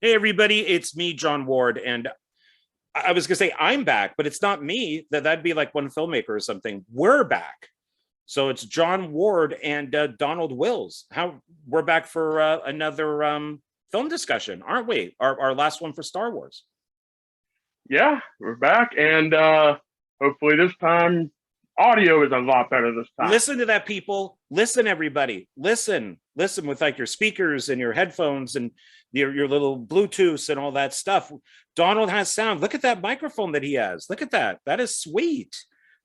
Hey, everybody, it's me, John Ward. And I was going to say I'm back, but it's not me. That'd be like one filmmaker or something. We're back. So it's John Ward and Donald Wills. How we're back for another film discussion, aren't we? Our last one for Star Wars. Yeah, we're back, and hopefully this time audio is a lot better this time. Listen to that, people. Listen, everybody. Listen with like your speakers and your headphones and your little Bluetooth and all that stuff. Donald has sound. Look at that microphone that he has. Look at that. That is sweet.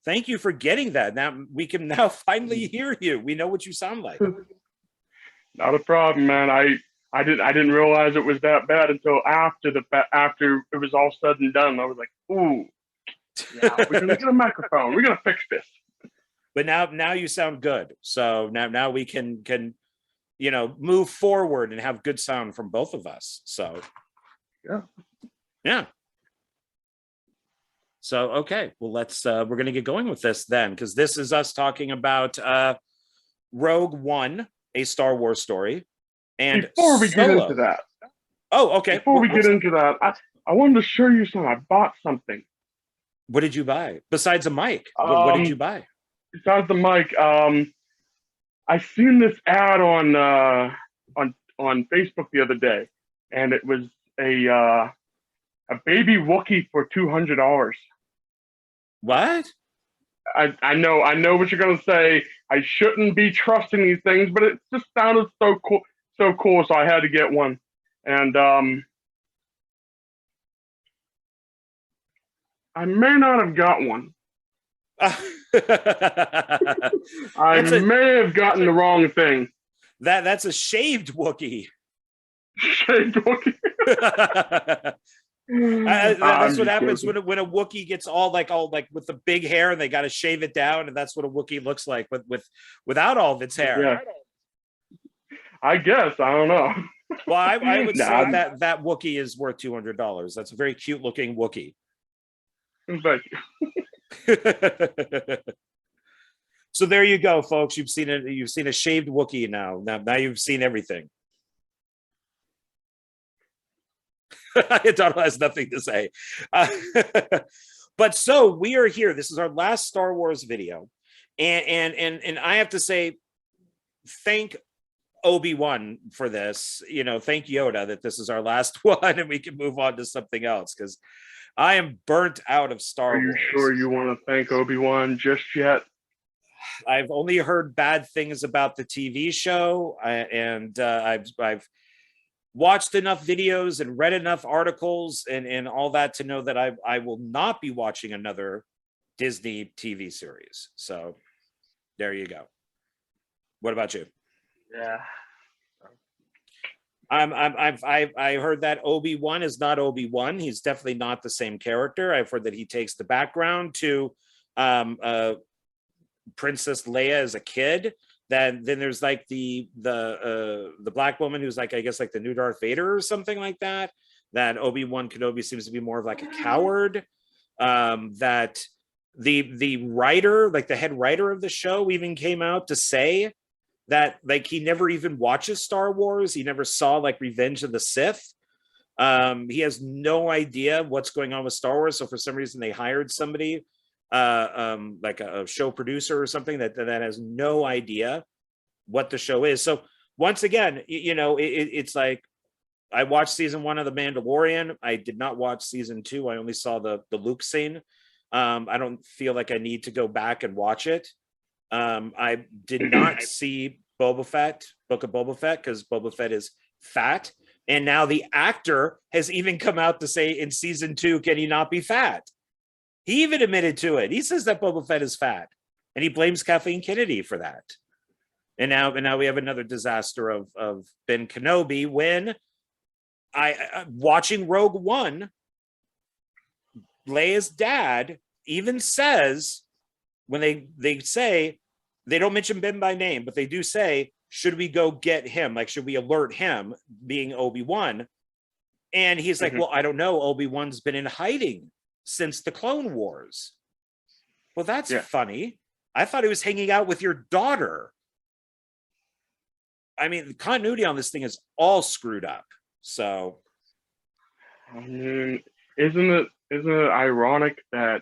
Thank you for getting that. Now we can now finally hear you. We know what you sound like. Not a problem, man. I didn't realize it was that bad until after it was all said and done. I was like, ooh, yeah, we're gonna get a microphone. We're gonna fix this. But now you sound good. So now we can move forward and have good sound from both of us. So yeah. So okay, well we're gonna get going with this then, because this is us talking about Rogue One, a Star Wars story. And before we get into that, Before we get into that, I wanted to show you something. I bought something. What did you buy besides a mic? What did you buy? Besides the mic, I seen this ad on Facebook the other day, and it was a baby Wookiee for $200. What? I know what you're gonna say. I shouldn't be trusting these things, but it just sounded so cool. So cool, so I had to get one. And I may not have got one. I may have gotten the wrong thing. That's a shaved Wookiee. Shaved Wookiee. That's what happens when a Wookiee gets all like with the big hair, and they got to shave it down, and that's what a Wookiee looks like without all of its hair. Yeah. I guess. I don't know. Well, I would say that Wookiee is worth $200. That's a very cute looking Wookiee. Thank you. So there you go, folks. You've seen a shaved Wookiee now. Now you've seen everything. Donald has nothing to say. But so we are here. This is our last Star Wars video. And I have to say, thank Obi-Wan for this, thank Yoda that this is our last one and we can move on to something else, because I am burnt out of Star Wars. Are you sure you want to thank Obi-Wan just yet? I've only heard bad things about the TV show, and I've watched enough videos and read enough articles and all that to know that I will not be watching another Disney TV series. So there you go. What about you? Yeah. I heard that Obi-Wan is not Obi-Wan. He's definitely not the same character. I've heard that he takes the background to Princess Leia as a kid. Then there's like the black woman who's like, I guess, like the new Darth Vader or something like that. That Obi-Wan Kenobi seems to be more of like a coward. That the writer, like the head writer of the show, even came out to say that like he never even watches Star Wars. He never saw like Revenge of the Sith. He has no idea what's going on with Star Wars. So for some reason they hired somebody, like a show producer or something that has no idea what the show is. So once again, it's like, I watched season 1 of The Mandalorian. I did not watch season 2. I only saw the Luke scene. I don't feel like I need to go back and watch it. I did not see Boba Fett, Book of Boba Fett, because Boba Fett is fat. And now the actor has even come out to say in season 2, can he not be fat? He even admitted to it. He says that Boba Fett is fat, and he blames Kathleen Kennedy for that. And now we have another disaster of Ben Kenobi. When watching Rogue One, Leia's dad even says, when they say, they don't mention Ben by name, but they do say, should we go get him? Like, should we alert him, being Obi-Wan? And he's like, well, I don't know. Obi-Wan's been in hiding since the Clone Wars. Well, that's funny. I thought he was hanging out with your daughter. I mean, the continuity on this thing is all screwed up. So I mean, isn't it ironic that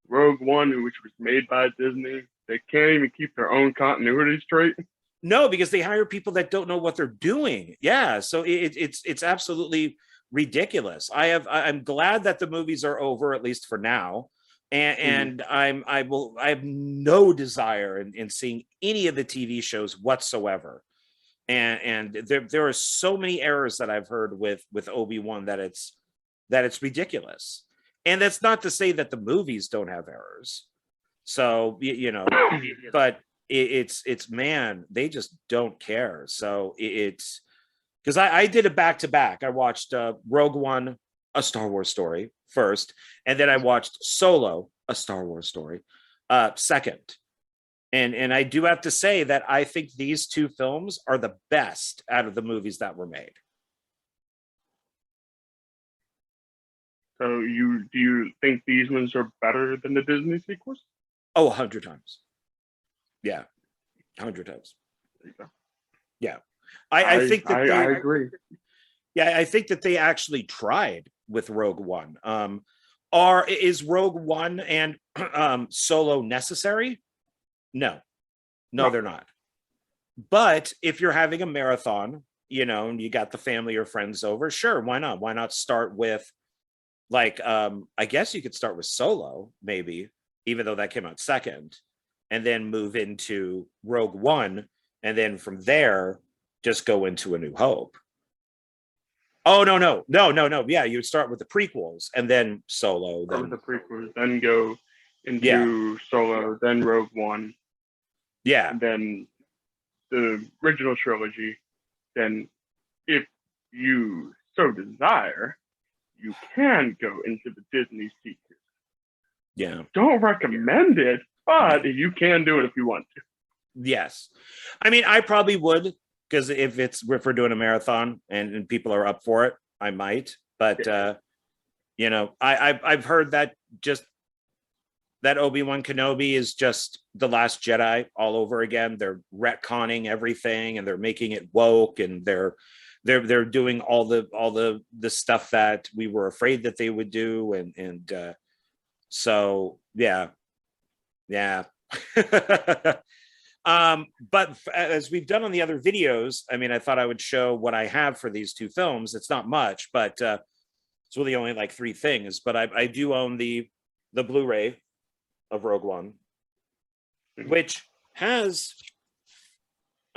Rogue One, which was made by Disney, they can't even keep their own continuity straight? No, because they hire people that don't know what they're doing. Yeah, so it's absolutely ridiculous. I'm glad that the movies are over, at least for now, and I have no desire in seeing any of the TV shows whatsoever. And there are so many errors that I've heard with Obi-Wan that it's ridiculous. And that's not to say that the movies don't have errors. So but it's man, they just don't care. So it's because I did a back to back. I watched Rogue One, a Star Wars story first, and then I watched Solo, a Star Wars story, second. And I do have to say that I think these two films are the best out of the movies that were made. So do you think these ones are better than the Disney sequels? Oh, 100 times. Yeah, 100 times. Yeah. I think that I agree. Yeah, I think that they actually tried with Rogue One. Is Rogue One and Solo necessary? No, they're not. But if you're having a marathon, and you got the family or friends over, sure, why not? Why not start with I guess you could start with Solo, maybe, even though that came out second, and then move into Rogue One, and then from there just go into A New Hope. Oh no. Yeah, you would start with the prequels and then Solo. Then with the prequels, then go into Solo, then Rogue One. Yeah. And then the original trilogy. Then, if you so desire, you can go into the Disney sequels. Yeah. Don't recommend it, but you can do it if you want to. Yes. I mean, I probably would, because if we're doing a marathon and people are up for it, I might. But I've heard that Obi-Wan Kenobi is just the Last Jedi all over again. They're retconning everything and they're making it woke, and they're doing all the stuff that we were afraid that they would do, and so yeah. But as we've done on the other videos, I mean, I thought I would show what I have for these two films. It's not much, but it's really only like 3 things. But I do own the Blu-ray of Rogue One, which has,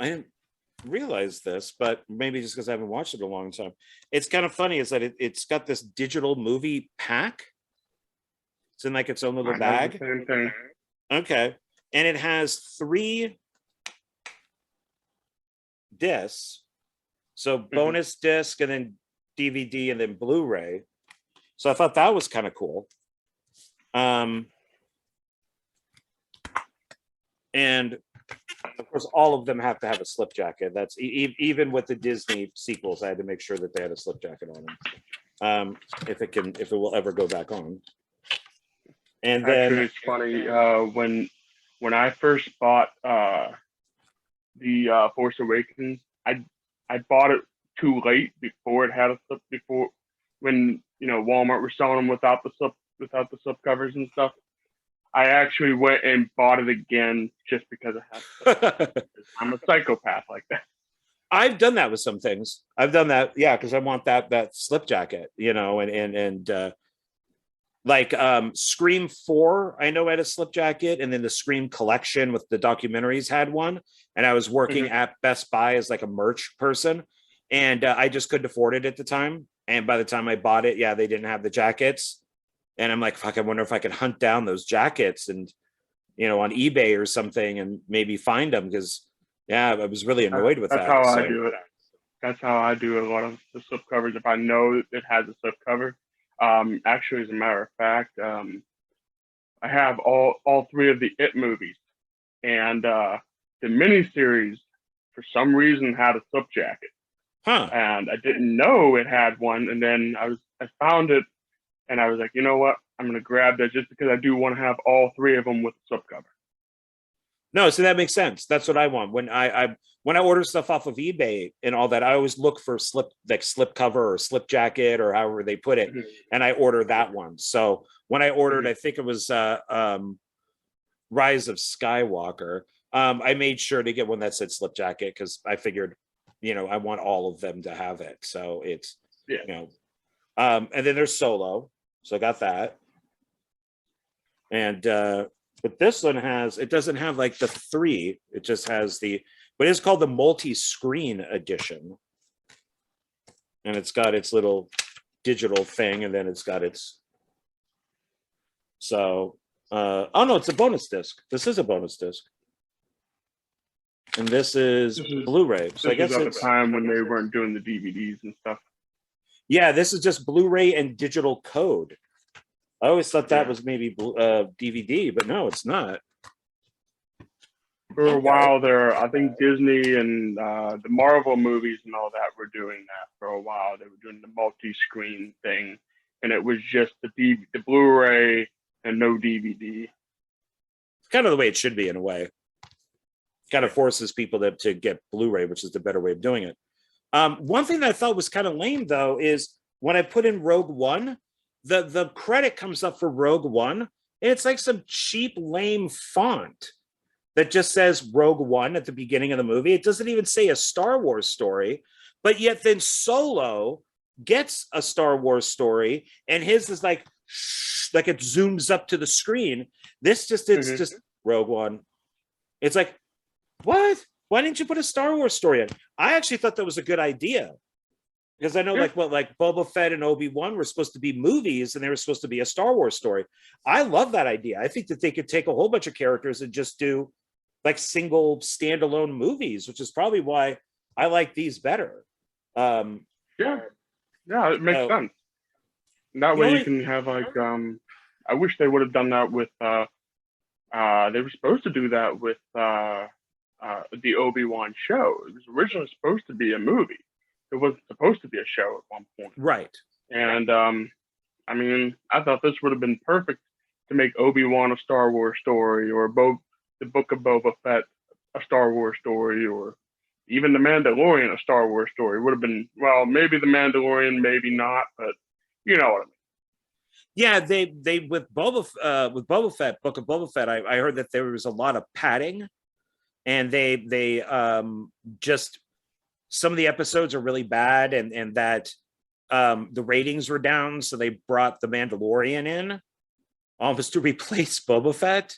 I didn't realize this, but maybe just because I haven't watched it in a long time. It's kind of funny is that it's got this digital movie pack. It's in like its own little bag. Same thing. Okay. And it has 3 discs. So bonus disc and then DVD and then Blu-ray. So I thought that was kind of cool. And of course, all of them have to have a slip jacket. That's even with the Disney sequels. I had to make sure that they had a slip jacket on them, if it will ever go back on. And then actually, it's funny when I first bought the Force Awakens, I bought it too late before it had a slip. Before when Walmart was selling them without the slip covers and stuff. I actually went and bought it again just because it has. I'm a psychopath like that. I've done that with some things. I've done that, yeah, because I want that slip jacket, and like Scream 4, I know had a slip jacket, and then the Scream collection with the documentaries had one. And I was working at Best Buy as like a merch person, and I just couldn't afford it at the time. And by the time I bought it, they didn't have the jackets. And I'm like, fuck, I wonder if I could hunt down those jackets and, on eBay or something and maybe find them, because, I was really annoyed with that. That's how I do it. That's how I do a lot of the slip covers. If I know it has a slip cover, actually, as a matter of fact, I have all 3 of the It movies, and the miniseries for some reason had a slip jacket. And I didn't know it had one, and then I found it. And I was like, you know what? I'm going to grab that just because I do want to have all 3 of them with the slip cover. No, so that makes sense. That's what I want. When when I order stuff off of eBay and all that, I always look for slip cover or slip jacket or however they put it, and I order that one. So when I ordered, I think it was Rise of Skywalker, I made sure to get one that said slip jacket because I figured, I want all of them to have it. So it's and then there's Solo, so I got that, and but this one it doesn't have like the 3, it just has but it's called the multi-screen edition, and it's got its little digital thing, and then it's got its oh no, it's a bonus disc. This is a bonus disc, and this is Blu-ray. So I guess at it's the time when they weren't doing the DVDs and stuff. Yeah, this is just Blu-ray and digital code. I always thought that was maybe DVD, but no, it's not. For a while there, I think Disney and the Marvel movies and all that were doing that for a while. They were doing the multi-screen thing, and it was just the Blu-ray and no DVD. It's kind of the way it should be in a way. It kind of forces people to get Blu-ray, which is the better way of doing it. One thing that I thought was kind of lame, though, is when I put in Rogue One, the credit comes up for Rogue One, and it's like some cheap, lame font that just says Rogue One at the beginning of the movie. It doesn't even say a Star Wars story, but yet then Solo gets a Star Wars story, and his is like it zooms up to the screen. This it's just Rogue One. It's like, what? Why didn't you put a Star Wars story in? I actually thought that was a good idea, because I know like Boba Fett and Obi-Wan were supposed to be movies, and they were supposed to be a Star Wars story. I love that idea. I think that they could take a whole bunch of characters and just do like single standalone movies, which is probably why I like these better. Yeah, it makes sense. That way you can have like I wish they would have done that with they were supposed to do that with the Obi-Wan show. It was originally supposed to be a movie. It wasn't supposed to be a show at one point. Right. And I mean, I thought this would have been perfect to make Obi-Wan a Star Wars story, or the Book of Boba Fett a Star Wars story, or even The Mandalorian a Star Wars story. It would have been, well, maybe The Mandalorian, maybe not, but you know what I mean. Yeah, they with Boba Fett, Book of Boba Fett, I heard that there was a lot of padding, and they just, some of the episodes are really bad, and that the ratings were down, so they brought The Mandalorian in almost to replace Boba Fett.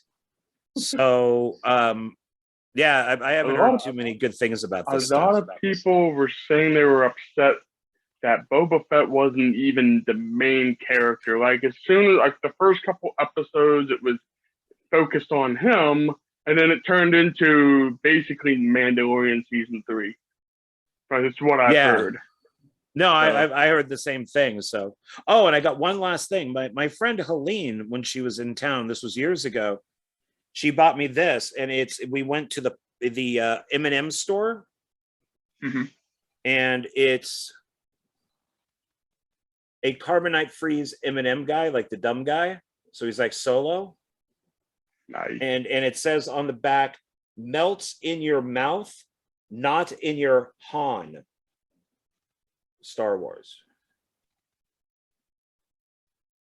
So yeah, I haven't heard too many good things about this. A lot of people were saying they were upset that Boba Fett wasn't even the main character. Like, as soon as, like, the first couple episodes, it was focused on him, and then it turned into basically Mandalorian season 3. That's what I've heard. No, I heard the same thing. So, oh, and I got one last thing. My friend Helene, when she was in town, this was years ago, she bought me this, and we went to the M&M store, and it's a carbonite freeze M&M guy, like the dumb guy. So he's like Solo. Nice. And it says on the back, melts in your mouth, not in your Han. Star Wars.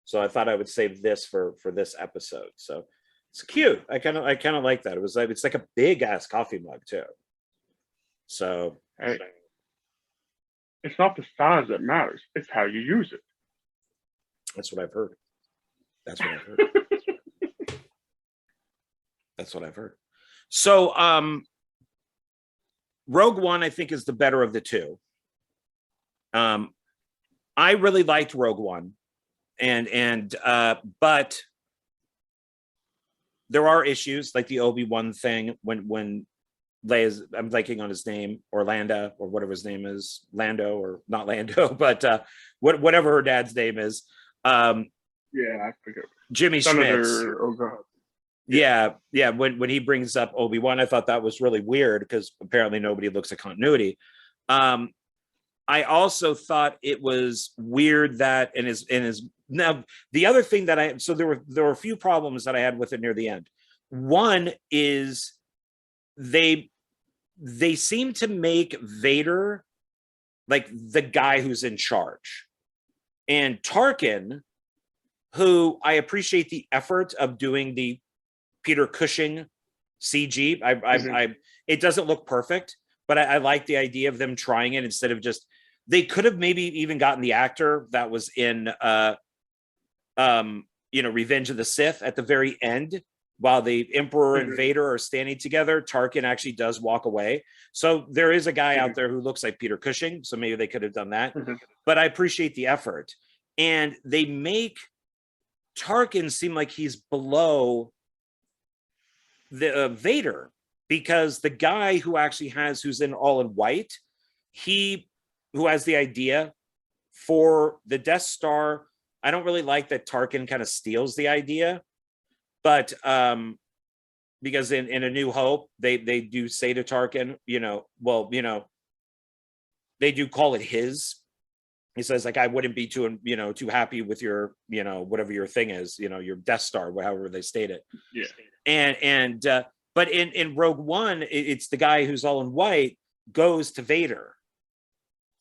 So I thought I would save this for this episode. So it's cute. I kind of like that. It's like a big ass coffee mug too. So hey, it's not the size that matters. It's how you use it. That's what I've heard. That's what I've heard. So Rogue One, I think, is the better of the two. I really liked Rogue One, but there are issues like the Obi-Wan thing when Leia's, I'm blanking on his name, Orlando or whatever his name is, Lando or not Lando, but whatever her dad's name is. Yeah, I forget. Jimmy Schmitz. Yeah. When he brings up Obi-Wan, I thought that was really weird because apparently nobody looks at continuity. I also thought it was weird that now the other thing that there were a few problems that I had with it near the end. One is they they seem to make Vader like the guy who's in charge. And Tarkin, who I appreciate the effort of doing the Peter Cushing CG. It doesn't look perfect, but I like the idea of them trying it instead of just, they could have maybe even gotten the actor that was in Revenge of the Sith at the very end, while the Emperor and Vader are standing together. Tarkin actually does walk away. So there is a guy out there who looks like Peter Cushing. So maybe they could have done that, but I appreciate the effort. And they make Tarkin seem like he's below the Vader, because the guy who actually who's in all in white, who has the idea for the Death Star. I don't really like that Tarkin kind of steals the idea, but because in A New Hope, they do say to Tarkin, they do call it his. He says, like, I wouldn't be too happy with your, whatever your thing is, your Death Star, however they state it. Yeah. But in Rogue One, it's the guy who's all in white goes to Vader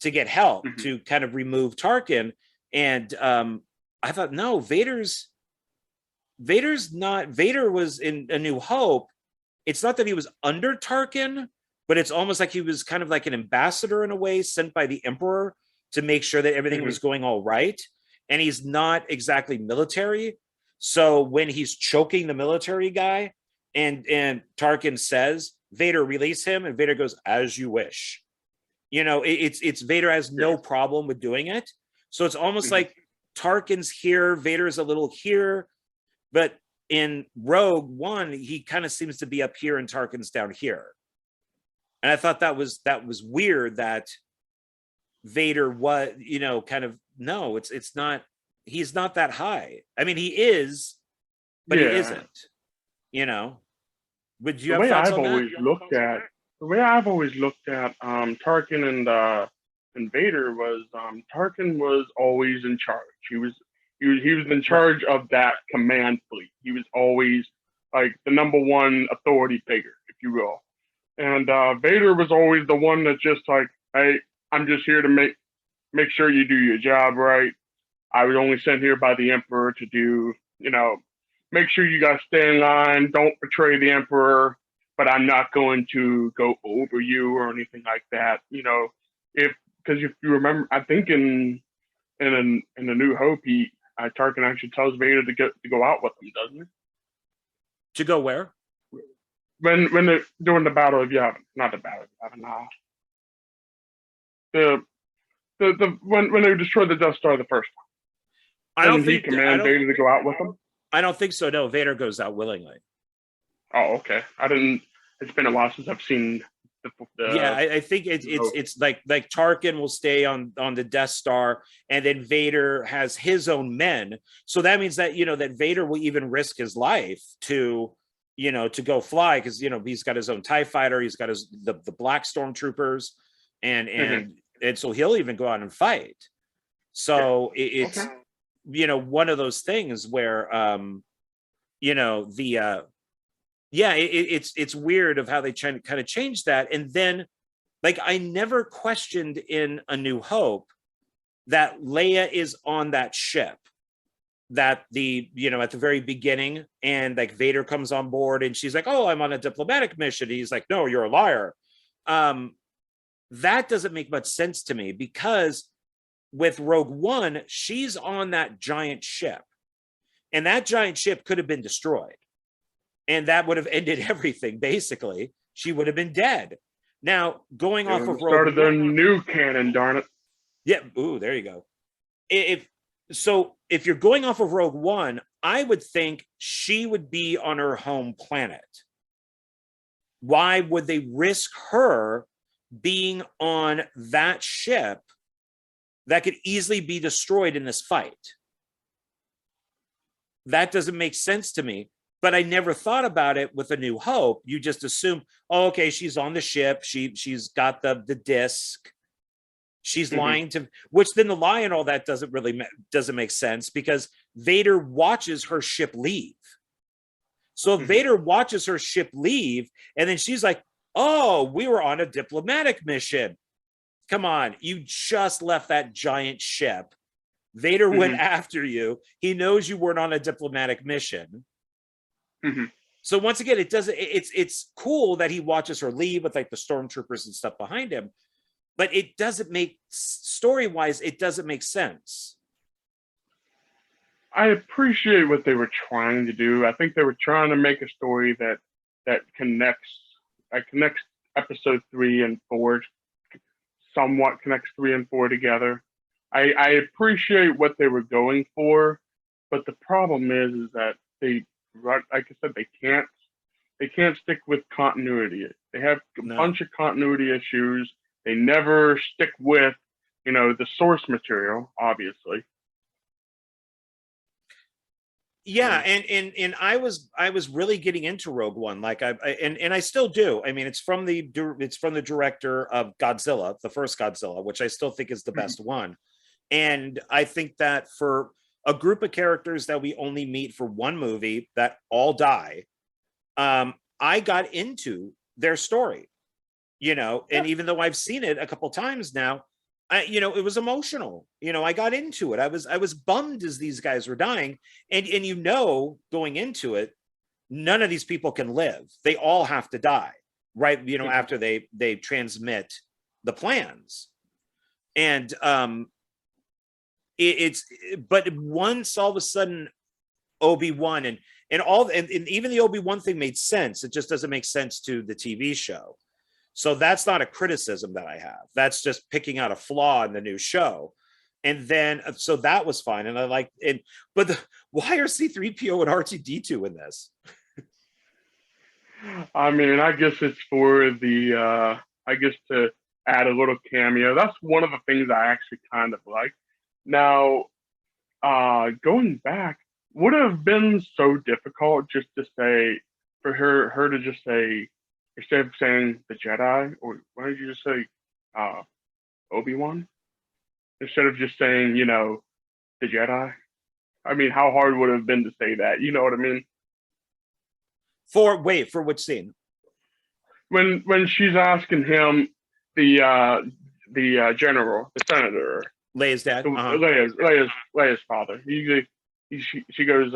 to get help to kind of remove Tarkin. And I thought, no, Vader's not. Vader was in A New Hope. It's not that he was under Tarkin, but it's almost like he was kind of like an ambassador in a way, sent by the Emperor to make sure that everything was going all right. And he's not exactly military. So when he's choking the military guy and Tarkin says, Vader, release him, and Vader goes, as you wish. It's Vader has no problem with doing it. So it's almost like Tarkin's here, Vader's a little here, but in Rogue One, he kind of seems to be up here and Tarkin's down here. And I thought that was weird that Vader was, kind of, no, it's not, he's not that high. I mean, he is, but he isn't, Would you have thoughts on that? The way I've always looked at Tarkin and Vader was Tarkin was always in charge. He was in charge of that command fleet. He was always like the number one authority figure, if you will. And Vader was always the one that just like, hey, I'm just here to make sure you do your job right. I was only sent here by the Emperor to do, make sure you guys stay in line, don't betray the Emperor, but I'm not going to go over you or anything like that. Because if you remember, I think in A New Hope, Tarkin actually tells Vader to go out with him, doesn't he? To go where? When they're doing the Battle of Yavin, not the Battle of Yavin, when they destroyed the Death Star the first time. I don't think he commanded Vader to go out with him. I don't think so. No, Vader goes out willingly. Oh, okay. It's been a while since I've seen I think it's like Tarkin will stay on the Death Star, and then Vader has his own men. So that means that that Vader will even risk his life to go fly, because he's got his own TIE fighter, he's got the black stormtroopers, and so he'll even go out and fight. So it's one of those things where it's weird of how they kind of changed that. And then, like, I never questioned in A New Hope that Leia is on that ship, that at the very beginning, and like Vader comes on board and she's like, oh, I'm on a diplomatic mission. He's like, no, you're a liar. That doesn't make much sense to me, because with Rogue One, she's on that giant ship, and that giant ship could have been destroyed. And that would have ended everything, basically. She would have been dead. Now, going off of Rogue One... started their new canon, darn it. Yeah, ooh, there you go. If you're going off of Rogue One, I would think she would be on her home planet. Why would they risk her being on that ship that could easily be destroyed in this fight? That doesn't make sense to me. But I never thought about it with A New Hope. You just assume, oh, okay, she's on the ship. She's got the disc. She's lying to, which then the lie and all that doesn't make sense, because Vader watches her ship leave. So if Vader watches her ship leave, and then she's like, Oh, we were on a diplomatic mission. Come on, you just left that giant ship. Vader went after you. He knows you weren't on a diplomatic mission. So once again, it's cool that he watches her leave with like the stormtroopers and stuff behind him, but it doesn't make, story-wise, it doesn't make sense. I appreciate what they were trying to do. I think they were trying to make a story that connects episode 3 and 4, somewhat connects 3 and 4 together. I appreciate what they were going for, but the problem is that they, like I said, they can't stick with continuity. They have a bunch of continuity issues. They never stick with, the source material, obviously. Yeah, and I was really getting into Rogue One, like I still do. I mean, it's from the director of Godzilla, the first Godzilla, which I still think is the best one. And I think that for a group of characters that we only meet for one movie that all die, I got into their story, and even though I've seen it a couple times now, it was emotional. I got into it. I was bummed as these guys were dying. And going into it, none of these people can live. They all have to die, right? After they transmit the plans. And but once all of a sudden Obi-Wan and even the Obi-Wan thing made sense. It just doesn't make sense to the TV show. So that's not a criticism that I have. That's just picking out a flaw in the new show. And then, so that was fine. And I like it. But why are C-3PO and R2-D2 in this? I mean, I guess it's for the, to add a little cameo. That's one of the things I actually kind of like. Now, going back, would have been so difficult just to say, for her to just say, instead of saying the Jedi, or why did you just say Obi-Wan? Instead of just saying, the Jedi? I mean, how hard would it have been to say that? You know what I mean? For which scene? When she's asking him, the general, the senator, Leia's dad, Leia's father. She goes,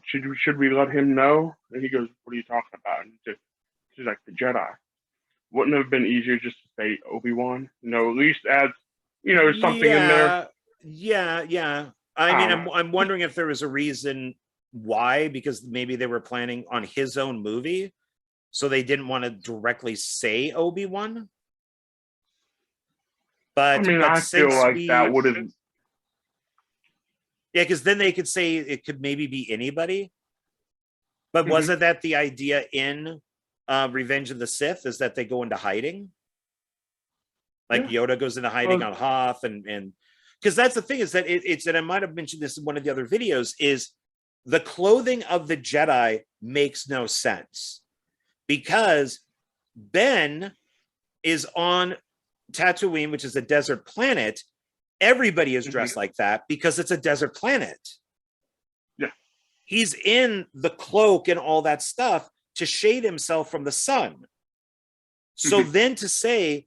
should we let him know? And he goes, what are you talking about? And she's like, the Jedi. Wouldn't it have been easier just to say Obi-Wan? At least add, something in there. Yeah. I mean, I'm wondering if there was a reason why, because maybe they were planning on his own movie, so they didn't want to directly say Obi-Wan. But I feel like that would have. Yeah, because then they could say it could maybe be anybody. But wasn't that the idea in Revenge of the Sith, is that they go into hiding? Like Yoda goes into hiding on Hoth, and because that's the thing, is that it's, and I might have mentioned this in one of the other videos, is the clothing of the Jedi makes no sense, because Ben is on Tatooine, which is a desert planet. Everybody is dressed like that because it's a desert planet. Yeah. He's in the cloak and all that stuff to shade himself from the sun. So then to say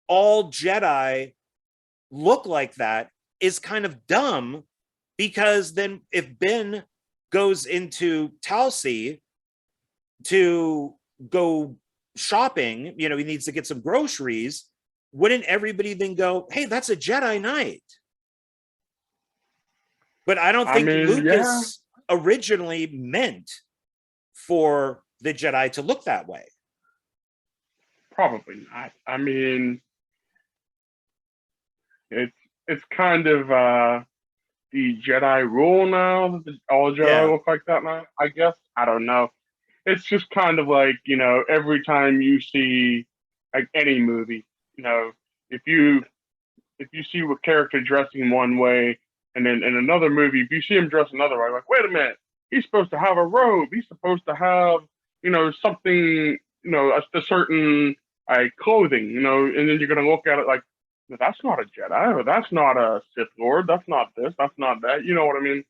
all Jedi look like that is kind of dumb, because then if Ben goes into Talsi to go shopping, he needs to get some groceries, wouldn't everybody then go, hey, that's a Jedi Knight? But I don't think Lucas originally meant for the Jedi to look that way. Probably not. I mean, it's kind of the Jedi rule now. All Jedi look like that now, I guess. I don't know. It's just kind of like, every time you see like any movie, if you see a character dressing one way, and then in another movie, if you see him dress another way, like, wait a minute, he's supposed to have a robe. He's supposed to have, something, a certain clothing, and then you're going to look at it like, that's not a Jedi, or that's not a Sith Lord, that's not this, that's not that. You know what I mean?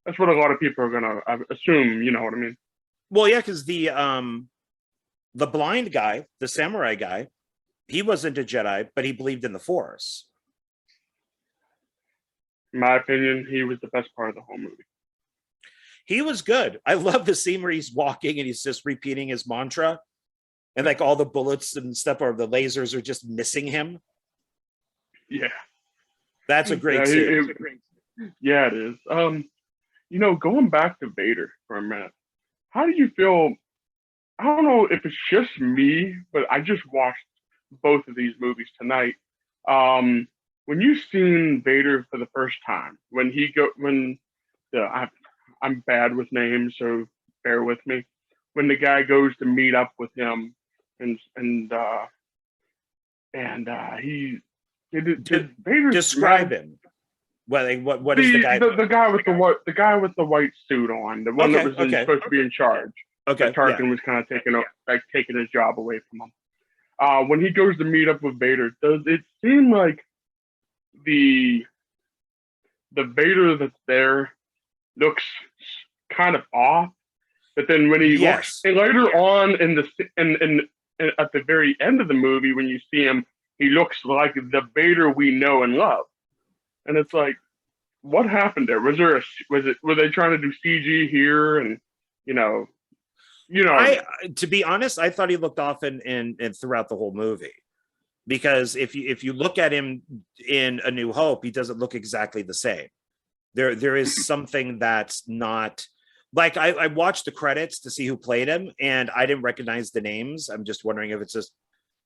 That's what a lot of people are going to assume, you know what I mean? Well, yeah, because the The blind guy, the samurai guy, he wasn't a Jedi, but he believed in the Force. In my opinion, he was the best part of the whole movie. He was good. I love the scene where he's walking and he's just repeating his mantra, and like all the bullets and stuff or the lasers are just missing him. Yeah, that's a great scene. Yeah, it is. Going back to Vader for a minute, how do you feel? I don't know if it's just me, but I just watched both of these movies tonight. When you've seen Vader for the first time, I'm bad with names, so bear with me. When the guy goes to meet up with him, and he did Vader describe him. What is the guy? The guy with the white suit on, the one that was supposed to be in charge. Okay, Tarkin was kind of taking his job away from him. When he goes to meet up with Vader, does it seem like the Vader that's there looks kind of off? But then when he looks, and later on in at the very end of the movie, when you see him, he looks like the Vader we know and love. And it's like, what happened there? Were they trying to do CG here? And to be honest, I thought he looked off in throughout the whole movie, because if you look at him in A New Hope, he doesn't look exactly the same. There is something that's not like, I watched the credits to see who played him, and I didn't recognize the names. I'm just wondering if it's just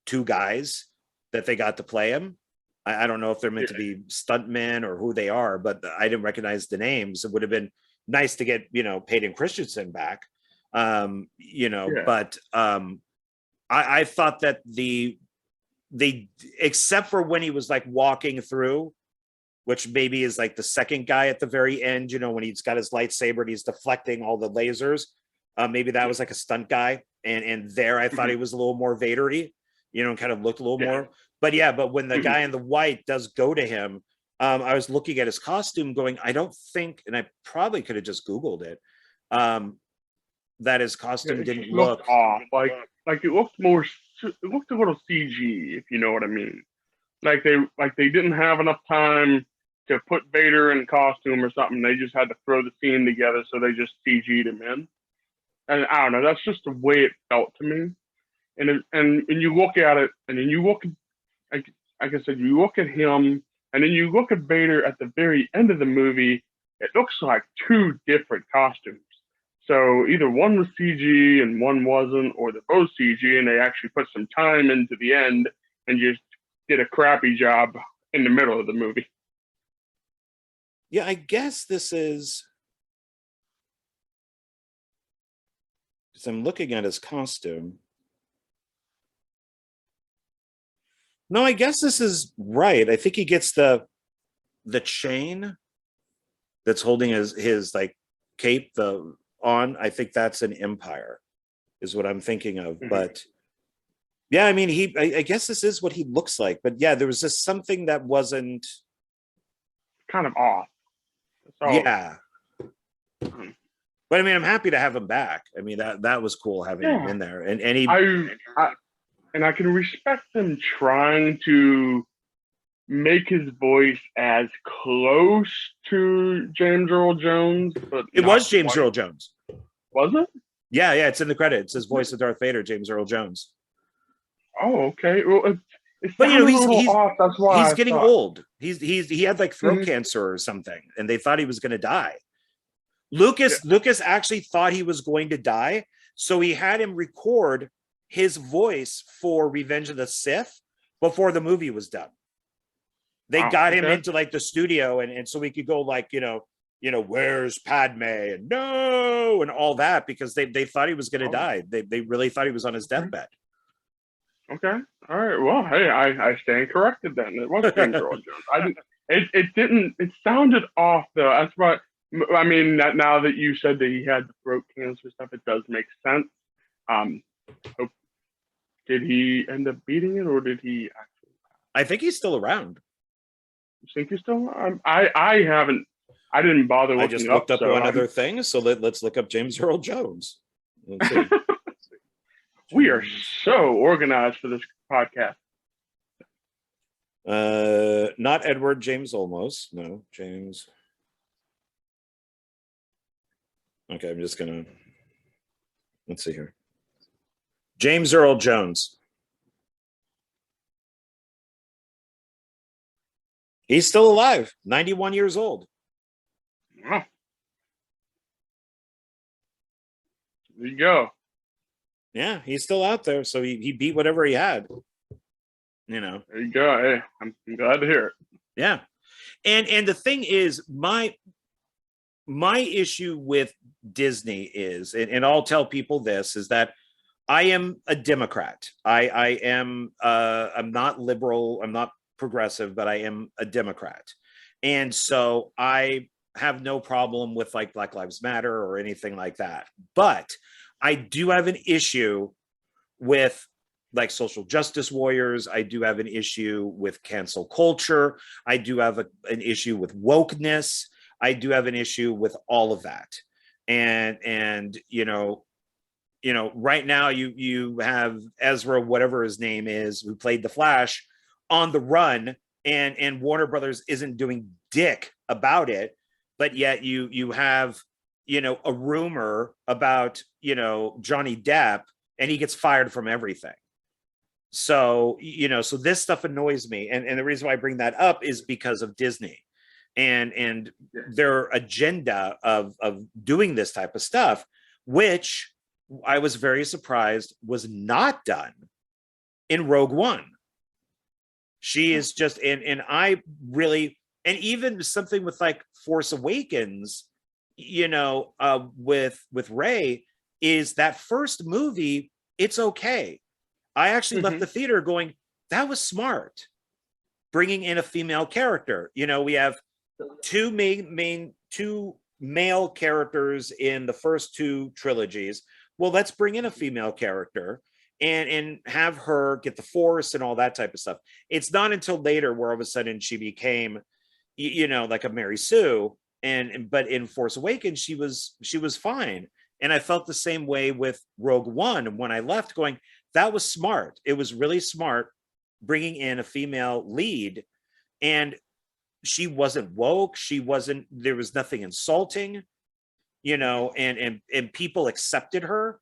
two guys that they got to play him. I don't know if they're meant to be stuntmen or who they are, but I didn't recognize the names. It would have been nice to get, Hayden Christensen back. But I thought that they except for when he was like walking through, which maybe is like the second guy at the very end, when he's got his lightsaber and he's deflecting all the lasers, maybe that was like a stunt guy, and there I thought he was a little more Vader-y, kind of looked a little more. But when the guy in the white does go to him, I was looking at his costume going, I don't think, and I probably could have just Googled it, that his costume didn't look off. Like it looked a little CG, if you know what I mean. Like they didn't have enough time to put Vader in costume or something. They just had to throw the scene together, so they just CG'd him in. And I don't know, that's just the way it felt to me. And you look at it, and then you look, like I said, you look at him, and then you look at Vader at the very end of the movie. It looks like two different costumes. So either one was CG and one wasn't, or they're both CG and they actually put some time into the end and just did a crappy job in the middle of the movie. Yeah, I guess this is, because I'm looking at his costume. No, I guess this is right. I think he gets the chain that's holding his like cape on. I think that's an Empire, is what I'm thinking of. Mm-hmm. But yeah, I mean, I guess this is what he looks like. But yeah, there was just something that wasn't kind of off. Yeah. But I mean, I'm happy to have him back. I mean, that was cool having him in there. And he I can respect them trying to make his voice as close to James Earl Jones, but it was James Earl Jones. Was it? Yeah, it's in the credits. His voice of Darth Vader, James Earl Jones. Oh, okay. Well, but he's off. That's why he's getting old. He had like throat cancer or something, and they thought he was going to die. Lucas actually thought he was going to die, so he had him record his voice for Revenge of the Sith before the movie was done. They got him into like the studio, and so we could go like, where's Padme, and no, and all that, because they thought he was going to die. They really thought he was on his deathbed. Okay. All right. Well, hey, I stand corrected then. It was James Earl Jones. It sounded off though. That's why, I mean, now that you said that he had the throat cancer stuff, it does make sense. Did he end up beating it, or did he actually? I think he's still around. You think he's still around? I haven't. I didn't bother looking. I just looked up one other thing, so let's look up James Earl Jones. Let's see. We are so organized for this podcast. Not Edward James Olmos. No, James. Okay, I'm just gonna, let's see here. James Earl Jones. He's still alive, 91 years old. Wow. There you go. Yeah, he's still out there. So he beat whatever he had. You know. There you go. Hey, I'm glad to hear it. Yeah. And the thing is, my issue with Disney is, and I'll tell people this, is that I am a Democrat. I am I'm not liberal, I'm not progressive, but I am a Democrat. And so I have no problem with like Black Lives Matter or anything like that. But I do have an issue with like social justice warriors. I do have an issue with cancel culture. I do have an issue with wokeness. I do have an issue with all of that. And you know, right now you have Ezra, whatever his name is, who played the Flash, on the run, and Warner Brothers isn't doing dick about it, but yet you have, a rumor about, Johnny Depp, and he gets fired from everything. So, so this stuff annoys me. And the reason why I bring that up is because of Disney and their agenda of doing this type of stuff, which I was very surprised was not done in Rogue One. She is just, and I really, and even something with like Force Awakens, with Rey, is that first movie, it's okay. I actually left the theater going, that was smart. Bringing in a female character. We have two male characters in the first two trilogies. Well, let's bring in a female character and have her get the Force and all that type of stuff. It's not until later where all of a sudden she became, like a Mary Sue. But in Force Awakens, she was fine. And I felt the same way with Rogue One when I left, going, that was smart. It was really smart bringing in a female lead, and she wasn't woke. There was nothing insulting, and people accepted her,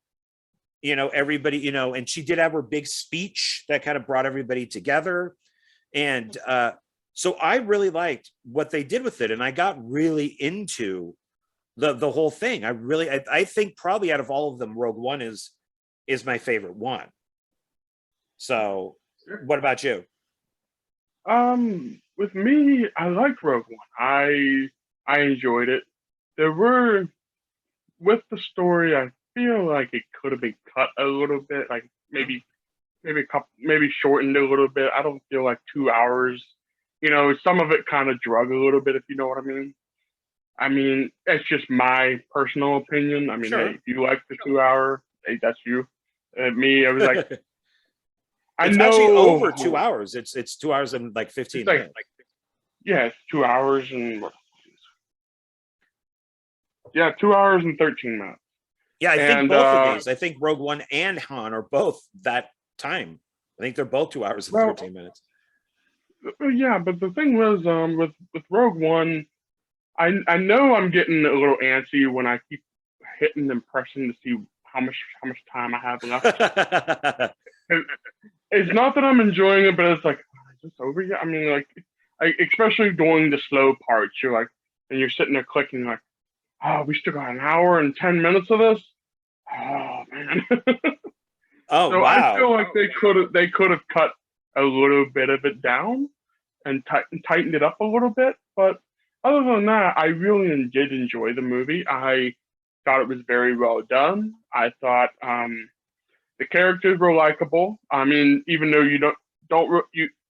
everybody, and she did have her big speech that kind of brought everybody together. And so I really liked what they did with it. And I got really into the whole thing. I think probably out of all of them, Rogue One is my favorite one. So what about you? With me, I liked Rogue One. I enjoyed it. With the story, I feel like it could have been cut a little bit, like maybe shortened a little bit. I don't feel like 2 hours. Some of it kind of drug a little bit, if you know what I mean. I mean, it's just my personal opinion. I mean, sure. Hey, if you like the 2 hour, hey, that's you. Me, I was like, it's actually over 2 hours. It's 2 hours and like 15 minutes. Yeah, it's 2 hours and 2 hours and 13 minutes. Yeah, I think both of these. I think Rogue One and Han are both that time. I think they're both 2 hours and 13 minutes. Yeah, but the thing was, with Rogue One, I know I'm getting a little antsy when I keep hitting the impression to see how much time I have left. It's not that I'm enjoying it, but it's like, is this over yet? I mean, like, especially during the slow parts, you're like, and you're sitting there clicking, like, oh, we still got an hour and 10 minutes of this. Oh man. Oh, so wow. I feel like they could have cut a little bit of it down and tightened it up a little bit. But other than that, I really did enjoy the movie. I thought it was very well done. I thought the characters were likable. I mean, even though you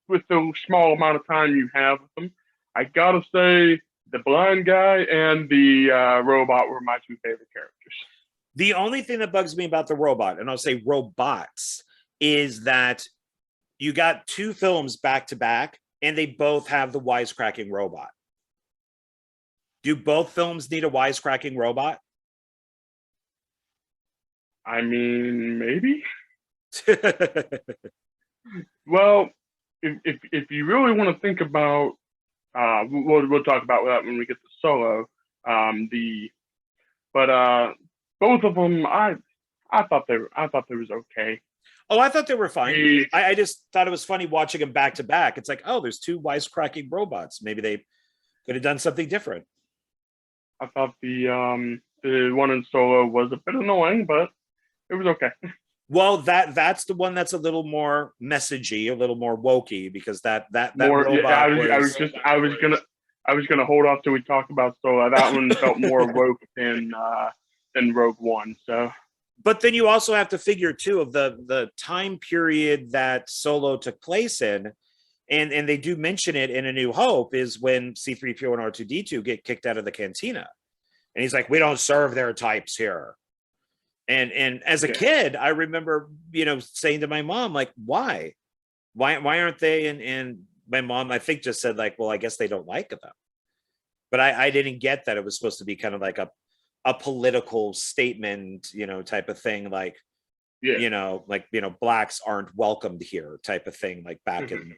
with the small amount of time you have with them, I gotta say the blind guy and the robot were my two favorite characters. The only thing that bugs me about the robot, and I'll say robots, is that you got two films back to back, and they both have the wisecracking robot. Do both films need a wisecracking robot? I mean, maybe. Well, if you really want to think about, we'll talk about that when we get to Solo. The but both of them, I thought they was okay. Oh, I thought they were fine. The, I just thought it was funny watching them back to back. It's like, oh, there's two wisecracking robots. Maybe they could have done something different. I thought the one in Solo was a bit annoying, but it was okay. Well, that's the one that's a little more messagey, a little more wokey, because that More, robot yeah, I was gonna hold off till we talk about Solo. That one felt more woke than Rogue One. So, but then you also have to figure too of the time period that Solo took place in, and they do mention it in A New Hope, is when C-3PO and R2-D2 get kicked out of the cantina, and he's like, "We don't serve their types here." And as a kid, I remember, saying to my mom, like, why aren't they? And my mom, I think, just said like, well, I guess they don't like them. But I didn't get that it was supposed to be kind of like a political statement, type of thing. Like, blacks aren't welcomed here type of thing, like back in,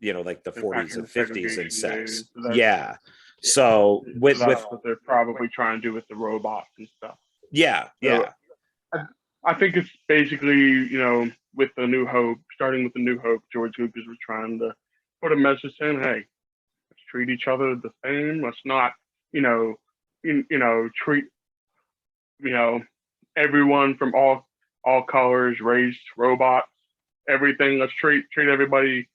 like the 40s and 50s and sex. Yeah. So with what they're probably trying to do with the robots and stuff. Yeah. Yeah. I think it's basically, with the New Hope, starting with the New Hope, George Lucas was trying to put a message saying, hey, let's treat each other the same. Let's not, treat, everyone from all colors, race, robots, everything. Let's treat everybody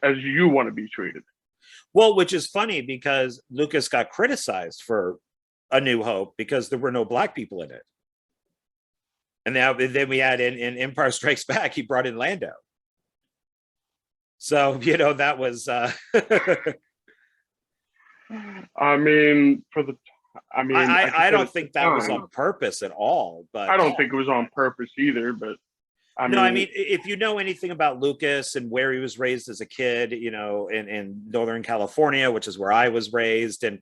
as you want to be treated. Well, which is funny because Lucas got criticized for A New Hope because there were no black people in it. And now then we had in Empire Strikes Back, he brought in Lando. So, that was I mean, I don't think that was on purpose at all, but I don't think it was on purpose either, but I mean, if you know anything about Lucas and where he was raised as a kid, in Northern California, which is where I was raised, and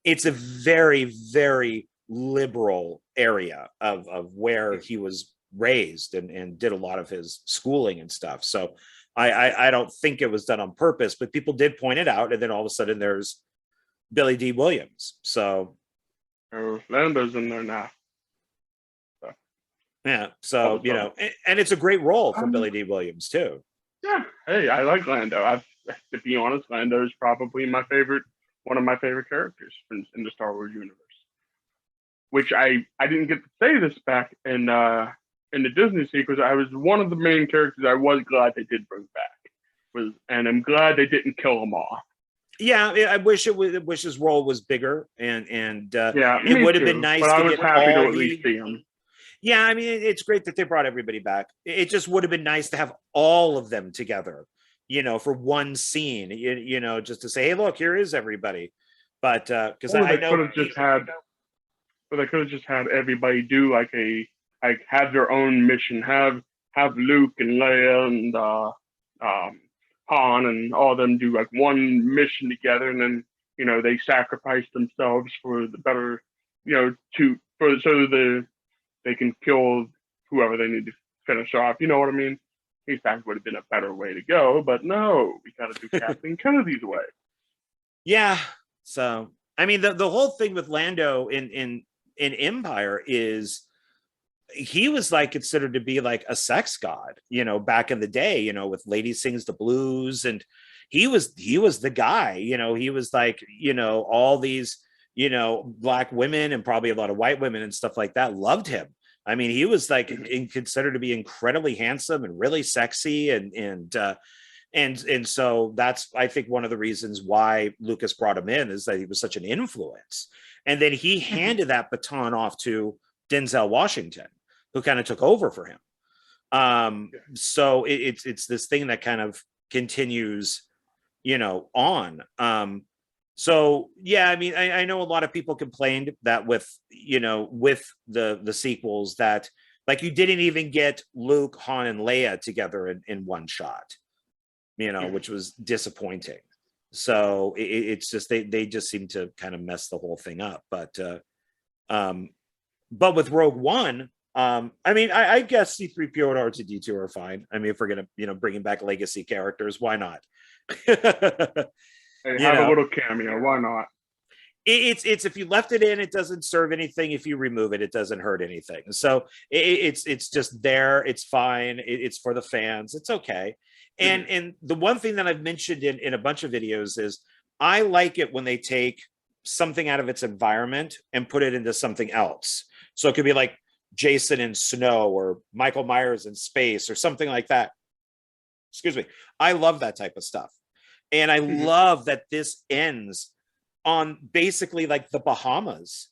it's a very, very liberal area of where he was raised and did a lot of his schooling and stuff. So I don't think it was done on purpose, but people did point it out. And then all of a sudden there's Billy D. Williams. So Lando's in there now. So. Yeah. So, and it's a great role for Billy D. Williams too. Yeah. Hey, I like Lando. To be honest, Lando is probably one of my favorite characters in the Star Wars universe. Which I didn't get to say this back in the Disney sequence. I was one of the main characters I was glad they did bring back. And I'm glad they didn't kill them all. Yeah, I wish his role was bigger, and it would have been nice. But I was happy to at least see him. Yeah, I mean, it's great that they brought everybody back. It just would have been nice to have all of them together, for one scene. Just to say, hey, look, here is everybody. But because I know. But they could have just had everybody do have their own mission. Have Luke and Leia and Han and all of them do like one mission together, and then they sacrifice themselves for the better, so they can kill whoever they need to finish off. You know what I mean? At least that would have been a better way to go. But no, we got to do Kathleen Kennedy's way. Yeah. So I mean, the whole thing with Lando in Empire is he was like considered to be like a sex god, back in the day, with Lady Sings the Blues, and he was the guy, he was like, all these, black women and probably a lot of white women and stuff like that loved him. I mean, he was like considered to be incredibly handsome and really sexy, and so that's, I think, one of the reasons why Lucas brought him in, is that he was such an influence. And then he handed that baton off to Denzel Washington, who kind of took over for him. So it's this thing that kind of continues, on. So yeah, I mean, I know a lot of people complained that with the sequels, that like you didn't even get Luke, Han, and Leia together in one shot, which was disappointing. So it's just they just seem to kind of mess the whole thing up. But with Rogue One, I mean, I guess C-3PO and R2-D2 are fine. I mean, if we're gonna, bringing back legacy characters, why not? Hey, you have a know, little cameo. Why not? it's if you left it in, it doesn't serve anything. If you remove it, it doesn't hurt anything. So it's just there. It's fine. It's for the fans. It's okay. And the one thing that I've mentioned in a bunch of videos is I like it when they take something out of its environment and put it into something else. So it could be like Jason in snow or Michael Myers in space or something like that. Excuse me. I love that type of stuff. And I love that this ends on basically like the Bahamas.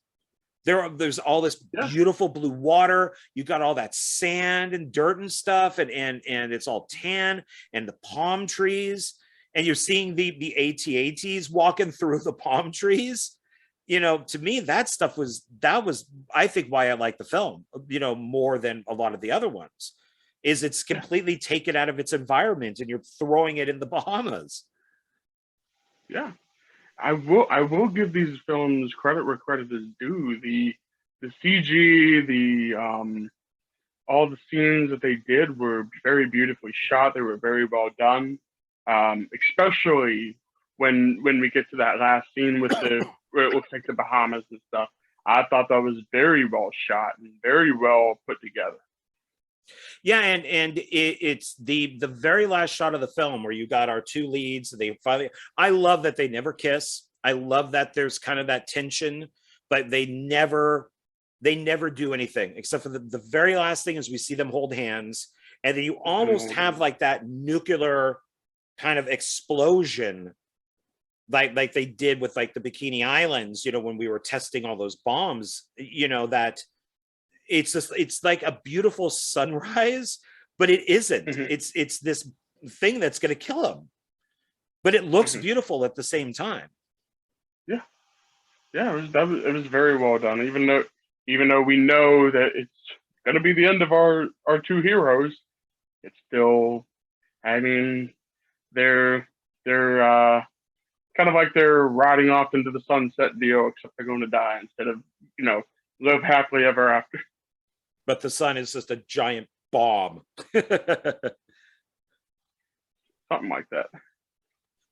There's all this beautiful blue water. You got all that sand and dirt and stuff, and it's all tan, and the palm trees, and you're seeing the AT-ATs walking through the palm trees. To me, that was I think why I like the film, more than a lot of the other ones, is it's completely taken out of its environment and you're throwing it in the Bahamas. Yeah. I will give these films credit where credit is due. The CG, all the scenes that they did were very beautifully shot. They were very well done. Especially when we get to that last scene with where it looks like the Bahamas and stuff. I thought that was very well shot and very well put together. Yeah, and it's the very last shot of the film where you got our two leads. They finally, I love that they never kiss. I love that there's kind of that tension, but they never do anything except for the very last thing is we see them hold hands, and then you almost have like that nuclear kind of explosion, like they did with like the Bikini Islands, when we were testing all those bombs, that it's like a beautiful sunrise, but it isn't. It's this thing that's going to kill him, but it looks beautiful at the same time. It was very well done. Even though we know that it's going to be the end of our two heroes, it's still, I mean, they're kind of like they're riding off into the sunset deal, except they're going to die instead of live happily ever after. But the sun is just a giant bomb. Something like that.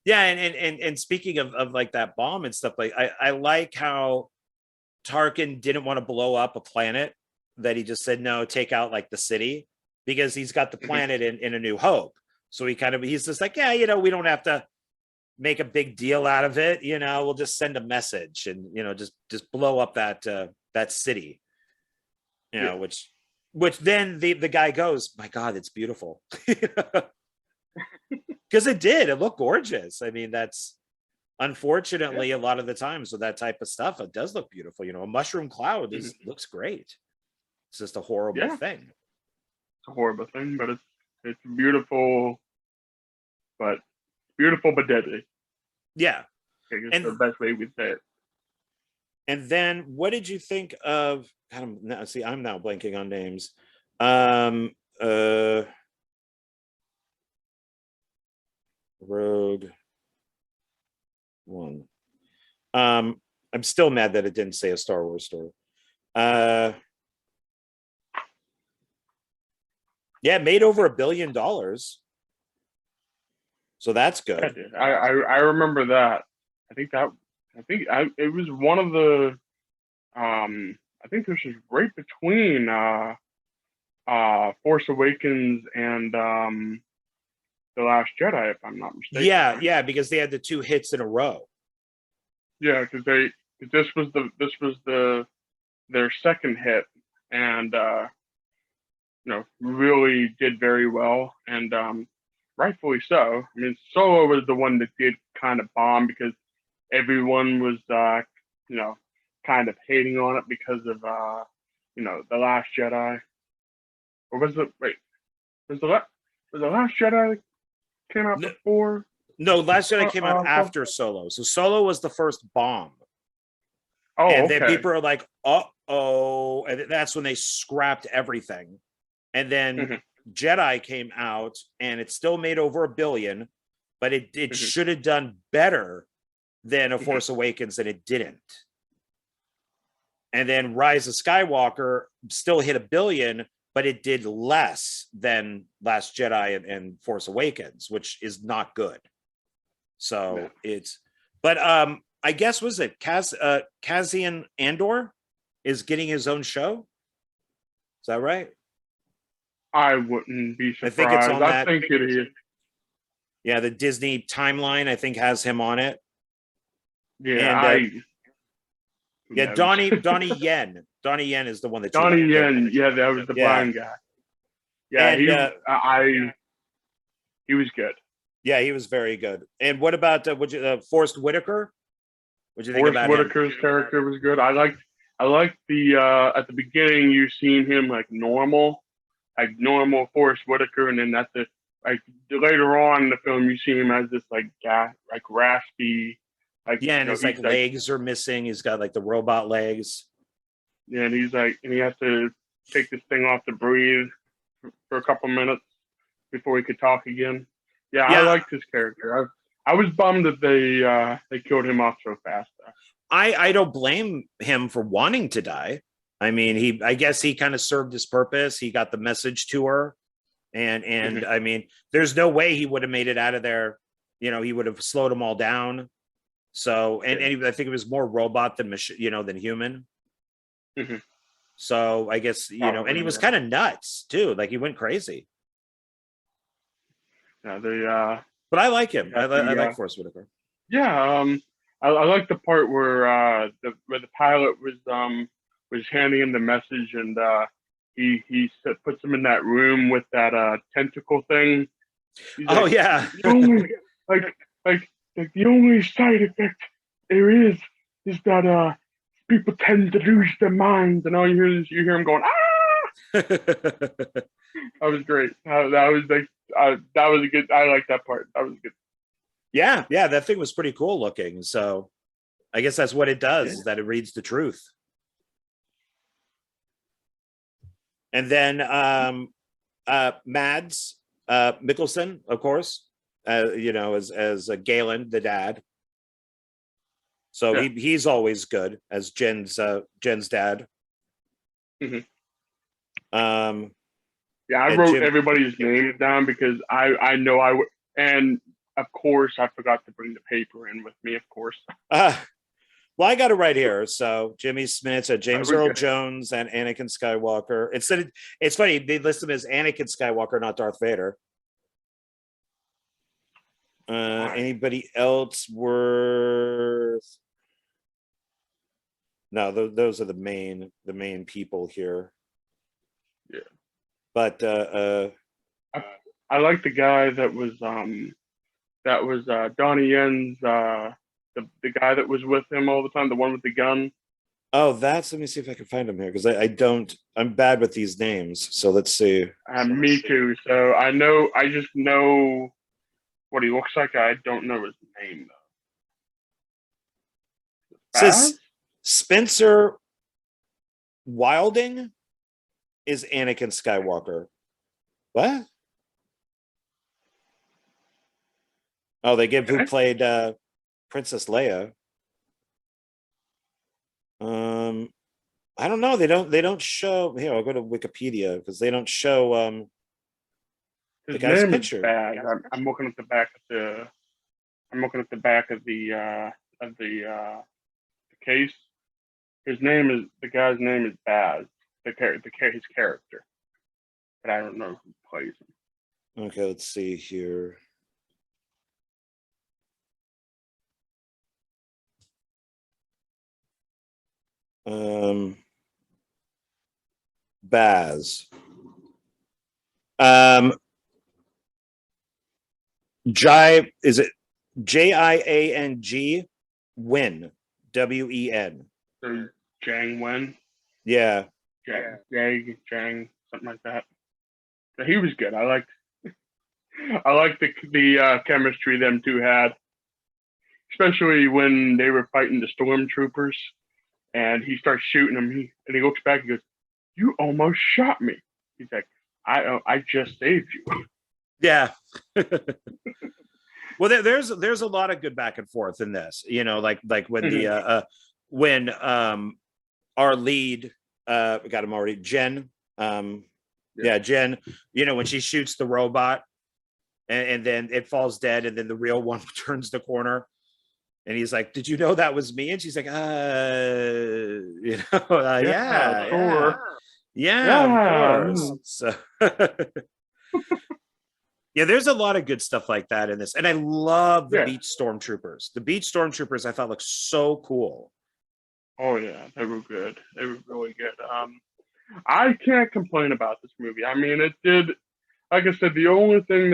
Yeah, and speaking of like that bomb and stuff, like I like how Tarkin didn't want to blow up a planet, that he just said no, take out like the city, because he's got the planet in A New Hope. So he's just like, yeah, we don't have to make a big deal out of it, we'll just send a message and just blow up that city. Which then the guy goes, my God, it's beautiful. Because it looked gorgeous. I mean, that's unfortunately a lot of the times with that type of stuff, it does look beautiful. A mushroom cloud looks great. It's just a horrible thing. It's a horrible thing, but it's beautiful, but deadly. Yeah. I guess the best way we say it. And then what did you think of, I'm now blanking on names. Rogue One. I'm still mad that it didn't say a Star Wars story. Yeah, it made over $1 billion. So that's good. I remember that. It was one of the I think this was right between Force Awakens and The Last Jedi, if I'm not mistaken. Yeah, because they had the two hits in a row. Yeah, because this was their second hit, and really did very well, and rightfully so. I mean, Solo was the one that did kind of bomb because everyone was kind of hating on it because of The Last Jedi. Or was the Last Jedi came out before? No, Last Jedi came out after Solo. So Solo was the first bomb. Oh, and then people are like, uh-oh. And that's when they scrapped everything. And then Jedi came out and it still made over $1 billion, but it should have done better than A Force Awakens, and it didn't. And then Rise of Skywalker still hit $1 billion, but it did less than Last Jedi and Force Awakens, which is not good. So it's, but I guess was it Cassian Andor is getting his own show? Is that right? I wouldn't be surprised. I think it's on that. I think it is. Yeah, the Disney timeline I think has him on it. Yeah, and, yeah, Donnie Yen. Donnie Yen is the one that Donnie Yen. Yeah, that was the blind guy. Yeah, and, he was good. Yeah, he was very good. And what about Forrest Whitaker? What do you think about Forrest Whitaker's character was good. I liked the at the beginning you seen him like normal Forrest Whitaker, and then later on in the film you see him as this like raspy. And his legs are missing. He's got like the robot legs. Yeah, and he has to take this thing off to breathe for a couple minutes before he could talk again. Yeah, I liked his character. I was bummed that they killed him off so fast. I don't blame him for wanting to die. I mean, I guess he kind of served his purpose. He got the message to her, and I mean, there's no way he would have made it out of there. He would have slowed them all down. So, and I think it was more robot than than human. Mm-hmm. So I guess and he was kind of nuts too. Like he went crazy. Yeah, but I like him. I like Forrest Whitaker. Yeah, I like the part where the pilot was handing him the message, and he puts him in that room with that tentacle thing. He's yeah. The only side effect there is that people tend to lose their minds, and all you hear him going ah. That was great. That was a good. I like that part. That was good. Yeah, that thing was pretty cool looking. So I guess that's what it does, is that it reads the truth. And then Mads Mikkelsen, of course, as Galen, the dad. So he's always good as Jen's dad. Mm-hmm. I wrote everybody's names down because I know I would, and of course I forgot to bring the paper in with me. Of course. Well, I got it right here. So Jimmy Smith, James Earl Jones, and Anakin Skywalker. It's funny they list him as Anakin Skywalker, not Darth Vader. Anybody else worth? No, those are the main people here. Yeah, but I like the guy that was Donnie Yen's the guy that was with him all the time, the one with the gun. Oh, let me see if I can find him here, because I'm bad with these names. So let's see. Me too. So I just know what he looks like. I don't know his name though. Says Spencer Wilding is Anakin Skywalker. What? Oh, they give who played Princess Leia. I don't know. They don't show. Here, I'll go to Wikipedia because they don't show the guy's picture. I'm looking at the back of the case. The guy's name is Baz. His character, but I don't know who plays him. Okay, let's see here. Baz. Is it Jiang Wen? W-E-N. So Jang Wen? Yeah. Jang, something like that. So he was good. I liked the chemistry them two had, especially when they were fighting the stormtroopers, and he starts shooting them. And he looks back and goes, "You almost shot me." He's like, "I just saved you." Yeah. Well, there's a lot of good back and forth in this. Like when the when our lead, we got him already, Jen. Jen, when she shoots the robot and then it falls dead, and then the real one turns the corner. And he's like, "Did you know that was me?" And she's like, Yeah, sure. Of course." So, yeah, there's a lot of good stuff like that in this. And I love the beach stormtroopers. The beach stormtroopers I thought looked so cool. Oh, yeah, they were good. They were really good. I can't complain about this movie. I mean, it did, like I said, the only thing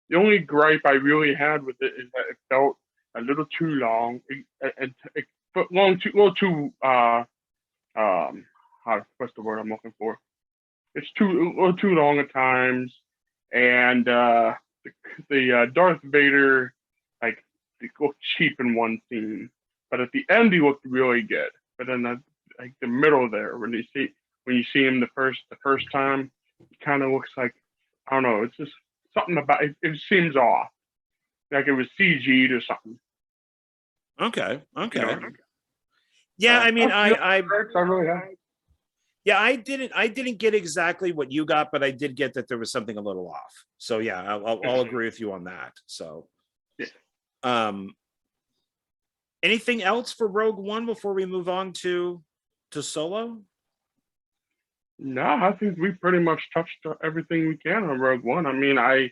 the only gripe I really had with it is that it felt a little too long. It little too what's the word I'm looking for? It's a little too long at times, and the Darth Vader like looked cheap in one scene, but at the end he looked really good. But then the middle there, when you see him the first time, it kind of looks like, I don't know. It's just something about it. It seems off, like it was CG'd or something. Okay. You know? Yeah, I mean, I really have. Yeah, I didn't get exactly what you got, but I did get that there was something a little off. So yeah, I'll agree with you on that. So, anything else for Rogue One before we move on to Solo? No, I think we pretty much touched everything we can on Rogue One. I mean, I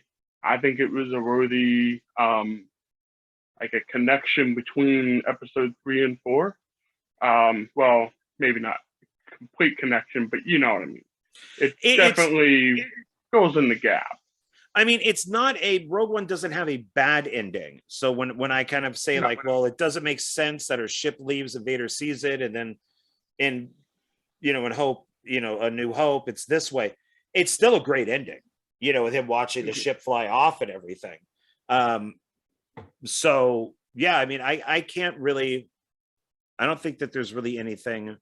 think it was a worthy like a connection between episode 3 and 4. Well, maybe not complete connection, but you know what I mean. It definitely fills in the gap. I mean, it's not Rogue One doesn't have a bad ending. So when I kind of say well, it doesn't make sense that her ship leaves and Vader sees it, and then in Hope, A New Hope, it's this way. It's still a great ending, with him watching the ship fly off and everything. So yeah, I mean, I don't think that there's really anything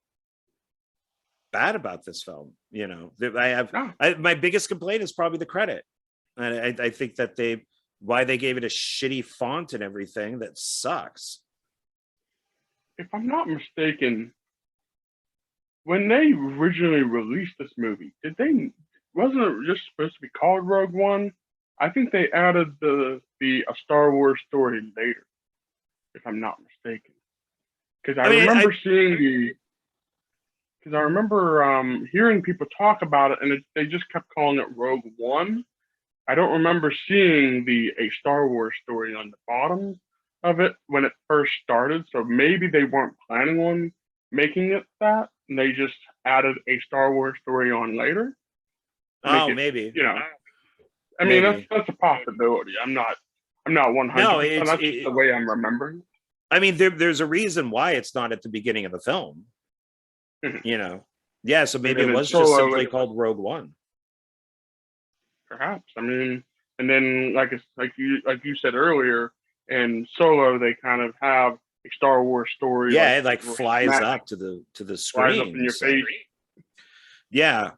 bad about this film. My biggest complaint is probably the credit. And I think that why they gave it a shitty font and everything, that sucks. If I'm not mistaken, when they originally released this movie, wasn't it just supposed to be called Rogue One? I think they added a Star Wars story later, if I'm not mistaken. Because I remember hearing people talk about it, and they just kept calling it Rogue One. I don't remember seeing a Star Wars story on the bottom of it when it first started. So maybe they weren't planning on making it that, and they just added a Star Wars story on later. Maybe. I mean, that's a possibility. I'm not 100%. That's just the way I'm remembering. I mean, there's a reason why it's not at the beginning of the film. Yeah. So maybe it was just simply called Rogue One. Perhaps. I mean, and then like you said earlier, in Solo they kind of have a Star Wars story. Yeah, it flies up to the screen. Flies up in your face. Yeah.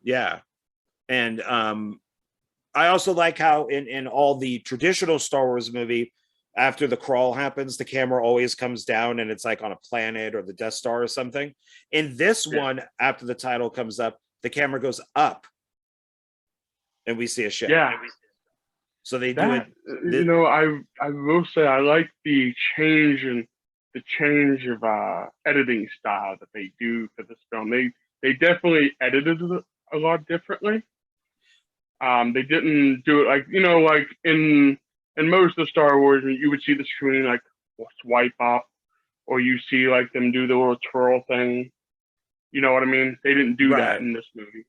And I also like how in all the traditional Star Wars movie, after the crawl happens, the camera always comes down and it's like on a planet or the Death Star or something. In this one, after the title comes up, the camera goes up and we see a ship. Yeah. So they do it. I will say I like the change of editing style that they do for this film. They definitely edited it a lot differently. They didn't do it like in most of Star Wars, you would see the screen like swipe up, or you see like them do the little twirl thing. You know what I mean? They didn't do that in this movie.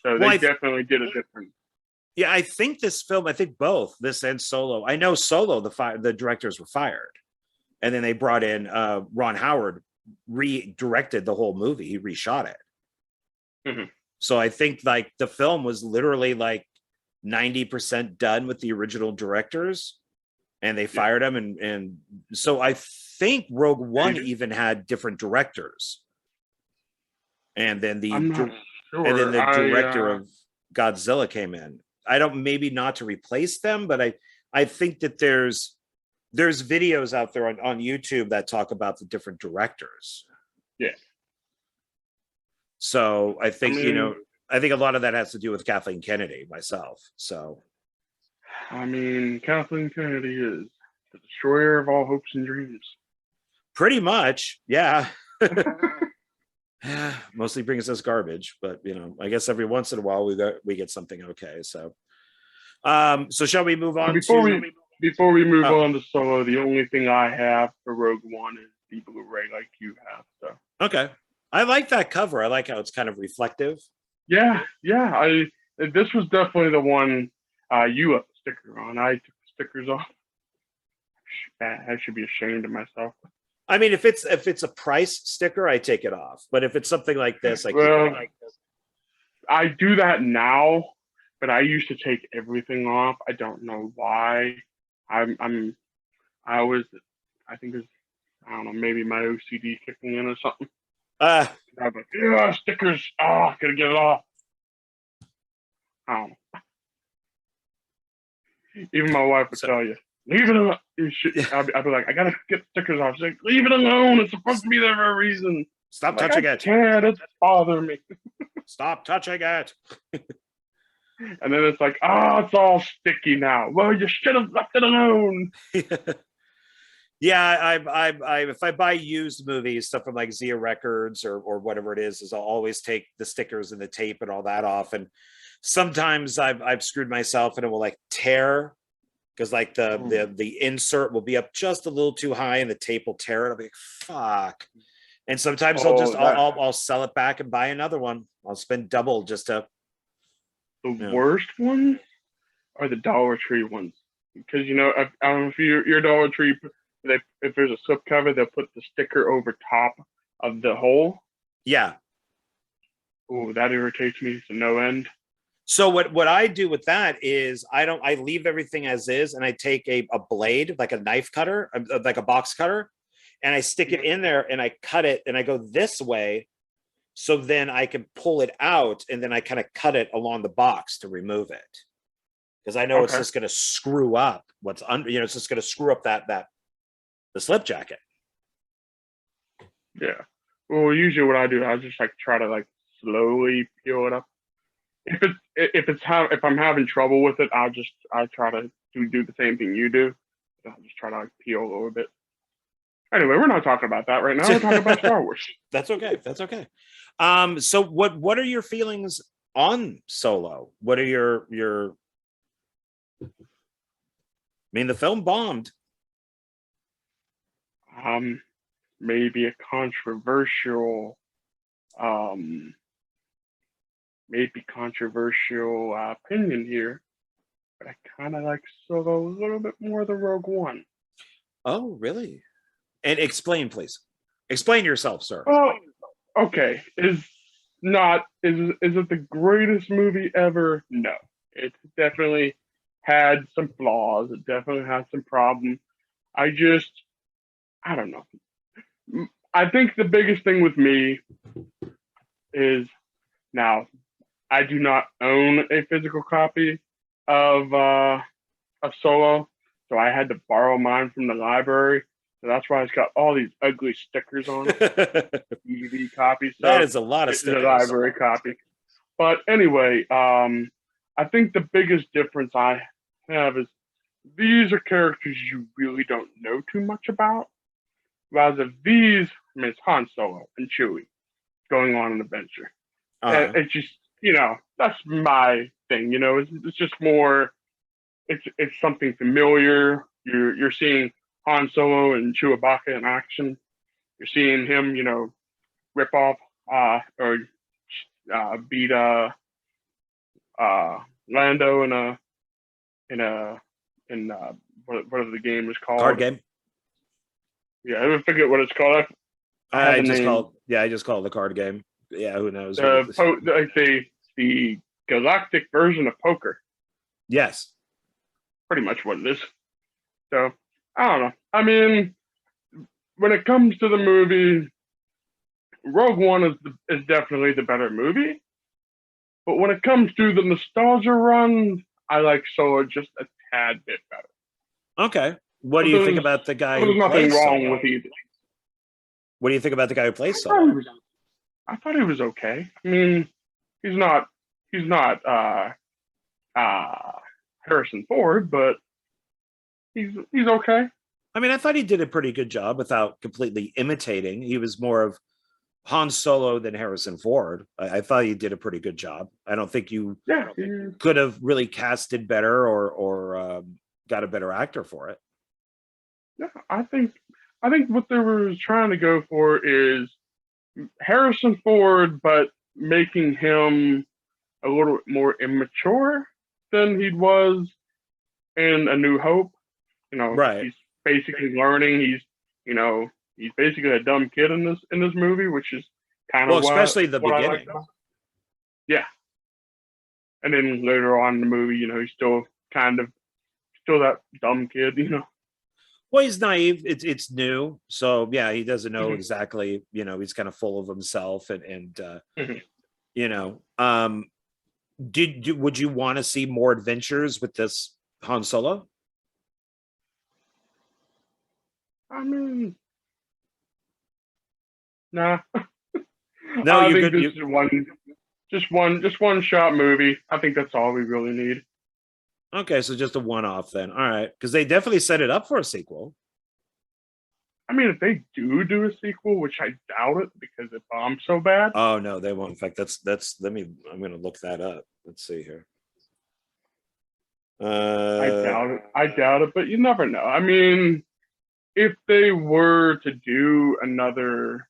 So they definitely did it different. Yeah, I think this film, I think both this and Solo. I know Solo, the directors were fired, and then they brought in Ron Howard, redirected the whole movie. He reshot it. Mm-hmm. So I think like the film was literally like 90% done with the original directors, and they fired them. And so I think Rogue One even had different directors. And then the director of Godzilla came in. Maybe not to replace them, but I think that there's videos out there on YouTube that talk about the different directors. Yeah. So I think, I mean, I think a lot of that has to do with Kathleen Kennedy myself. So Kathleen Kennedy is the destroyer of all hopes and dreams. pretty much, yeah. Mostly brings us garbage, but I guess every once in a while we get something okay. So so shall we move on before we move oh, on to Solo, the only thing I have for Rogue One is the Blu-ray like you have. So okay. I like that cover. I like how it's kind of reflective. yeah. This was definitely the one you left the sticker on. I took the stickers off. I should be ashamed of myself. I mean, if it's a price sticker, I take it off. But if it's something like this, I keep it like this. I do that now, but I used to take everything off. I don't know why. I think it's, I don't know, maybe my OCD kicking in or something. I was like, yeah, stickers. Oh, gotta get it off. I don't know. Even my wife would tell you, leave it alone. I'd be like, I gotta get stickers off. She's like, leave it alone. It's supposed to be there for a reason. Stop touching it. Can't. It's bothering me. Stop touching it. And then it's like, it's all sticky now. Well, you should have left it alone. Yeah, I if I buy used movies, stuff from like Zia Records or whatever it is I'll always take the stickers and the tape and all that off. And sometimes I've screwed myself and it will like tear because like the insert will be up just a little too high and the tape will tear it. I'll be like, fuck. And sometimes I'll sell it back and buy another one. I'll spend double just to. The worst ones are the Dollar Tree ones because I don't know if your Dollar Tree, if there's a slip cover, they'll put the sticker over top of the hole. Yeah. Oh, that irritates me to no end. So what I do with that is I leave everything as is and I take a blade, like a knife cutter, like a box cutter, and I stick it in there and I cut it and I go this way. So then I can pull it out and then I kind of cut it along the box to remove it. Because I know it's just going to screw up what's under, it's just going to screw up the slip jacket. Yeah. Well, usually what I do, I just like try to like slowly peel it up. If I'm having trouble with it, I try to do the same thing you do. I'll just try to like peel a little bit. Anyway, we're not talking about that right now. We're talking about Star Wars. That's okay. That's okay. So what are your feelings on Solo? What are your I mean, the film bombed. Maybe a controversial opinion here, but I kind of like Solo a little bit more than Rogue One. Oh, really? And explain, please. Explain yourself, sir. Oh, okay. Is it the greatest movie ever? No. It definitely had some flaws. It definitely had some problems. I don't know. I think the biggest thing with me is now I do not own a physical copy of Solo, so I had to borrow mine from the library. So that's why it's got all these ugly stickers on it. DVD copy. So that is a lot of stickers. A library copy. But anyway, I think the biggest difference I have is these are characters you really don't know too much about. Whereas of these, it's Han Solo and Chewie going on an adventure. It's just, that's my thing. It's just more. It's something familiar. You're seeing Han Solo and Chewbacca in action. You're seeing him, rip off or beat Lando in whatever the game was called. Card game. Yeah, I forget what it's called. I just call it the card game. Yeah, who knows? Like the galactic version of poker. Yes. Pretty much what it is. So, I don't know. I mean, when it comes to the movie, Rogue One is definitely the better movie. But when it comes to the nostalgia run, I like Solo just a tad bit better. Okay. What do you think about the guy who plays Solo? There's nothing wrong with either. What do you think about the guy who plays I thought he Solo? was, I thought he was okay. I mean, he's not uh, Harrison Ford, but he's okay. I mean, I thought he did a pretty good job without completely imitating. He was more of Han Solo than Harrison Ford. I thought he did a pretty good job. I don't think you Yeah, could have really casted better or got a better actor for it. yeah. I think what they were trying to go for is Harrison Ford, but making him a little more immature than he was in A New Hope. Right. He's basically learning. He's basically a dumb kid in this movie, which is kind Well, of especially the what I like beginning. about. Yeah, and then later on in the movie, he's still kind of still that dumb kid. Well, he's naive. It's new, so yeah, he doesn't know Mhm. exactly. He's kind of full of himself, and Mhm. you know, would you want to see more adventures with this Han Solo? I mean, nah. No, I you think good. this is one shot movie. I think that's all we really need. Okay, so just a one-off then. All right, because they definitely set it up for a sequel. I mean, if they do a sequel, which I doubt it because it bombed so bad, Oh no, they won't. In fact, that's. Let me. I'm going to look that up. Let's see here. I doubt it. I doubt it, but you never know. I mean, if they were to do another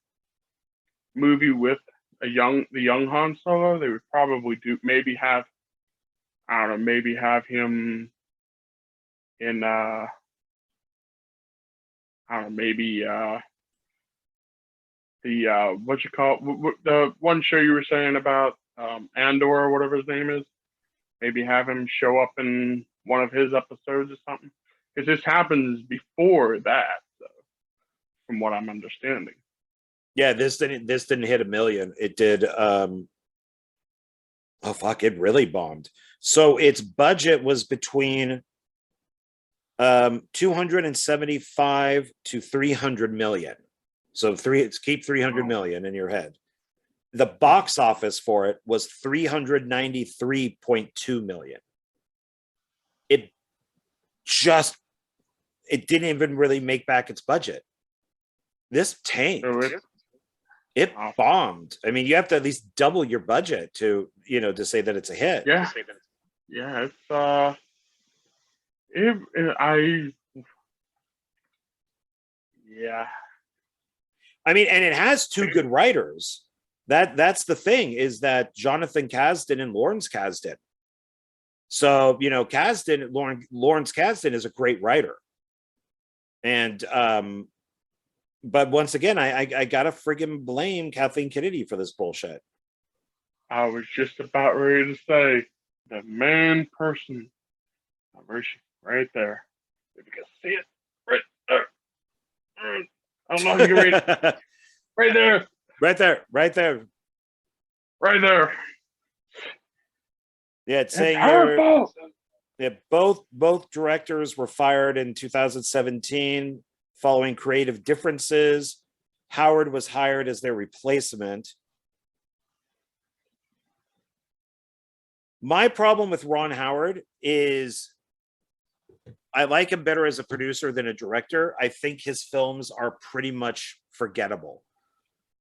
movie with the young Han Solo, they would probably do maybe have I don't know, maybe have him in I don't know, maybe the what you call the one show you were saying about Andor or whatever his name is. Maybe have him show up in one of his episodes or something. Because this happens before that, so, from what I'm understanding. Yeah, this didn't hit 1 million. It did. Oh fuck! It really bombed. So its budget was between 275 to 300 million. So keep 300 million in your head. The box office for it was 393.2 million. It just it didn't even really make back its budget. This tanked. It bombed. I mean, you have to at least double your budget to say that it's a hit. Yeah, yeah. Yeah. I mean, and it has two good writers. That's the thing, is that Jonathan Kasdan and Lawrence Kasdan. So Lawrence Kasdan is a great writer, and but once again, I gotta friggin' blame Kathleen Kennedy for this bullshit. I was just about ready to say the main person. Where's she? Right there. If you can see it, right there. I don't know if you can read it. Right there. Right there. Right there. Right there. Yeah, it's saying here. Yeah, both directors were fired in 2017 following creative differences. Howard was hired as their replacement. My problem with Ron Howard is I like him better as a producer than a director. I think his films are pretty much forgettable.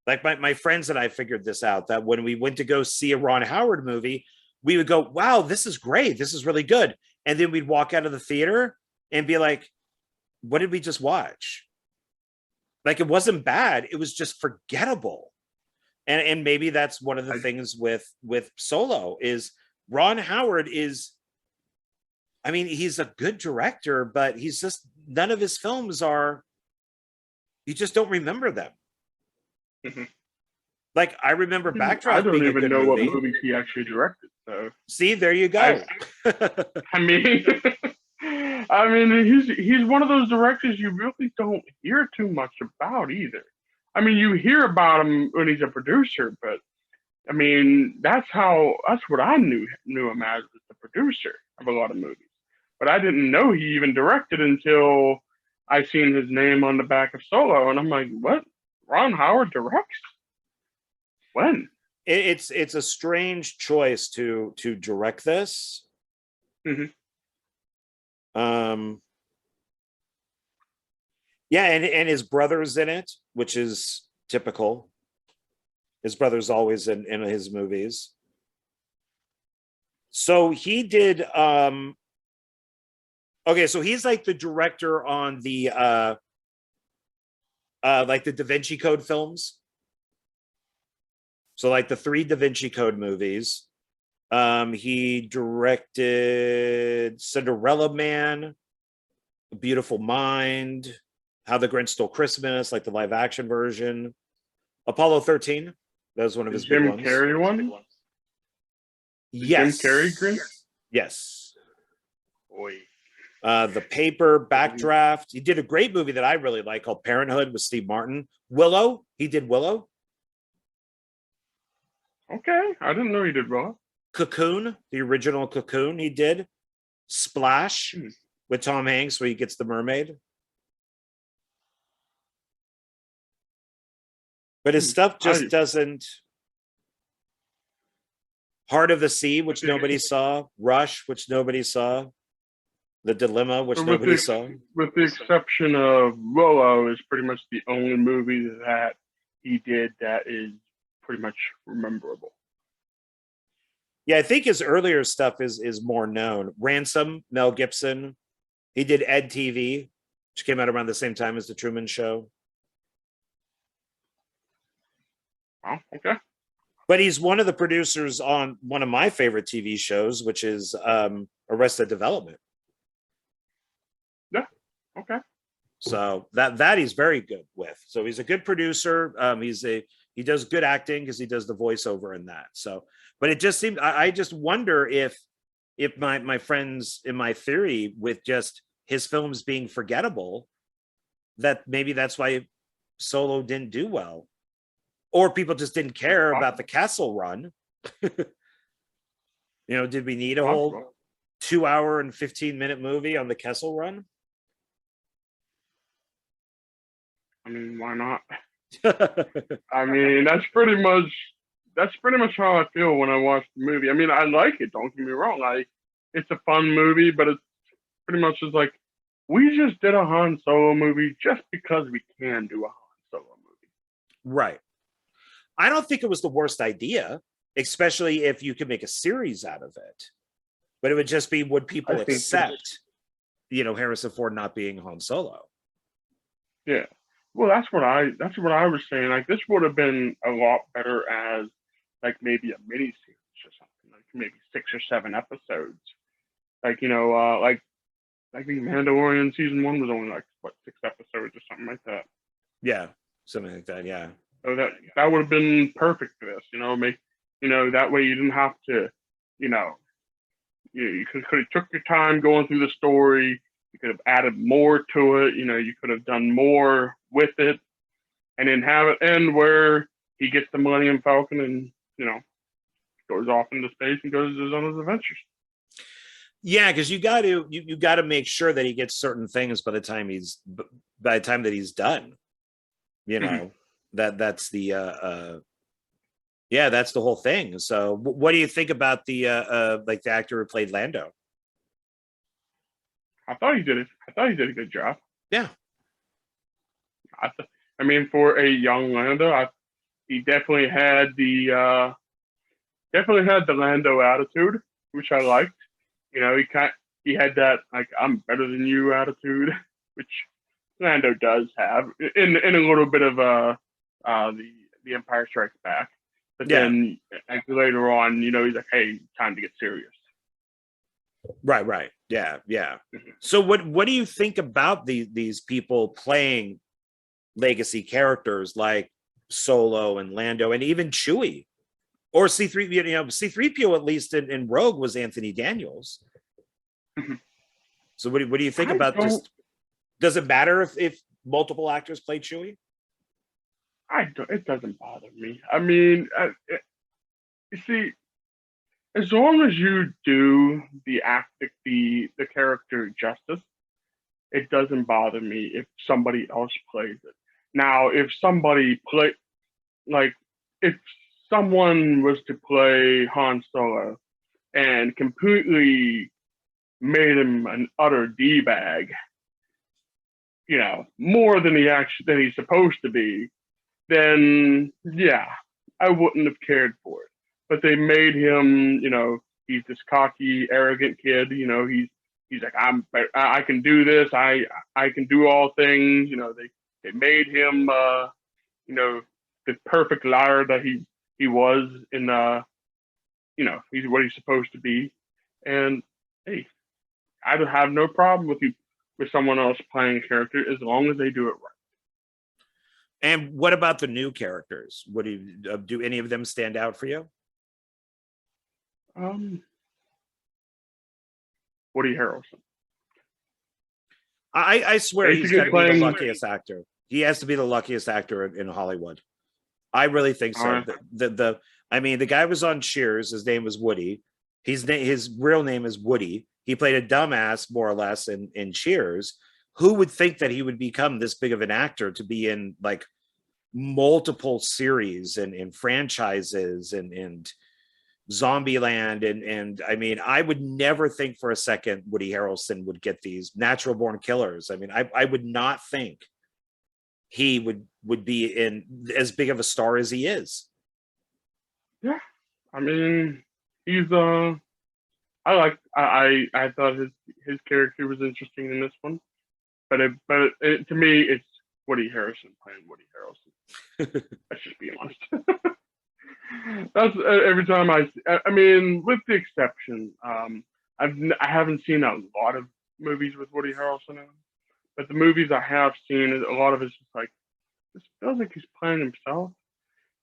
Like my friends and I figured this out, that when we went to go see a Ron Howard movie, we would go, wow, this is great. This is really good. And then we'd walk out of the theater and be like, what did we just watch? Like, it wasn't bad. It was just forgettable. And maybe that's one of the things with Solo is Ron Howard is, I mean, he's a good director, but he's just, none of his films are, you just don't remember them. Mm-hmm. Like, I remember Backdraft. I don't being even a good know movie. what movies he actually directed. So see, there you go. I mean, he's one of those directors you really don't hear too much about either. I mean, you hear about him when he's a producer, but I mean, that's what I knew him as the producer of a lot of movies. But I didn't know he even directed until I seen his name on the back of Solo, and I'm like, what? Ron Howard directs? When? It's a strange choice to direct this. Mhm. Yeah, and his brother's in it, which is typical. His brother's always in his movies. So he did okay, so he's like the director on the like the Da Vinci Code films. So like the 3 Da Vinci Code movies. He directed Cinderella Man, A Beautiful Mind, How the Grinch Stole Christmas, like the live action version. Apollo 13, that was one of his big Jim ones. Carrey one? Yes. Jim Carrey Grinch? Yes. Boy. The Paper, Backdraft. He did a great movie that I really like called Parenthood with Steve Martin. Willow. He did Willow. Okay, I didn't know he did well. Cocoon, the original Cocoon, he did. Splash with Tom Hanks, where he gets the mermaid. But his stuff just doesn't. Heart of the Sea, which nobody saw. Rush, which nobody saw. The Dilemma, which nobody saw. With the exception of Willow, is pretty much the only movie that he did that is pretty much rememberable. Yeah, I think his earlier stuff is more known. Ransom, Mel Gibson. He did Ed TV, which came out around the same time as The Truman Show. Oh, okay. But he's one of the producers on one of my favorite TV shows, which is Arrested Development. Yeah. Okay. So that he's very good with. So he's a good producer. He does good acting because he does the voiceover in that. So, but it just seemed I just wonder if my friends in my theory with just his films being forgettable, that maybe that's why Solo didn't do well. Or people just didn't care about the Castle Run. Did we need a whole 2 hour and 15-minute movie on the Kessel Run? I mean, why not? I mean, that's pretty much how I feel when I watch the movie. I mean, I like it. Don't get me wrong. It's a fun movie, but it's pretty much just like we just did a Han Solo movie just because we can do a Han Solo movie. Right. I don't think it was the worst idea, especially if you could make a series out of it. But it would just be, would people accept, Harrison Ford not being Han Solo? Yeah. Well, that's what I was saying. Like, this would have been a lot better as like maybe a mini series or something, like maybe 6 or 7 episodes. Like, like the Mandalorian season 1 was only like 6 episodes or something like that. Yeah, something like that. Yeah. So that would have been perfect for this. That way you didn't have to, you could have took your time going through the story. You could have added more to it. You could have done more with it, and then have it end where he gets the Millennium Falcon and goes off into space and goes on his adventures. Yeah, because you got to make sure that he gets certain things by the time that he's done. That's the that's the whole thing. So what do you think about the like the actor who played Lando? I thought he did a good job. Yeah. I mean, for a young Lando, he definitely had the Lando attitude, which I liked. He had that like I'm better than you attitude, which Lando does have in a little bit of the Empire Strikes Back. But then later on, he's like, hey, time to get serious. Right. Yeah. Mm-hmm. So what do you think about these people playing legacy characters like Solo and Lando and even Chewie or C3? C3PO, at least in Rogue, was Anthony Daniels. Mm-hmm. So what do you think about just? Does it matter if multiple actors play Chewie? It doesn't bother me. I mean, you see, as long as you do the character justice, it doesn't bother me if somebody else plays it. Now, if somebody play like if someone was to play Han Solo and completely made him an utter d bag, more than he's supposed to be, then yeah, I wouldn't have cared for it. But they made him, he's this cocky, arrogant kid. He's like, I can do this. I can do all things. They made him, the perfect liar that he was in. He's what he's supposed to be. And hey, I don't have no problem with someone else playing a character as long as they do it right. And what about the new characters? What do any of them stand out for you? Woody Harrelson. I swear Basically he's got to be the luckiest actor. He has to be the luckiest actor in Hollywood. I really think so. The guy was on Cheers. His name was Woody. His real name is Woody. He played a dumbass, more or less, in Cheers. Who would think that he would become this big of an actor to be in like multiple series and franchises and Zombieland and I mean, I would never think for a second Woody Harrelson would get these Natural Born Killers. I mean, I would not think he would be in as big of a star as he is. Yeah, I mean, he's I thought his character was interesting in this one, but to me it's Woody Harrelson playing Woody Harrelson. Let's just be honest. That's every time I mean, with the exception, I haven't seen a lot of movies with Woody Harrelson in them, but the movies I have seen, a lot of it's just like, this feels like he's playing himself.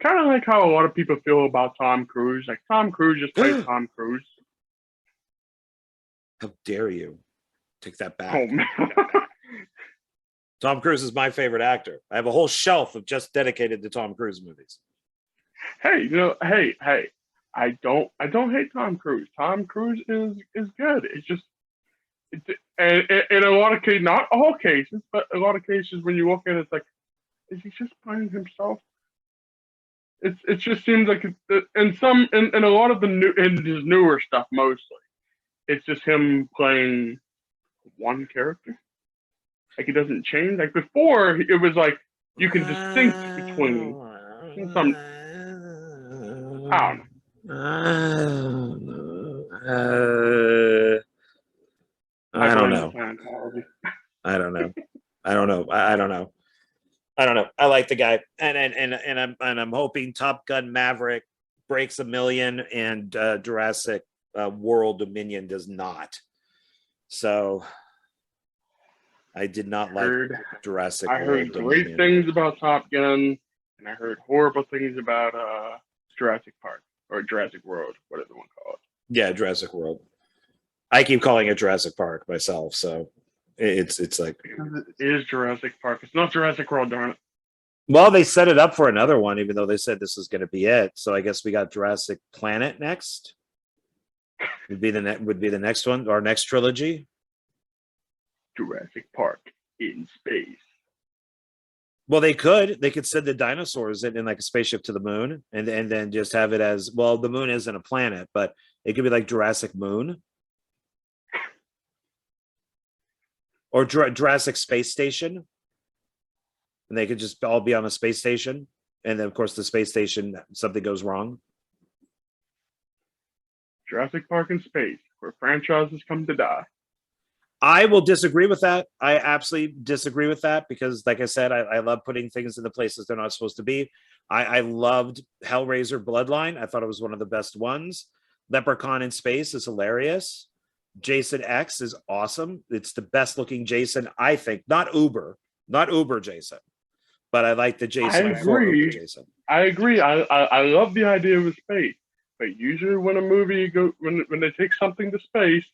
Kind of like how a lot of people feel about Tom Cruise. Like Tom Cruise just plays Tom Cruise. How dare you take that back? Oh man. Tom Cruise is my favorite actor. I have a whole shelf of just dedicated to Tom Cruise movies. Hey, hey, I don't hate Tom Cruise. Tom Cruise is good. It's just in a lot of cases, not all cases, but a lot of cases when you look at it, it's like, is he just playing himself? It just seems like in a lot of his newer stuff mostly, it's just him playing one character. Like he doesn't change. Like before, it was like you can distinct between some. I don't know. I don't know. I don't know. I don't know. I don't know. I don't know. I like the guy, and I'm hoping Top Gun Maverick breaks 1 million and Jurassic World Dominion does not. So I did not like Jurassic World. I heard great Dominion. things about Top Gun, and I heard horrible things about Jurassic Park or Jurassic World, whatever you want to call it. Yeah, Jurassic World. I keep calling it Jurassic Park myself, so it's like it is Jurassic Park. It's not Jurassic World, darn it. Well, they set it up for another one, even though they said this is going to be it. So I guess we got Jurassic Planet next. Would be the next one, our next trilogy. Jurassic Park in space. Well, they could send the dinosaurs in like a spaceship to the moon, and then just have it as, well, the moon isn't a planet, but it could be like Jurassic Moon or Jurassic Space Station, and they could just all be on a space station, and then of course the space station, something goes wrong. Jurassic Park in space, where franchises come to die. I will disagree with that. I absolutely disagree with that because, like I said, I love putting things in the places they're not supposed to be. I loved Hellraiser Bloodline. I thought it was one of the best ones. Leprechaun in Space is hilarious. Jason X is awesome. It's the best looking Jason, I think. Not Uber Jason, but I like the Jason. I agree. Jason. I agree. I love the idea of space, but usually when a movie when they take something to space,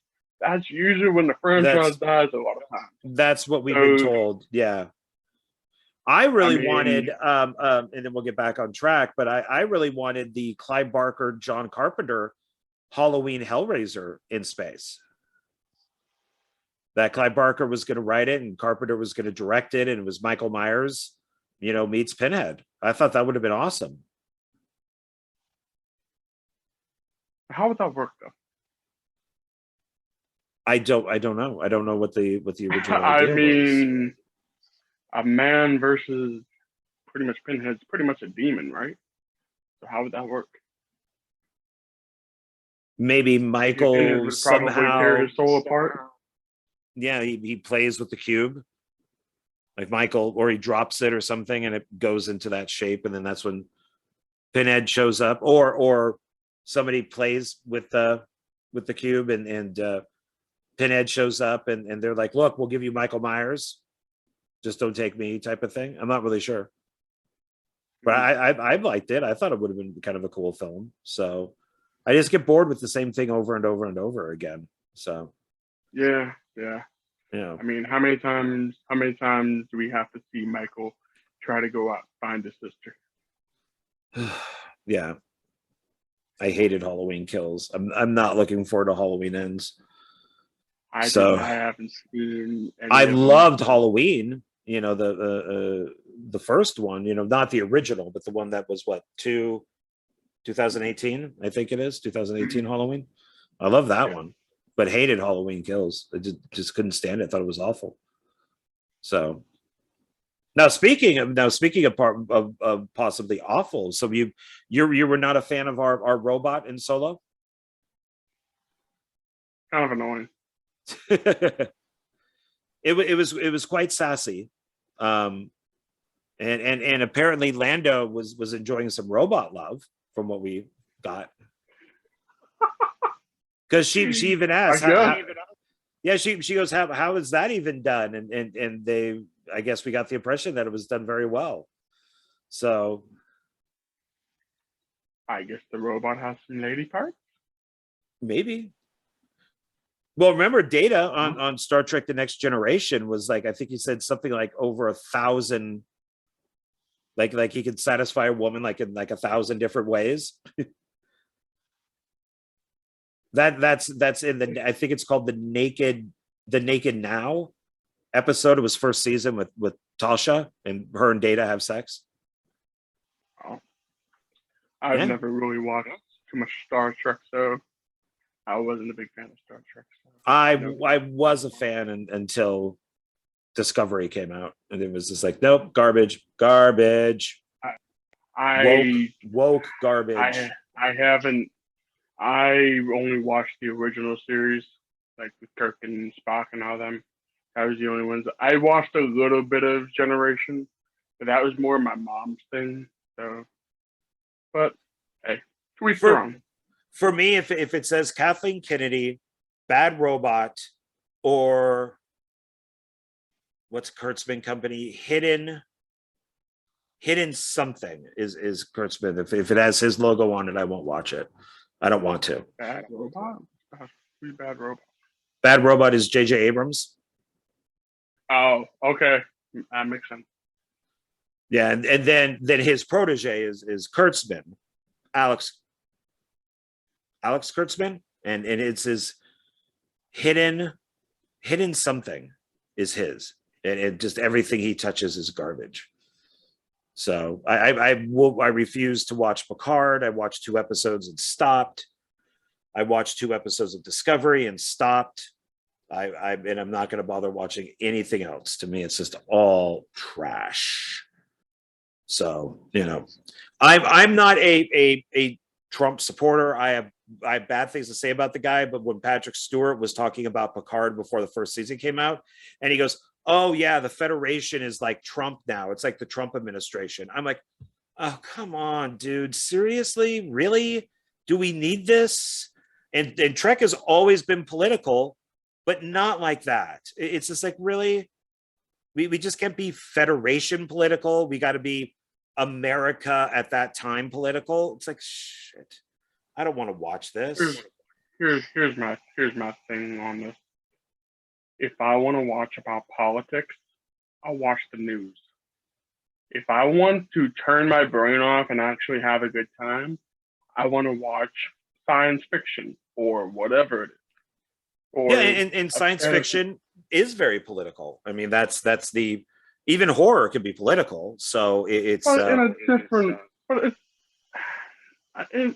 that's usually when the franchise dies a lot of times. That's what we've been told. Yeah. I really wanted, and then we'll get back on track, but I really wanted the Clive Barker, John Carpenter Halloween Hellraiser in space. That Clive Barker was going to write it and Carpenter was going to direct it, and it was Michael Myers meets Pinhead. I thought that would have been awesome. How would that work though? I don't know. I don't know what the original I idea mean, a man versus pretty much Pinhead's pretty much a demon, right? So how would that work? Maybe Pinhead Michael would probably tear somehow, his soul apart. yeah, he plays with the cube, like Michael, or he drops it or something, and it goes into that shape, and then that's when Pinhead shows up, or somebody plays with the cube, and Pinhead shows up, and they're like, "Look, we'll give you Michael Myers, just don't take me," type of thing. I'm not really sure, but I liked it. I thought it would have been kind of a cool film. So I just get bored with the same thing over and over and over again. So Yeah. I I mean, how many times do we have to see Michael try to go out and find his sister? Yeah, I hated Halloween Kills. I'm not looking forward to Halloween Ends. I haven't seen. I loved Halloween. The first one. Not the original, but the one that was 2018. I think it is 2018 Halloween. I love that one, but hated Halloween Kills. I just couldn't stand it. I thought it was awful. So now speaking of possibly awful. So you were not a fan of our robot in Solo? Kind of annoying. It was quite sassy, and apparently Lando was enjoying some robot love from what we got, because she even asked, she goes, how is that even done, and they, I guess we got the impression that it was done very well. So I guess the robot has some lady parts. Maybe. Well, remember Data on Star Trek: The Next Generation was like, I think he said something like over 1,000, like he could satisfy a woman like in like 1,000 different ways. that's in the, I think it's called the Naked Now episode. It was first season with Tasha, and her and Data have sex. Oh, I've never really watched too much Star Trek, so I wasn't a big fan of Star Trek. So I was a fan until Discovery came out, and it was just like, nope, garbage. Woke garbage. I haven't. I only watched the original series, like with Kirk and Spock and all them. That was the only ones. I watched a little bit of Generation, but that was more my mom's thing. So, but hey, to each their own. For me, if it says Kathleen Kennedy, Bad Robot, or what's Kurtzman Company, Hidden something is Kurtzman. If it has his logo on it, I won't watch it. I don't want to. Bad Robot? Bad Robot. Bad Robot is J.J. Abrams. Oh, okay. That makes sense. Yeah, and then his protege is Kurtzman, Alex Kurtzman, and it's his Hidden something is his, and just everything he touches is garbage. So I refuse to watch Picard. I watched 2 episodes and stopped. I watched 2 episodes of Discovery and stopped. I'm not going to bother watching anything else. To me, it's just all trash. So I'm not a Trump supporter. I have bad things to say about the guy, but when Patrick Stewart was talking about Picard before the first season came out, and he goes, "Oh yeah, the Federation is like Trump now. It's like the Trump administration." I'm like, "Oh, come on, dude. Seriously? Really? Do we need this?" And Trek has always been political, but not like that. It's just like, really? We just can't be Federation political. We got to be America at that time political. It's like, shit. I don't want to watch this. Here's my thing on this. If I want to watch about politics, I'll watch the news. If I want to turn my brain off and actually have a good time, I want to watch science fiction or whatever it is. Or and science fiction is very political. I mean, that's the even horror can be political. So it's but in a different. But it's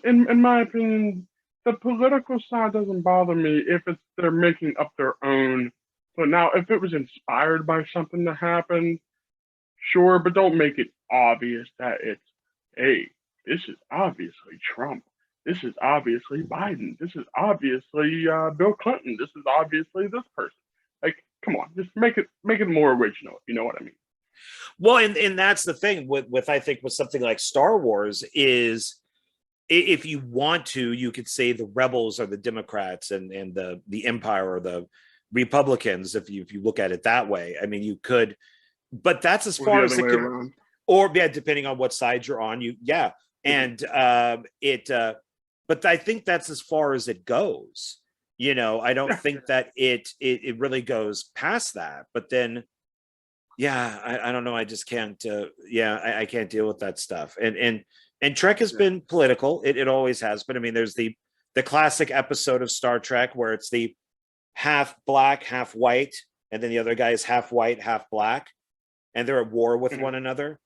in my opinion, the political side doesn't bother me if they're making up their own. But now, if it was inspired by something that happened, sure, but don't make it obvious that it's, hey, this is obviously Trump. This is obviously Biden. This is obviously Bill Clinton. This is obviously this person. Like, come on, just make it more original. If you know what I mean. well, and that's the thing with I think with something like Star Wars is, if you want to, you could say the rebels are the Democrats and the Empire or the Republicans. If you look at it that way, I mean, you could, but that's as far as it could, or yeah, depending on what side you're on, and but I think that's as far as it goes. You know, I don't think that it really goes past that. But then, yeah, I don't know. I just can't. I can't deal with that stuff. And Trek has been political. It always has. But I mean, there's the classic episode of Star Trek where it's the half black, half white, and then the other guy is half white, half black, and they're at war with one another.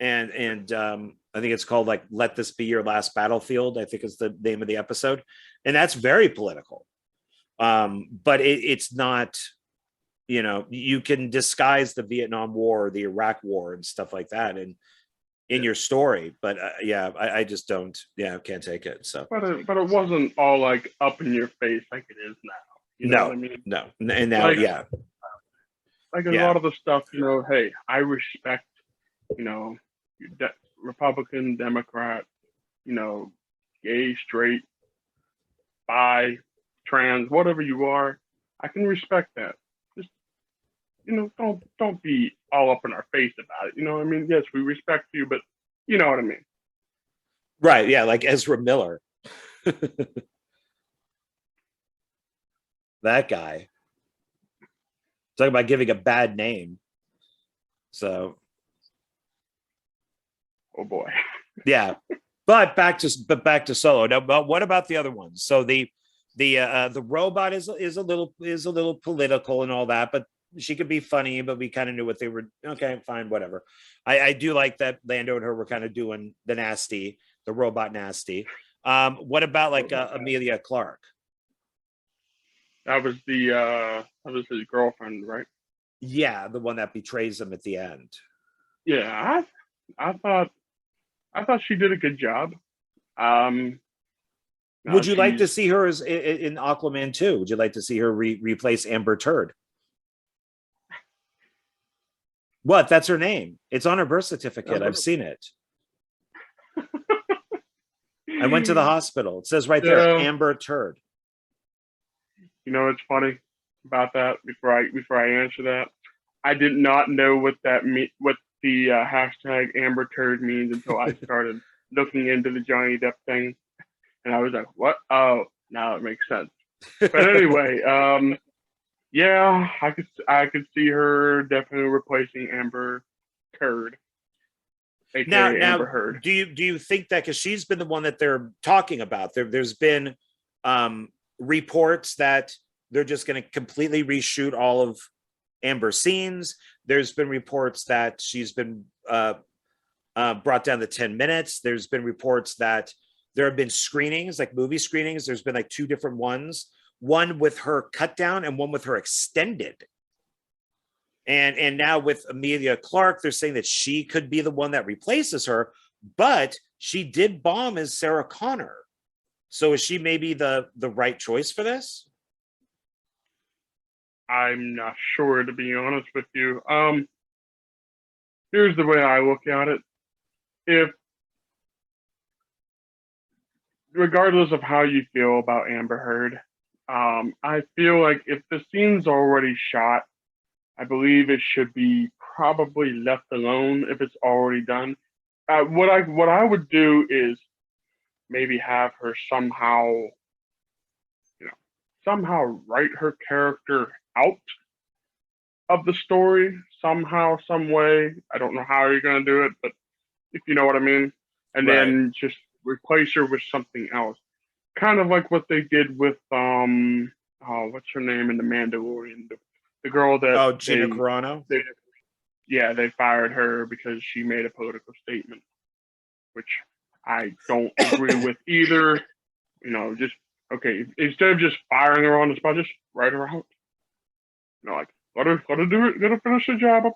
And I think it's called like "Let This Be Your Last Battlefield." I think is the name of the episode, and that's very political. But it's not. You know, you can disguise the Vietnam War, the Iraq War, and stuff like that, and in your story, but I just don't, can't take it. So, but it wasn't all like up in your face like it is now. You know what I mean? No, and now, like a lot of the stuff, you know. Hey, I respect, you know, Republican, Democrat, you know, gay, straight, bi, trans, whatever you are, I can respect that. Just, you know, don't be all up in our face about it. You know what I mean? Yes, we respect you, but you know what I mean. Right, yeah, like Ezra Miller. That guy. Talking about giving a bad name. So oh boy. Yeah. But back to Solo. Now, but what about the other ones? So the robot is a little political and all that, but she could be funny, but we kind of knew what they were. Okay, fine, whatever. I do like that Lando and her were kind of doing the robot nasty. What about like Amelia Clark? That was his girlfriend, right? Yeah, the one that betrays him at the end. Yeah, I thought she did a good job. Would you like to see her as in Aquaman 2? Would you like to see her replace Amber Turd? What? That's her name. It's on her birth certificate. I've seen it. I went to the hospital. It says right there, Amber Turd. You know what's funny about that? Before I answer that, I did not know what the hashtag Amber Turd means until I started looking into the Johnny Depp thing, and I was like, "What? Oh, now it makes sense." But anyway, yeah, I could see her definitely replacing Amber Turd. Now, Amber Heard. Do you think that because she's been the one that they're talking about? There's been reports that they're just going to completely reshoot all of Amber's scenes. There's been reports that she's been brought down to 10 minutes. There's been reports that there have been screenings, like movie screenings. There's been like two different ones, one with her cut down and one with her extended. And now with Amelia Clark, they're saying that she could be the one that replaces her, but she did bomb as Sarah Connor. So is she maybe the right choice for this? I'm not sure, to be honest with you. Here's the way I look at it. If, regardless of how you feel about Amber Heard, I feel like if the scene's already shot, I believe it should be probably left alone if it's already done. What I would do is maybe have her somehow write her character out of the story somehow, some way. I don't know how you're gonna do it, but if you know what I mean, and then just replace her with something else, kind of like what they did with what's her name in The Mandalorian, the girl that Gina Carano. yeah, they fired her because she made a political statement, which I don't agree with either. Just okay. Instead of just firing her on the spot, just write her out. Like let her do it. Let her finish the job up.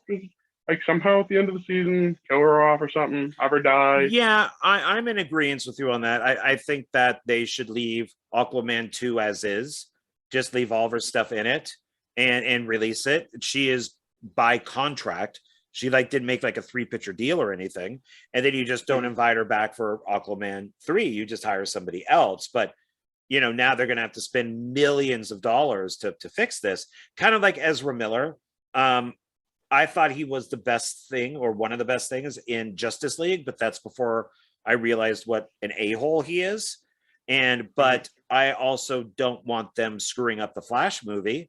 Like somehow at the end of the season, kill her off or something. Have her die. Yeah, I'm in agreement with you on that. I think that they should leave Aquaman 2 as is. Just leave all of her stuff in it and release it. She is by contract. She didn't make a 3-picture deal or anything. And then you just don't invite her back for Aquaman 3. You just hire somebody else. But now they're gonna have to spend millions of dollars to fix this. Kind of like Ezra Miller. I thought he was the best thing or one of the best things in Justice League, but that's before I realized what an a-hole he is. But I also don't want them screwing up the Flash movie.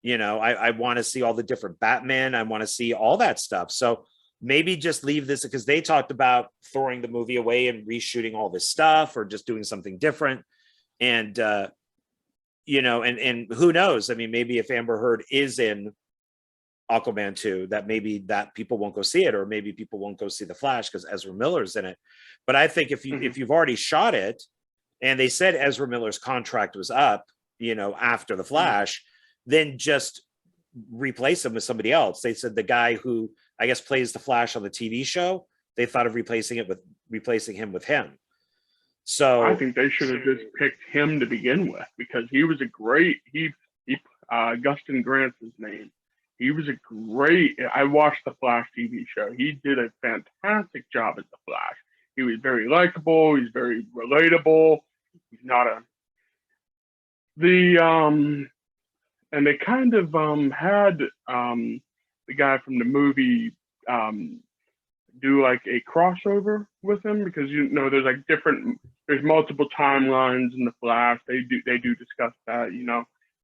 I want to see all the different Batman. I want to see all that stuff. So maybe just leave this, because they talked about throwing the movie away and reshooting all this stuff or just doing something different. And, and who knows? I mean, maybe if Amber Heard is in Aquaman 2, that maybe that people won't go see it, or maybe people won't go see the Flash because Ezra Miller's in it. But I think if you've already shot it, and they said Ezra Miller's contract was up, after the Flash, then just replace him with somebody else. They said the guy who I guess plays the Flash on the TV show, they thought of replacing him with him. So I think they should have just picked him to begin with, because he was a great Gustin Grant's his name. He was a great. I watched the Flash TV show. He did a fantastic job as the Flash. He was very likable. He's very relatable. He's not and they kind of had the guy from the movie do a crossover with him, because there's multiple timelines in the Flash. They do discuss that,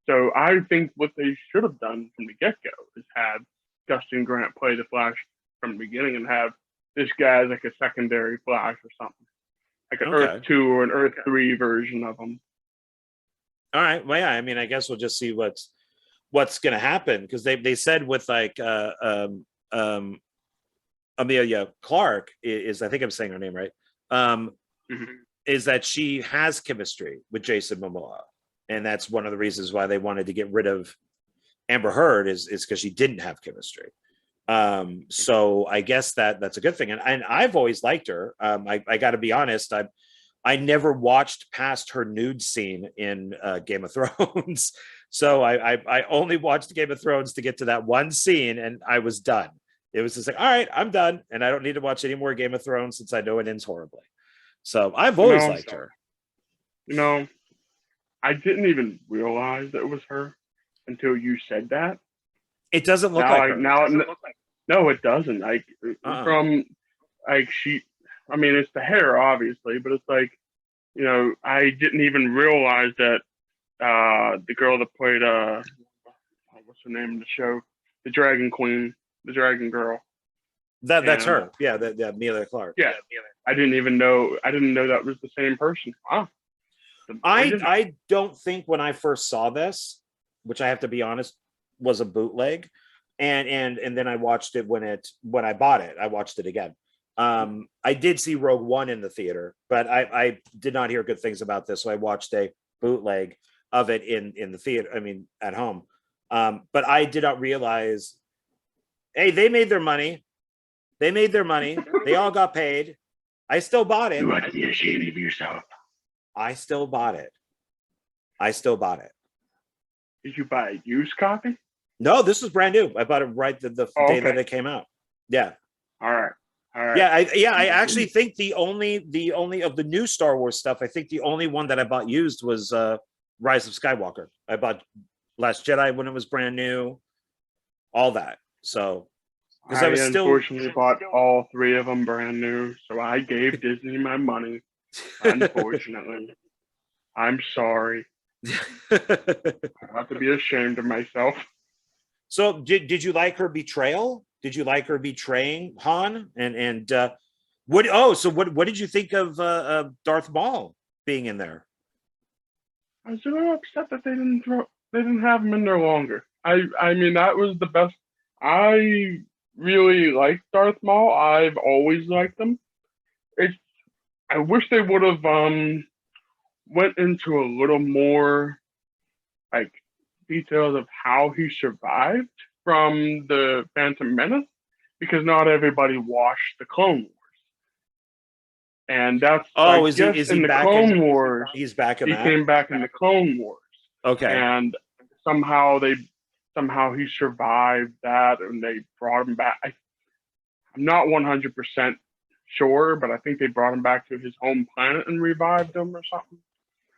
So I think what they should have done from the get-go is have Gustin Grant play the Flash from the beginning, and have this guy as a secondary Flash or something, like an Earth 2 or an Earth 3 version of him. All right. Well, yeah. I mean, I guess we'll just see what's going to happen, because they said with Amelia Clark is, I think I'm saying her name right, is that she has chemistry with Jason Momoa. And that's one of the reasons why they wanted to get rid of Amber Heard is because she didn't have chemistry. So I guess that's a good thing. And I've always liked her. I got to be honest. I never watched past her nude scene in Game of Thrones. So I only watched Game of Thrones to get to that one scene, and I was done. It was just all right, I'm done. And I don't need to watch any more Game of Thrones since I know it ends horribly. So I've always liked her. I didn't even realize that it was her until you said that. It doesn't look like her. No, it doesn't. From she, I mean, it's the hair, obviously, but it's I didn't even realize that the girl that played what's her name in the show, the Dragon Queen, the Dragon Girl. That's her. Yeah, Amelia Clark. Yeah, I didn't know that was the same person. Wow. I don't think when I first saw this, which I have to be honest, was a bootleg, and then I watched it when I bought it. I watched it again. I did see Rogue One in the theater, but I did not hear good things about this, so I watched a bootleg of it in the theater. I mean, at home. But I did not realize. Hey, they made their money. They all got paid. I still bought it. You ought to be ashamed of yourself. I still bought it. Did you buy a used copy? No, this was brand new. I bought it right the day that it came out. Yeah. All right. Yeah. I actually think the only of the new Star Wars stuff, I think the only one that I bought used was Rise of Skywalker. I bought Last Jedi when it was brand new. All that. So I unfortunately bought all 3 of them brand new, so I gave Disney my money. Unfortunately. I'm sorry. I have to be ashamed of myself. So did you like her betrayal? Did you like her betraying Han? And what did you think of Darth Maul being in there? I was a little upset that they didn't have him in there longer. I mean, that was the best. I really like Darth Maul. I've always liked him. It's I wish they would have went into a little more like details of how he survived from the Phantom Menace, because not everybody watched the Clone Wars, and that's I Oh, guess is he in the back in? Clone Wars He's back in he that. came back in the Clone Wars, Okay. and somehow they somehow he survived that, and they brought him back. I'm not 100% sure, but I think they brought him back to his home planet and revived him or something.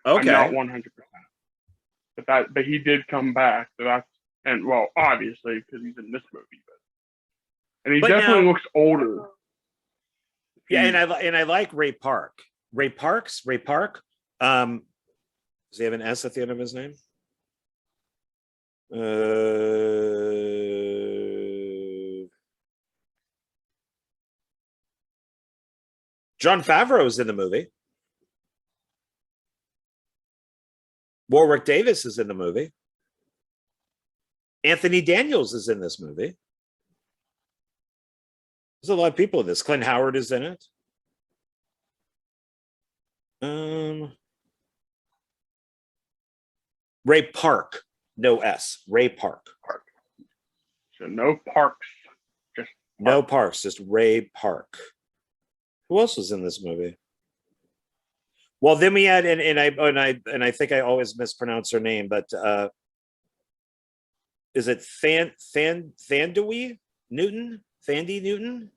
I'm not Okay. 100%, but he did come back. So that's and well, obviously because he's in this movie, and he But definitely now, looks older. yeah, and I like Ray Park. Ray Parks. Ray Park. Does he have an S at the end of his name? Jon Favreau is in the movie. Warwick Davis is in the movie. Anthony Daniels is in this movie. There's a lot of people in this. Clint Howard is in it. Ray Park, no S. Ray Park. So no Parks, just no Parks, just Ray Park. Who else was in this movie? Well, then we had and I think I always mispronounce her name, but is it Thandie Newton? Thandie Newton?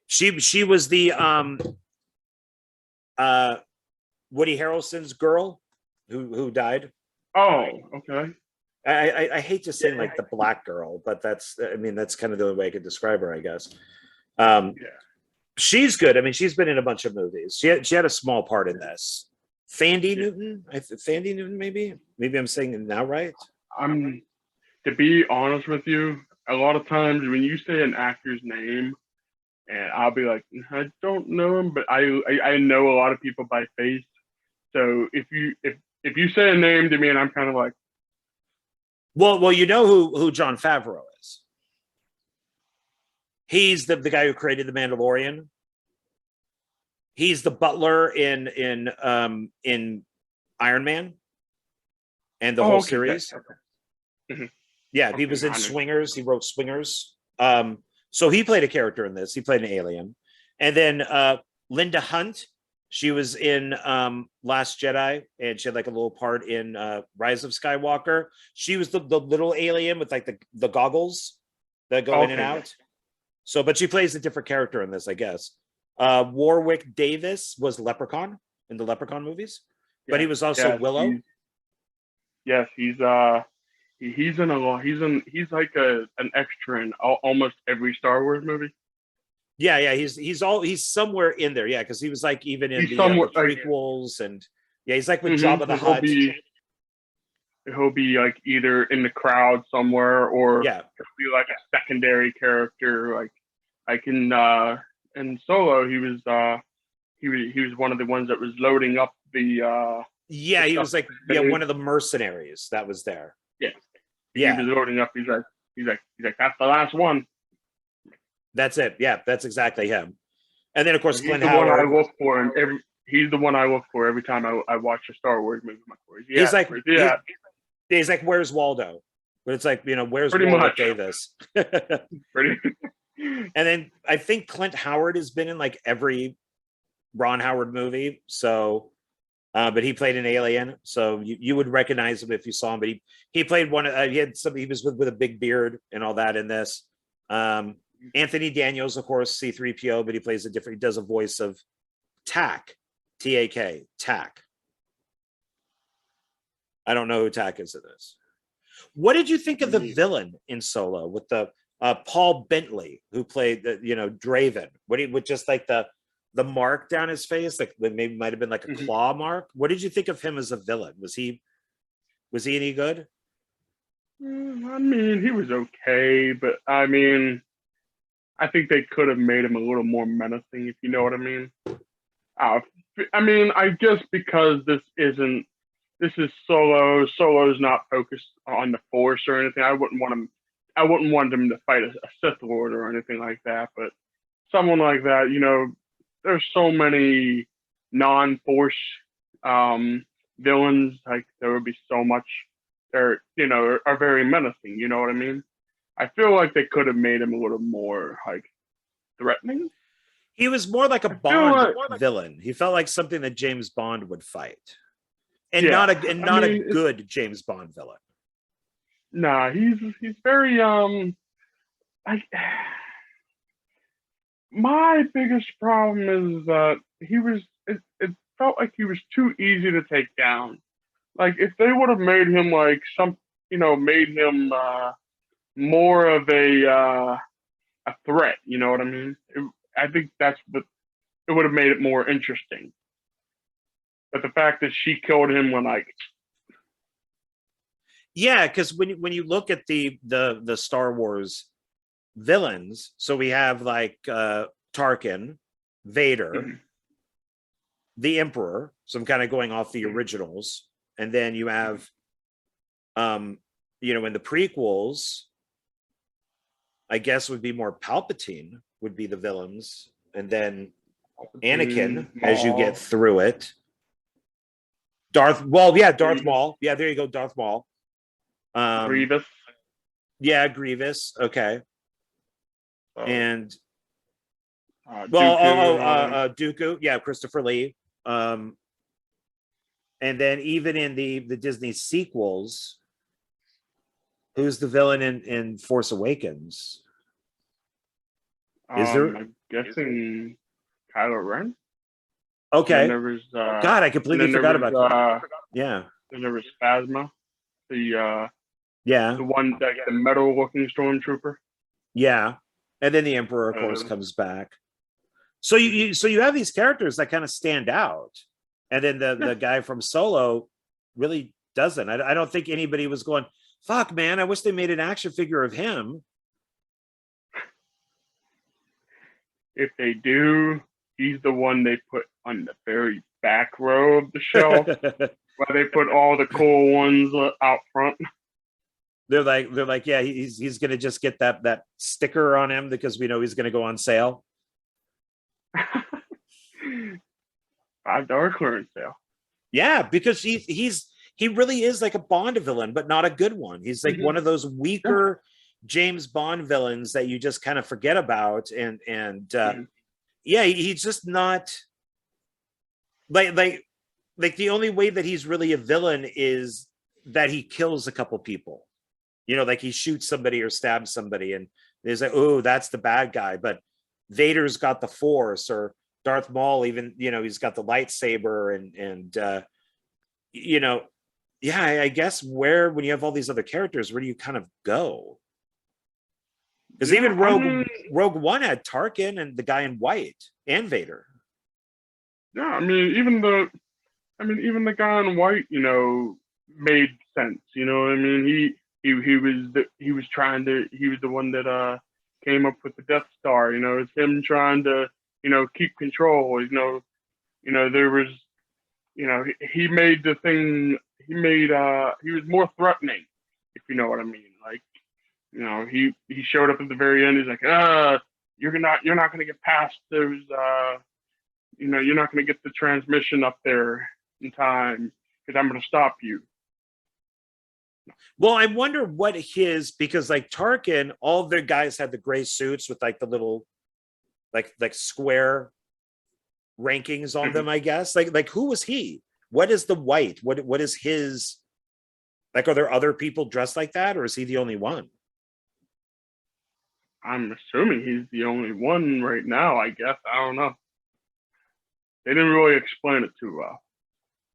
She was the Woody Harrelson's girl who died. Oh, okay. I hate to say like the black girl, but that's kind of the only way I could describe her, I guess. She's good. I mean, she's been in a bunch of movies. She had a small part in this. Thandie Newton? Thandie Newton, maybe? Maybe I'm saying it now right? To be honest with you, a lot of times when you say an actor's name, and I'll be like, I don't know him, but I know a lot of people by face. So if you say a name to me and I'm kind of like, well, you know who Jon Favreau is. He's the guy who created the Mandalorian. He's the butler in Iron Man and the whole series. Mm-hmm. Yeah, he was in Swingers. He wrote Swingers. So he played a character in this. He played an alien. And then Linda Hunt, she was in Last Jedi, and she had like a little part in Rise of Skywalker. She was the little alien with like the goggles that go in and out. So, but she plays a different character in this, I guess. Warwick Davis was Leprechaun in the Leprechaun movies, but he was also Willow. He's in a lot. He's like an extra in almost every Star Wars movie. Yeah, he's somewhere in there. Yeah, because he was like even in the prequels, and he's like with Jabba the Hutt. He'll be like either in the crowd somewhere, or he'll be like a secondary character. Like in Solo, he was one of the ones that was loading up the. He was like one of the mercenaries that was there. Yeah. He was loading up. He's like that's the last one. That's it. Yeah, that's exactly him. And then of course, Clint Howard. One I look for, and he's the one I look for every time I watch a Star Wars movie. He's like, where's Waldo? But it's like, where's Pretty Waldo much. Davis? Pretty. And then I think Clint Howard has been in like every Ron Howard movie. So, but he played an alien, so you would recognize him if you saw him. But he played one. He was with a big beard and all that in this. Anthony Daniels, of course, C-3PO, but he plays he does a voice of Tak, T-A-K, Tak. I don't know who Tak is in this. What did you think of the villain in Solo with the Paul Bentley, who played Draven? With just like the mark down his face, like maybe might have been like a claw mark. What did you think of him as a villain? Was he any good? I mean, he was okay, but I mean, I think they could have made him a little more menacing, if you know what I mean. I mean, I guess because this is Solo. Solo's not focused on the Force or anything. I wouldn't want him I wouldn't want him to fight a Sith Lord or anything like that, but someone like that, there's so many non-Force villains. Like there would be so much. They're are very menacing. You know what I mean? I feel like they could have made him a little more like threatening. He was more like a Bond villain. He felt like something that James Bond would fight, and not a good James Bond villain. Nah, he's very my biggest problem is that it felt like he was too easy to take down. Like if they would have made him like made him more of a threat, you know what I mean? I think that's what it would have made it more interesting. But the fact that she killed him when like because when you look at the Star Wars villains, so we have like Tarkin, Vader, the Emperor. So I'm kind of going off the originals, and then you have, in the prequels, I guess would be more Palpatine would be the villains, and then Anakin as you get through it. Darth Maul. Yeah, there you go, Darth Maul. Grievous. Yeah, Grievous. Okay. And Dooku. Yeah, Christopher Lee. And then even in the Disney sequels, who's the villain in Force Awakens? Is there? I'm guessing Kylo Ren. Okay. There was, God, I completely forgot about that. Yeah. And there was Phasma, the one that the metal-looking stormtrooper. Yeah, and then the Emperor, of course, comes back. So you have these characters that kind of stand out, and then the guy from Solo really doesn't. I don't think anybody was going, "Fuck, man! I wish they made an action figure of him." If they do, he's the one they put on the very back row of the shelf, where they put all the cool ones out front. They're like, yeah, he's gonna just get that sticker on him because we know he's gonna go on sale. $5 clearance sale. Yeah, because he really is like a Bond villain, but not a good one. He's like one of those weaker James Bond villains that you just kind of forget about, and he's just not like the only way that he's really a villain is that he kills a couple people. Like he shoots somebody or stabs somebody, and there's like, oh, that's the bad guy. But Vader's got the Force, or Darth Maul, even, he's got the lightsaber, and I guess when you have all these other characters, where do you kind of go? Because even Rogue One had Tarkin and the guy in white and Vader. Yeah, even the guy in white, made sense. You know what I mean? He was the one that came up with the Death Star. It's him trying to keep control. There was he made the thing. He was more threatening, if you know what I mean. Like he showed up at the very end. He's like, you're not going to get past those. You're not going to get the transmission up there in time because I'm going to stop you. Well, I wonder what because like Tarkin, all their guys had the gray suits with like the little like square rankings on them, I guess. Like who was he? What is the white? What is his, like, are there other people dressed like that, or is he the only one? I'm assuming he's the only one right now, I guess. I don't know. They didn't really explain it too well.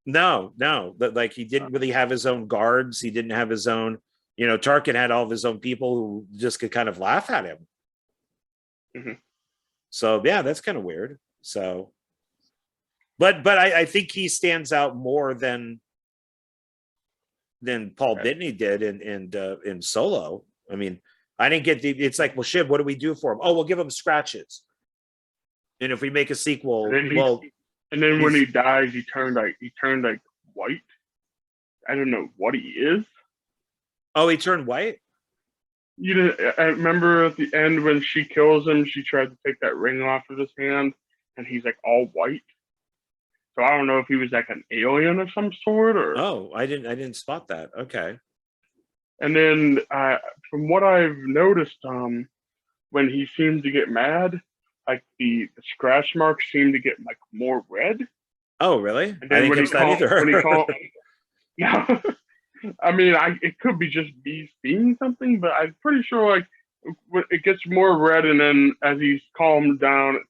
No, but like he didn't really have his own guards. He didn't have his own, Tarkin had all of his own people who just could kind of laugh at him. So yeah, that's kind of weird. So, but I think he stands out more than Paul Bettany did in Solo. I mean, I didn't get it's like, well, shit, what do we do for him? Oh, we'll give him scratches. And if we make a sequel, and then when he dies, he turned like white. I don't know what he is. Oh, he turned white? You didn't, I remember at the end when she kills him, she tried to take that ring off of his hand, and he's like all white. So I don't know if he was like an alien of some sort, or. Oh, I didn't spot that. Okay. And then, from what I've noticed, when he seemed to get mad, like the scratch marks seemed to get like more red. Oh, really? And I then didn't catch that either. when he called, no, I mean, it could be just me seeing something, but I'm pretty sure like it gets more red, and then as he's calmed down,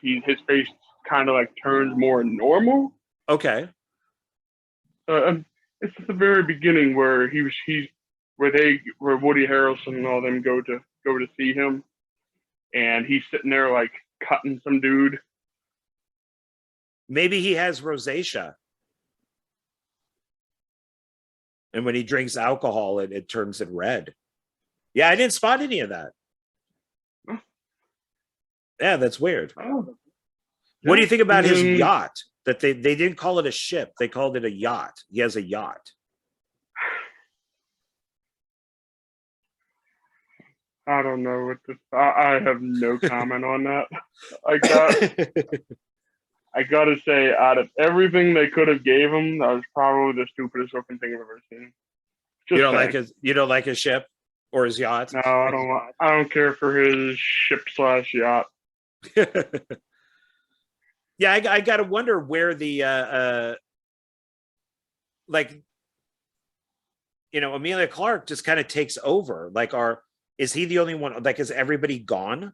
his face kind of like turns more normal. Okay. It's at the very beginning where where Woody Harrelson and all them go to see him, and he's sitting there like cutting some dude. Maybe he has rosacea. And when he drinks alcohol, it turns it red. Yeah, I didn't spot any of that. Yeah, that's weird. Oh, What do you think about his then- yacht? That they didn't call it a ship, they called it a yacht. He has a yacht. I don't know what this. I have no comment on that. I gotta say, out of everything they could have gave him, that was probably the stupidest looking thing I've ever seen. Just You don't like his ship or his yacht? No, I don't care for his ship/yacht. Yeah, I gotta wonder where the like, Amelia Clark just kind of takes over. Like, is he the only one? Like, is everybody gone?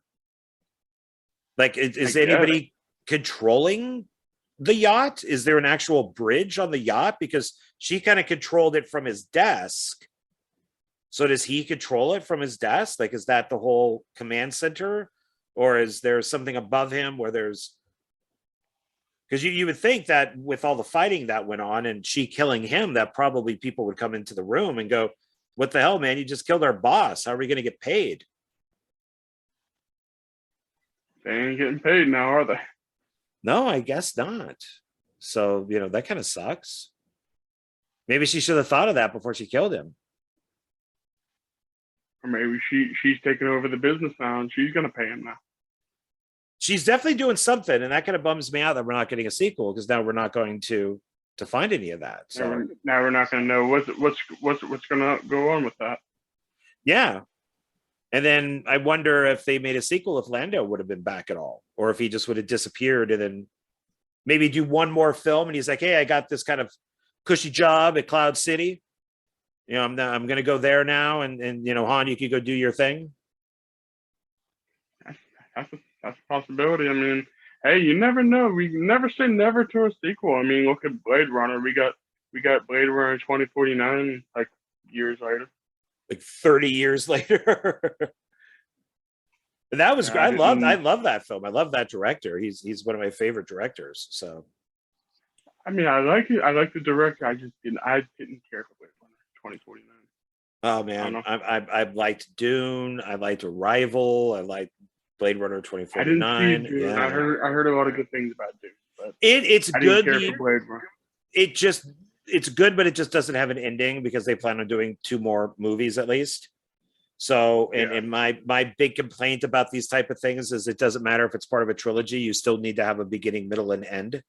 Like, is anybody controlling the yacht? Is there an actual bridge on the yacht? Because she kind of controlled it from his desk. So does he control it from his desk? Like, is that the whole command center? Or is there something above him where there's... Because you would think that with all the fighting that went on and she killing him, that probably people would come into the room and go, what the hell, man? You just killed our boss. How are we going to get paid? They ain't getting paid now, are they? No, I guess not. So, that kind of sucks. Maybe she should have thought of that before she killed him. Or maybe she's taking over the business now and she's going to pay him now. She's definitely doing something, and that kind of bums me out that we're not getting a sequel, because now we're not going to find any of that. So now we're not going to know what's going to go on with that. Yeah. And then I wonder if they made a sequel, if Lando would have been back at all, or if he just would have disappeared and then maybe do one more film. And he's like, hey, I got this kind of cushy job at Cloud City. I'm going to go there now. And Han, you could go do your thing. That's a possibility. I mean, hey, you never know. We never say never to a sequel. I mean, look at Blade Runner. We got Blade Runner 2049 like years later. Like 30 years later. That was great. I love that film. I love that director. He's one of my favorite directors. So I mean, I like it. I like the director. I didn't care for Blade Runner 2049. Oh man, I liked Dune. I liked Arrival. I liked Blade Runner 2049. I didn't see Dune. Yeah. I heard a lot of good things about Dune, but it's good. Didn't care for Blade Runner. It's good, but it just doesn't have an ending because they plan on doing 2 more movies at least. So, and my big complaint about these type of things is it doesn't matter if it's part of a trilogy, you still need to have a beginning, middle, and end.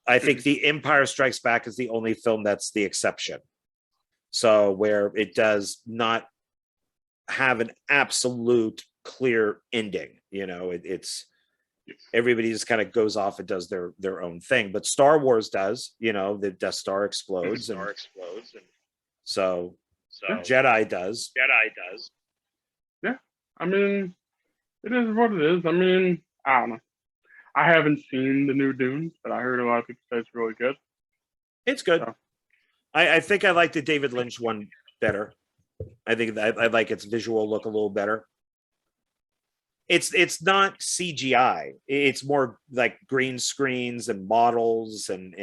I think The Empire Strikes Back is the only film that's the exception. So where it does not have an absolute clear ending, it's everybody just kind of goes off and does their own thing. But Star Wars does, the Death Star explodes. So Jedi does. Yeah. I mean, it is what it is. I mean, I don't know. I haven't seen the new Dune, but I heard a lot of people say it's really good. It's good. So. I think I like the David Lynch one better. I think I like its visual look a little better. It's not CGI. It's more like green screens and models and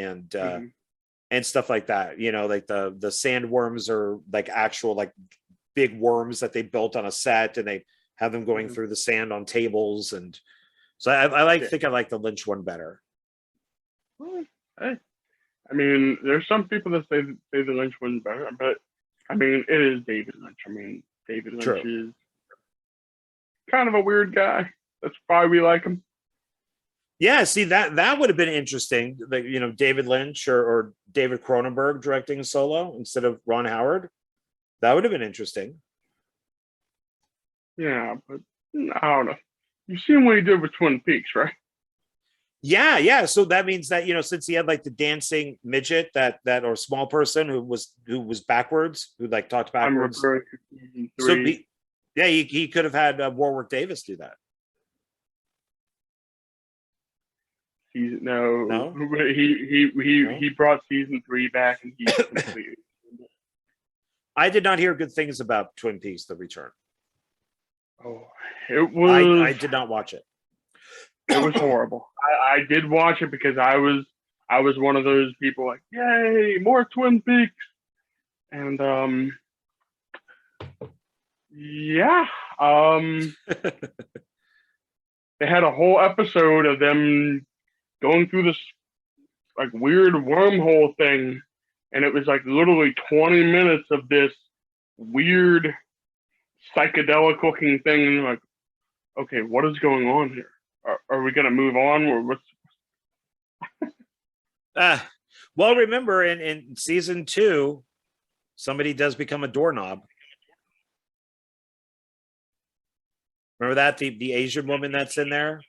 stuff like that. Like the sandworms are like actual like big worms that they built on a set, and they have them going through the sand on tables. And so I think I like the Lynch one better. Well, hey, I mean, there's some people that say the Lynch one's better, but I mean, it is David Lynch. I mean, David Lynch True. is kind of a weird guy. That's why we like him. Yeah, see that would have been interesting. Like, David Lynch or David Cronenberg directing Solo instead of Ron Howard. That would have been interesting. Yeah, but I don't know. You've seen what he did with Twin Peaks, right? Yeah. So that means that, since he had like the dancing midget that or small person who was backwards, who like talked I'm backwards. referring to season So 3. he could have had Warwick Davis do that. No, No? he brought season 3 back, and he completely. I did not hear good things about Twin Peaks: The Return. Oh, it was. I did not watch it. It was horrible. I did watch it because I was one of those people like, yay, more Twin Peaks, and yeah, they had a whole episode of them going through this like weird wormhole thing, and it was like literally 20 minutes of this weird psychedelic looking thing, and like, okay, what is going on here? Are we gonna move on, or what's? Well, remember in season 2, somebody does become a doorknob. Remember that the Asian woman that's in there?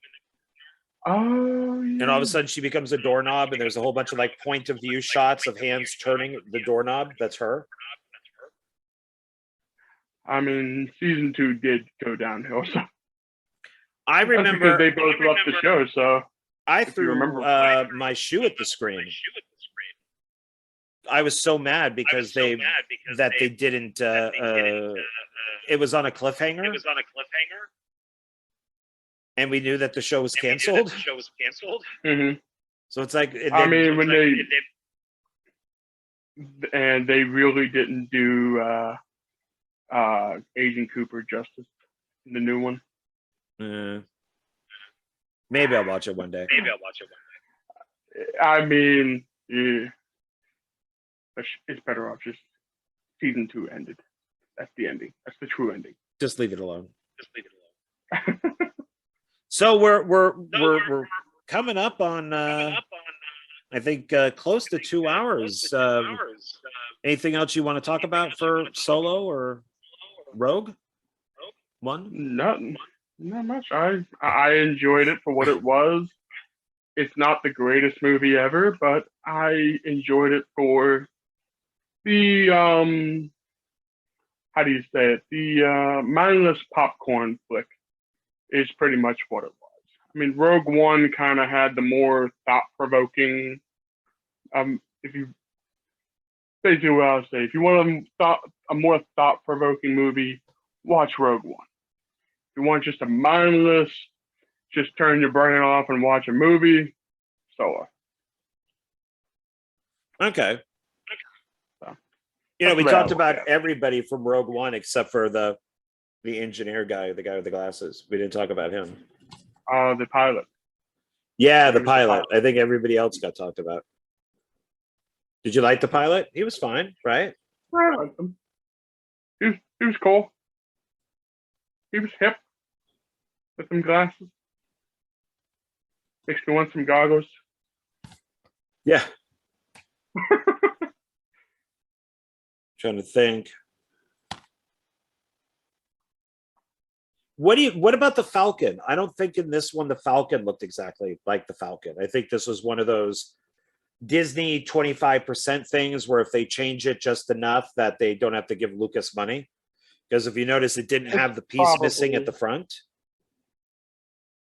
Oh, yeah. And all of a sudden she becomes a doorknob, and there's a whole bunch of like point of view shots of hands turning the doorknob. That's her. I mean, season 2 did go downhill, so I remember because they both left the show. So I threw my shoe at the screen. I was so mad because they didn't. It was on a cliffhanger. And we knew that the show was canceled. Mm-hmm. So it's like, I mean, when they really didn't do Agent Cooper justice in the new one. Maybe I'll watch it one day. I mean, yeah, it's better off just season 2 ended. That's the ending. That's the true ending. Just leave it alone. So we're coming up on I think close to 2 hours. Anything else you want to talk about for Solo or Rogue One? Nothing. Not much. I enjoyed it for what it was. It's not the greatest movie ever, but I enjoyed it for the how do you say it? The mindless popcorn flick is pretty much what it was. I mean, Rogue One kind of had the more thought-provoking. If you basically what I'll say, if you want a more thought-provoking movie, watch Rogue One. If you want just a mindless, just turn your brain off and watch a movie, Solo. Okay. So, we talked about everybody from Rogue One except for the engineer guy, the guy with the glasses. We didn't talk about him. The pilot. Yeah, the pilot. I think everybody else got talked about. Did you like the pilot? He was fine, right? I liked him. He was cool. He was hip with some glasses. Makes me want some goggles. Yeah. Trying to think. What about the Falcon? I don't think in this one the Falcon looked exactly like the Falcon. I think this was one of those Disney 25% things where if they change it just enough that they don't have to give Lucas money. Because if you notice, it didn't have the piece missing at the front.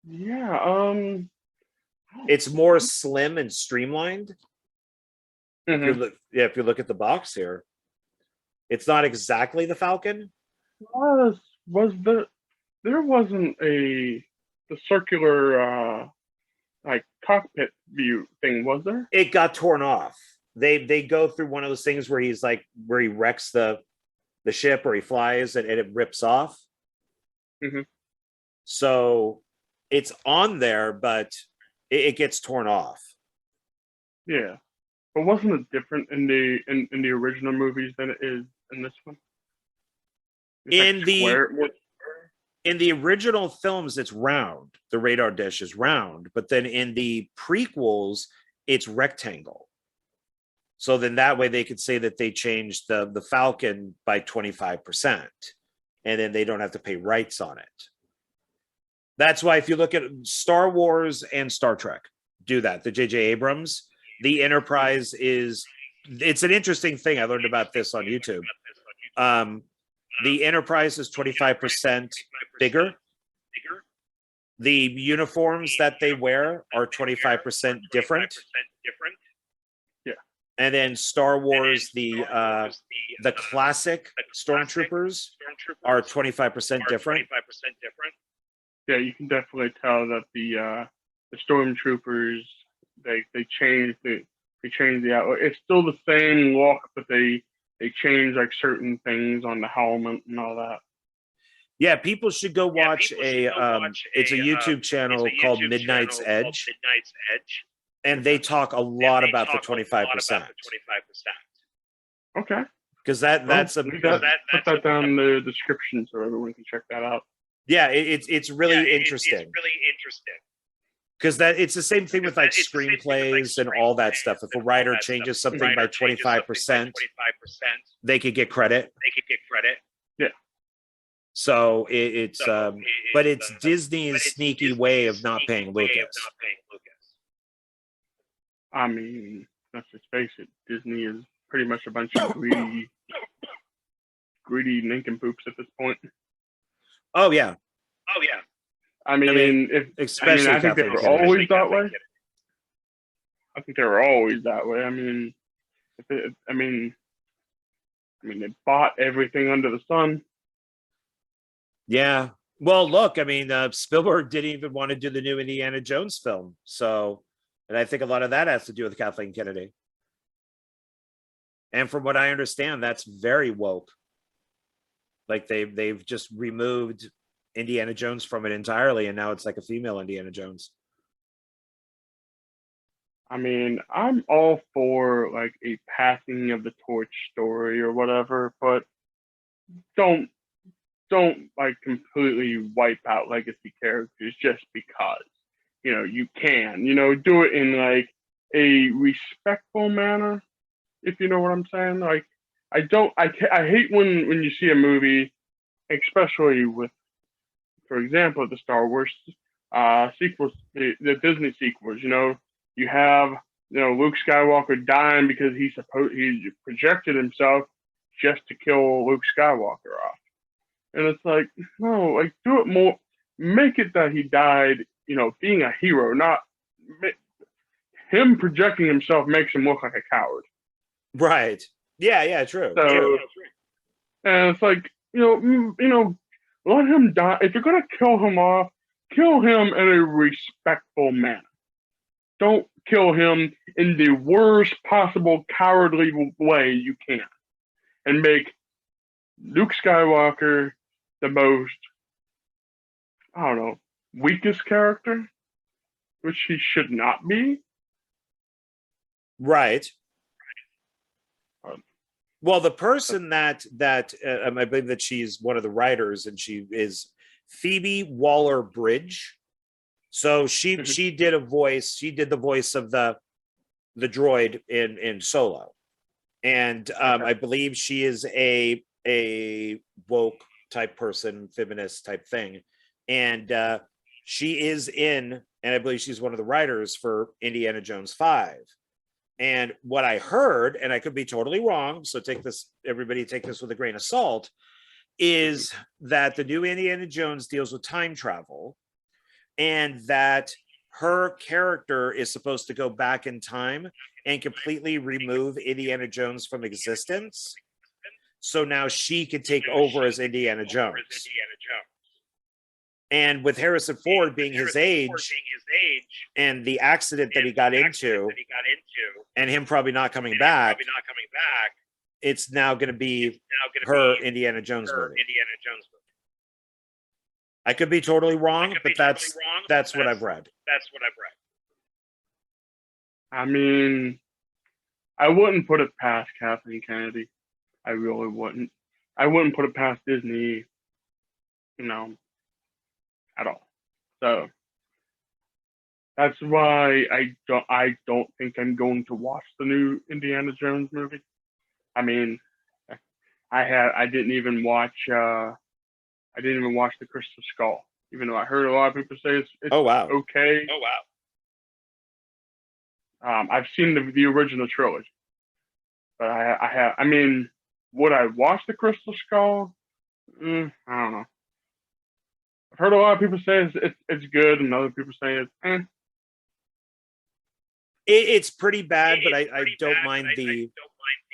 Yeah. It's more slim and streamlined. Mm-hmm. If you look at the box here, it's not exactly the Falcon. There wasn't the circular like cockpit view thing, was there? It got torn off. They go through one of those things where where he wrecks the ship or he flies and it rips off. Mm-hmm. So it's on there, but it gets torn off. Yeah, but wasn't it different in the original movies than it is in this one? In like the square. in the original films, it's round. The radar dish is round, but then in the prequels, it's rectangle. So then that way they could say that they changed the Falcon by 25%, and then they don't have to pay rights on it. That's why if you look at Star Wars and Star Trek, do that. The J.J. Abrams, the Enterprise it's an interesting thing. I learned about this on YouTube. The Enterprise is 25% bigger. The uniforms that they wear are 25% different. Yeah. And then Star Wars, the classic stormtroopers are 25% different. Yeah, you can definitely tell that the stormtroopers they changed the outlook. It's still the same look, but they change like certain things on the helmet and all that. Yeah, people should go watch it's a YouTube channel called Midnight's Edge. And they talk a lot about the 25%. Okay. Because that's put that down in the description so everyone can check that out. Yeah, it's really interesting. Because it's the same thing with like screenplays and all that stuff. If a writer changes something by 25%, they could get credit. Yeah. So but it's Disney's sneaky way of not paying Lucas. I mean, let's just face it, Disney is pretty much a bunch of greedy nincompoops at this point. Oh yeah. I mean, I think they were always that way. I think they were always that way. I mean, they bought everything under the sun. Yeah. Well, look, I mean, Spielberg didn't even want to do the new Indiana Jones film. So, and I think a lot of that has to do with Kathleen Kennedy. And from what I understand, that's very woke. Like they've just removed Indiana Jones from it entirely, and now it's like a female Indiana Jones. I mean, I'm all for like a passing of the torch story or whatever, but don't like completely wipe out legacy characters just because you can do it in like a respectful manner, if you know what I'm saying. Like I hate when you see a movie, especially with, for example, the Star Wars sequels, the Disney sequels. You have Luke Skywalker dying because he projected himself just to kill Luke Skywalker off. And it's like, no, like do it more, make it that he died, being a hero, not him projecting himself makes him look like a coward. Right. Yeah, true. So, true. And it's like, let him die. If you're going to kill him off, kill him in a respectful manner. Don't kill him in the worst possible cowardly way you can. And make Luke Skywalker the most, weakest character, which he should not be. Right. Well, the person that I believe that she's one of the writers, and she is Phoebe Waller-Bridge. So she did a voice. She did the voice of the droid in Solo, and I believe she is a woke type person, feminist type thing, and she is in, and I believe she's one of the writers for Indiana Jones 5. And what I heard, and I could be totally wrong, so everybody take this with a grain of salt, is that the new Indiana Jones deals with time travel, and that her character is supposed to go back in time and completely remove Indiana Jones from existence. So now she can take over as Indiana Jones. And with Harrison Ford being his age and the accident that he got into and him probably not coming back, it's now going to be her Indiana Jones movie. I could be totally wrong, but that's what I've read. I mean, I wouldn't put it past Kathleen Kennedy. I really wouldn't. I wouldn't put it past Disney, you know, at all. So that's why I don't think I'm going to watch the new Indiana Jones movie. I mean, I didn't even watch the Crystal Skull, even though I heard a lot of people say it's Oh wow. okay. Oh wow. I've seen the original trilogy, but I mean, would I watch the Crystal Skull? I don't know. I've heard a lot of people say it's good, and other people say it's eh. It's pretty bad, but I don't mind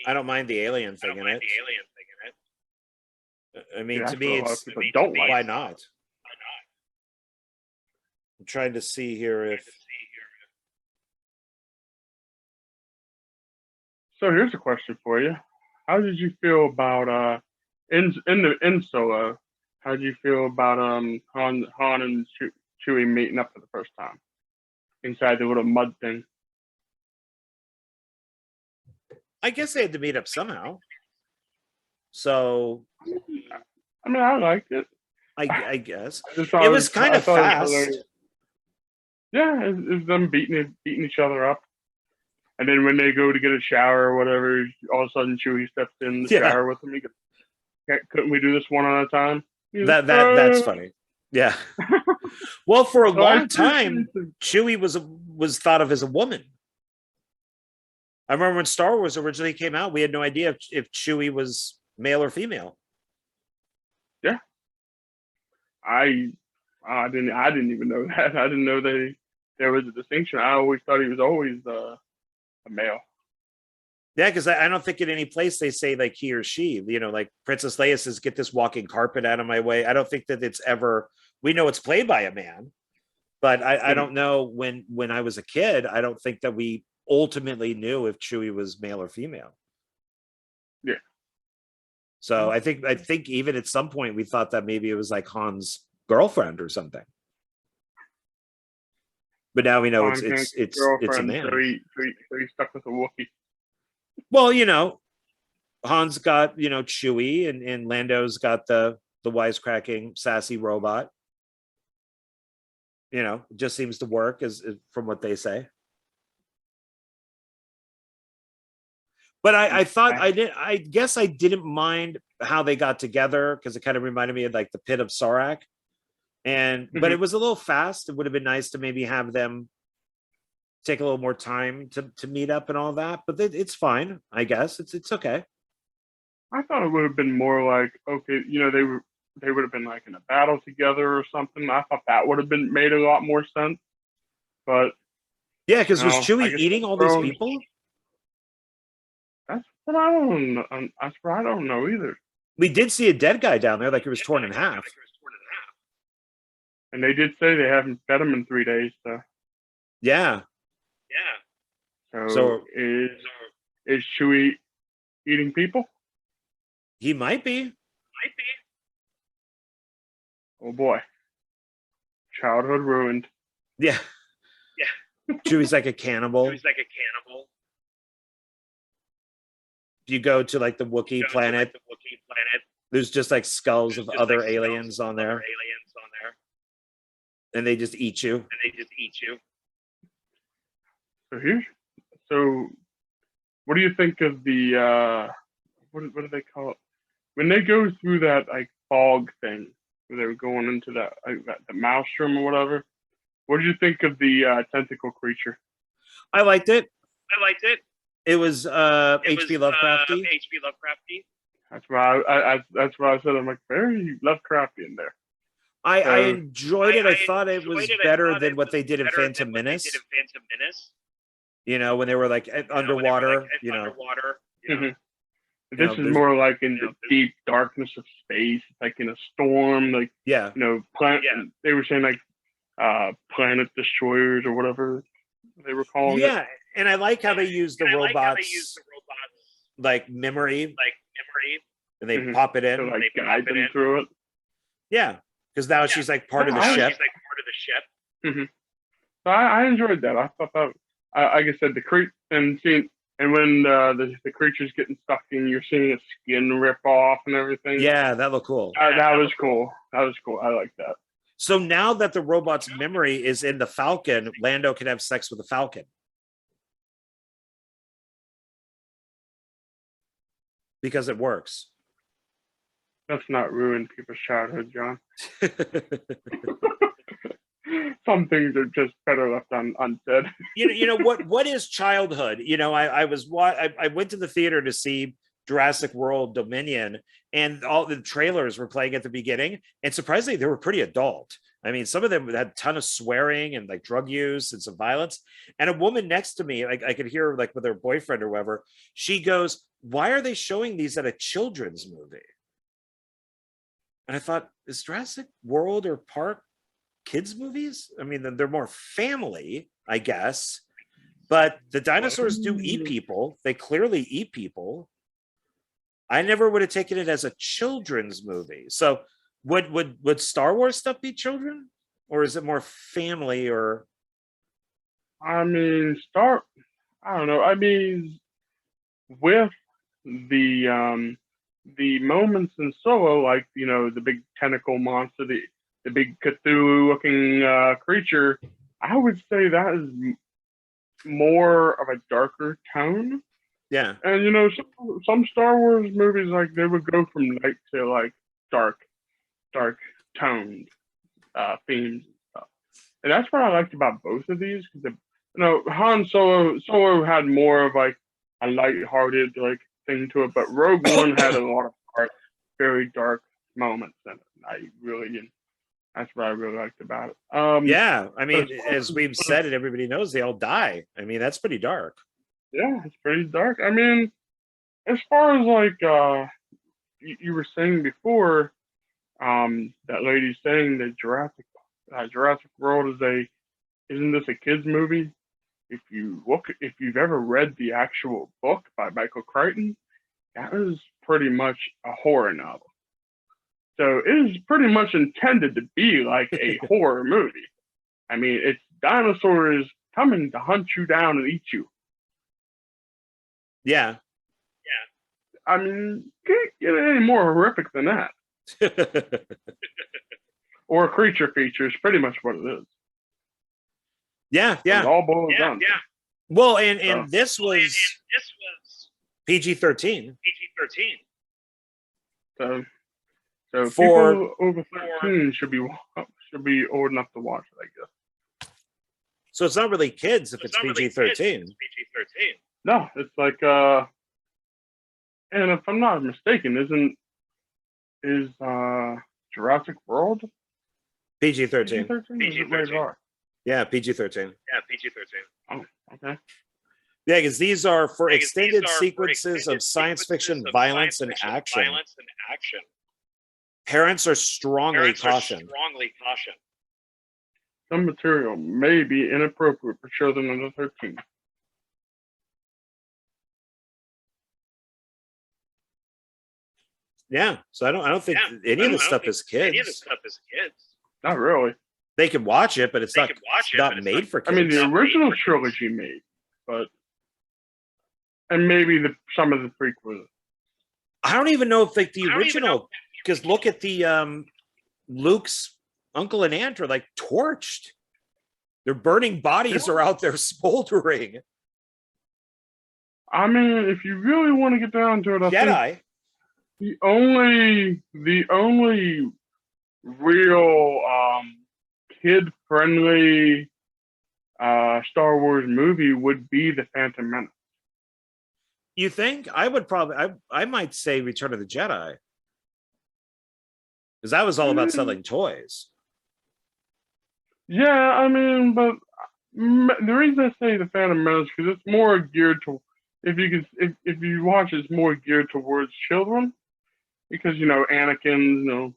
I don't mind the alien thing in it. I mean, Yeah, to that's me, what a lot of it's people don't like. why not? I'm trying to see here if So here's a question for you: how did you feel about in Solo? How did you feel about Han and Chewie meeting up for the first time inside the little mud thing? I guess they had to meet up somehow. So I mean, I liked it. I guess I just thought it was kind I of thought it was fast. hilarious. Yeah, it's them beating each other up. And then when they go to get a shower or whatever, all of a sudden Chewie steps in the Yeah. shower with him. He goes, couldn't we do this one at a time? That's funny. Yeah. Well, for a long time, Chewie was thought of as a woman. I remember when Star Wars originally came out, we had no idea if Chewie was male or female. Yeah. I didn't even know that. I didn't know there was a distinction. I always thought he was always a male. Yeah, because I don't think in any place they say like he or she. You know, like Princess Leia says, "Get this walking carpet out of my way." I don't think that it's ever. We know it's played by a man, but I don't know when I was a kid. I don't think that we ultimately knew if Chewie was male or female. Yeah. So I think even at some point we thought that maybe it was like Han's girlfriend or something. But now we know it's a man. So he's stuck with a Wookiee. Well, you know, Han's got, you know, Chewie and Lando's got the wisecracking sassy robot. You know, it just seems to work as from what they say. But I thought I guess I didn't mind how they got together because it kind of reminded me of like the Pit of Sarlacc. But it was a little fast. It would have been nice to maybe have them take a little more time to meet up and all that, but it's fine. I guess it's okay. I thought it would have been more like, okay, you know, they would have been like in a battle together or something. I thought that would have been made a lot more sense. But yeah, because was Chewie eating all these people? That's what I don't know. That's what I don't know either. We did see a dead guy down there, like it was torn in half. And they did say they haven't fed him in 3 days. So yeah. So is Chewie eating people? He might be. Oh boy. Childhood ruined. Yeah. Chewie's like a cannibal. If you go to like the Wookiee planet, there's just like skulls of other aliens on there. And they just eat you. So what do you think of the what do they call it? When they go through that like fog thing, where they were going into that the maelstrom or whatever. What did you think of the tentacle creature? I liked it. It was H.P. Lovecrafty. That's why I said I'm like very Lovecraftian there. I enjoyed it. I thought it was better than what they did in Phantom Menace. You know, when they were like underwater, you know. This is more like in the deep darkness of space, like in a storm, like yeah, you know, they were saying like planet destroyers or whatever they were calling it. Yeah, and I like how they use the robots like memory, and they pop it in, to like guide them through it. Yeah, because now she's like part of the ship. So I enjoyed that. I thought that, like I said, the creep and seeing And when the creature's getting stuck in, you're seeing its skin rip off and everything. Yeah, that looked cool. That was cool. That was cool. I like that. So now that the robot's memory is in the Falcon, Lando can have sex with the Falcon. Because it works. Let's not ruin people's childhood, John. Some things are just better left unsaid. You know what is childhood? You know, I went to the theater to see Jurassic World Dominion, and all the trailers were playing at the beginning, and surprisingly, they were pretty adult. I mean, some of them had a ton of swearing and like drug use and some violence. And a woman next to me, like I could hear like with her boyfriend or whatever, she goes, "Why are they showing these at a children's movie?" And I thought, is Jurassic World or Park kids movies? I mean, they're more family, I guess, but the dinosaurs do eat people. They clearly eat people. I never would have taken it as a children's movie. So would Star Wars stuff be children, or is it more family? Or I mean, I don't know. I mean, with the moments in Solo, like, you know, the big tentacle monster, the big Cthulhu-looking creature, I would say that is more of a darker tone. Yeah. And, you know, some Star Wars movies, like, they would go from light to, like, dark toned themes and stuff. And that's what I liked about both of these. Because, you know, Han Solo had more of, like, a light-hearted, like, thing to it, but Rogue One had a lot of very dark moments in it. That's what I really liked about it. Yeah, I mean, as we've said and everybody knows, they all die. I mean, that's pretty dark. Yeah, it's pretty dark. I mean, as far as like you were saying before, that lady saying that Jurassic World isn't this a kids movie? If you've ever read the actual book by Michael Crichton, that is pretty much a horror novel. So it is pretty much intended to be like a horror movie. I mean, it's dinosaurs coming to hunt you down and eat you. Yeah. I mean, can't get any more horrific than that. Or a creature feature is pretty much what it is. Yeah. It all boils down. Yeah. Well, and this was PG-13. So For people over 13 should be old enough to watch it, I guess. So it's not really kids if it's PG-13. No, it's like and if I'm not mistaken, is Jurassic World PG-13? PG-13. Yeah, PG-13. Oh, okay. Yeah, because these are for extended sequences of science fiction violence and action. Parents are strongly cautioned. Some material may be inappropriate for children under 13. Yeah, so I don't think any of this stuff is kids. Not really. They can watch it, but it's not made for kids. I mean, the original trilogy made, but and maybe some of the prequels. I don't even know if like the original, because look at the Luke's uncle and aunt are like torched. Their burning bodies are out there smoldering. I mean, if you really want to get down to it, I Jedi. think the only real kid-friendly Star Wars movie would be The Phantom Menace. You think? I might say Return of the Jedi. Because that was all about selling toys. Yeah, I mean, but the reason I say The Phantom Menace because it's more geared to if you watch, it's more geared towards children because Anakin,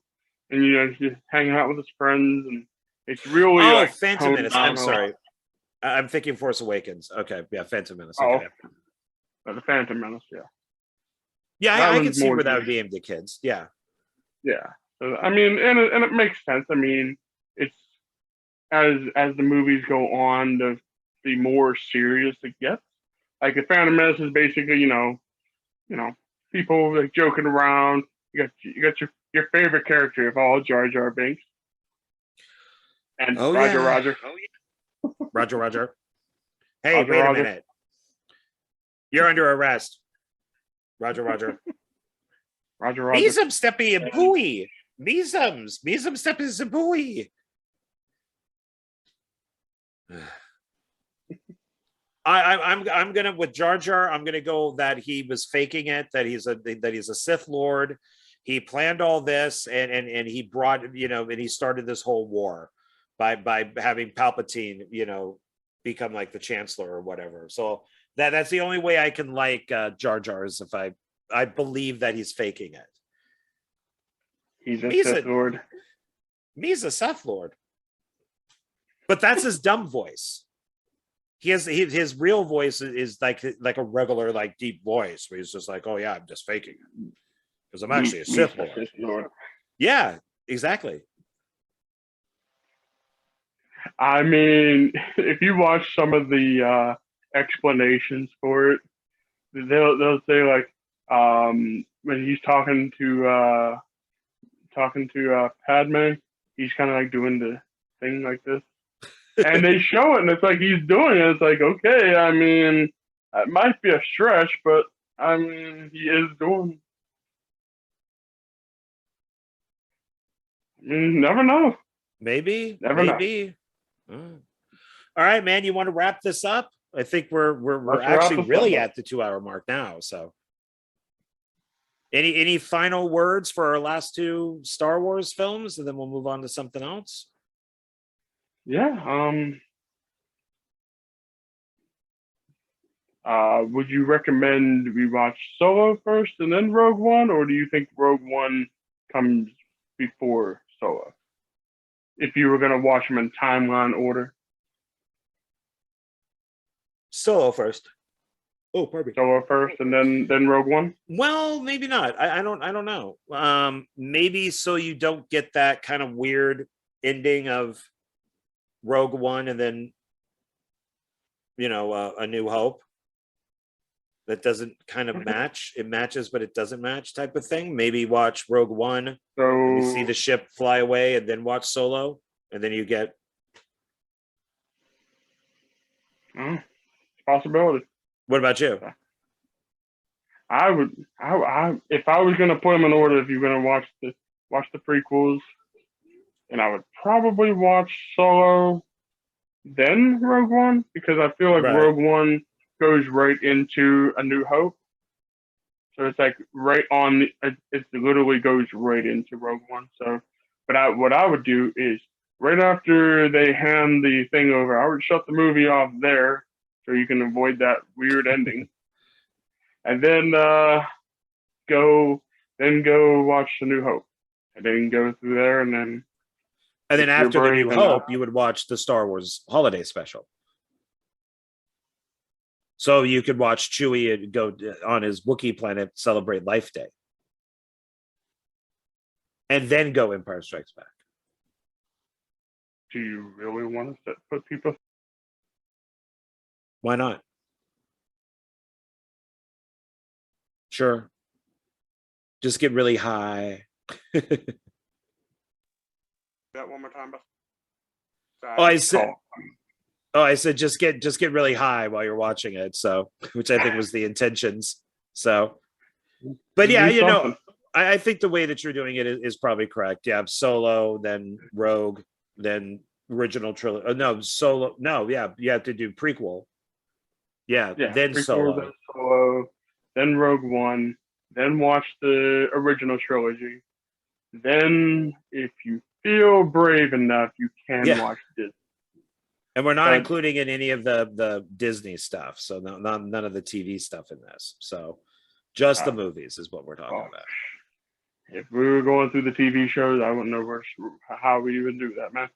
and he's hanging out with his friends, and it's really like Phantom Menace. I'm sorry, I'm thinking Force Awakens. Okay, yeah, Phantom Menace. Okay. The Phantom Menace, yeah, I can see where that would be aimed at kids. Yeah. So, I mean, and it makes sense. I mean, it's as the movies go on, the more serious it gets. Like the Phantom Menace is basically, people like joking around. You got your favorite character of all, Jar Jar Binks, and Oh Roger yeah. Roger. Roger, Roger. Hey, Roger, wait Roger. a minute. You're under arrest. Roger, Roger. Roger Roger. Misum steppy and pooey. Misums steppy and pooey. I'm gonna with Jar Jar. I'm gonna go that he was faking it. That he's a Sith Lord. He planned all this, and he brought and he started this whole war by having Palpatine become like the Chancellor or whatever. So that's the only way I can like Jar Jar is if I believe that he's faking it. He's a Sith Lord. He's a Sith Lord, but that's his dumb voice. His real voice is like a regular like deep voice where he's just like, oh yeah, I'm just faking it because I'm actually a Sith Lord. Yeah, exactly. I mean, if you watch some of the explanations for it, they'll say like when he's talking to Padme, he's kind of like doing the thing like this. And they show it, and it's like he's doing it. It's like, okay, I mean, it might be a stretch, but I mean, he is doing. I mean, never know. Maybe. Never know. All right, man. You want to wrap this up? I think we're Let's actually really at the 2-hour mark now. So, any final words for our last 2 Star Wars films, and then we'll move on to something else. Yeah. Would you recommend we watch Solo first and then Rogue One, or do you think Rogue One comes before Solo? If you were gonna watch them in timeline order. Solo first. Oh, pardon me. Solo first and then Rogue One? Well, maybe not. I don't know. Maybe so you don't get that kind of weird ending of Rogue One and then A New Hope that doesn't kind of match. It matches but it doesn't match type of thing. Maybe watch Rogue One, so you see the ship fly away, and then watch Solo, and then you get possibility. What about you? I if I was gonna put them in order, if you're gonna watch the prequels, and I would probably watch Solo, then Rogue One, because I feel like Rogue One goes right into A New Hope. So it's like right on. It literally goes right into Rogue One. So, but what I would do is right after they hand the thing over, I would shut the movie off there, so you can avoid that weird ending, and then go watch A New Hope, and then go through there, and then after The New Hope, you would watch the Star Wars Holiday Special. So you could watch Chewie and go on his Wookiee planet, celebrate Life Day, and then go Empire Strikes Back. Do you really want to put people? Why not? Sure. Just get really high. That one more time. I said just get really high while you're watching it. So, which I think was the intentions. So, but yeah, I think the way that you're doing it is probably correct. Yeah, Solo, then Rogue, then original trilogy. No, Solo. No, yeah, you have to do prequel. Yeah, then prequel, Solo. Then Solo, then Rogue One, then watch the original trilogy. Then, if you feel brave enough, you can watch Disney. And we're not including in any of the Disney stuff, so none of the TV stuff in this. So just the movies is what we're talking about. If we were going through the TV shows, I wouldn't know how we even do that, man.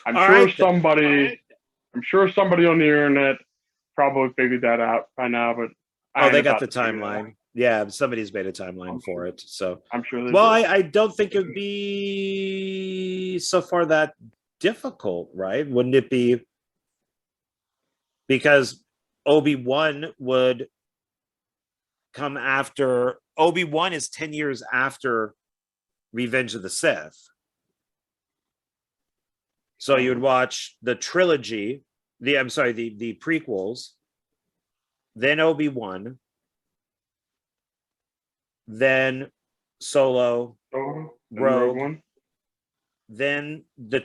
I'm sure somebody on the internet probably figured that out by now, but they got the timeline. Yeah, somebody's made a timeline for it. So I'm sure. I don't think it would be so far that difficult, right? Wouldn't it be? Because Obi-Wan would come after. Obi-Wan is 10 years after Revenge of the Sith. So you would watch the trilogy, the prequels, then Obi-Wan, then Solo, Rogue One. then the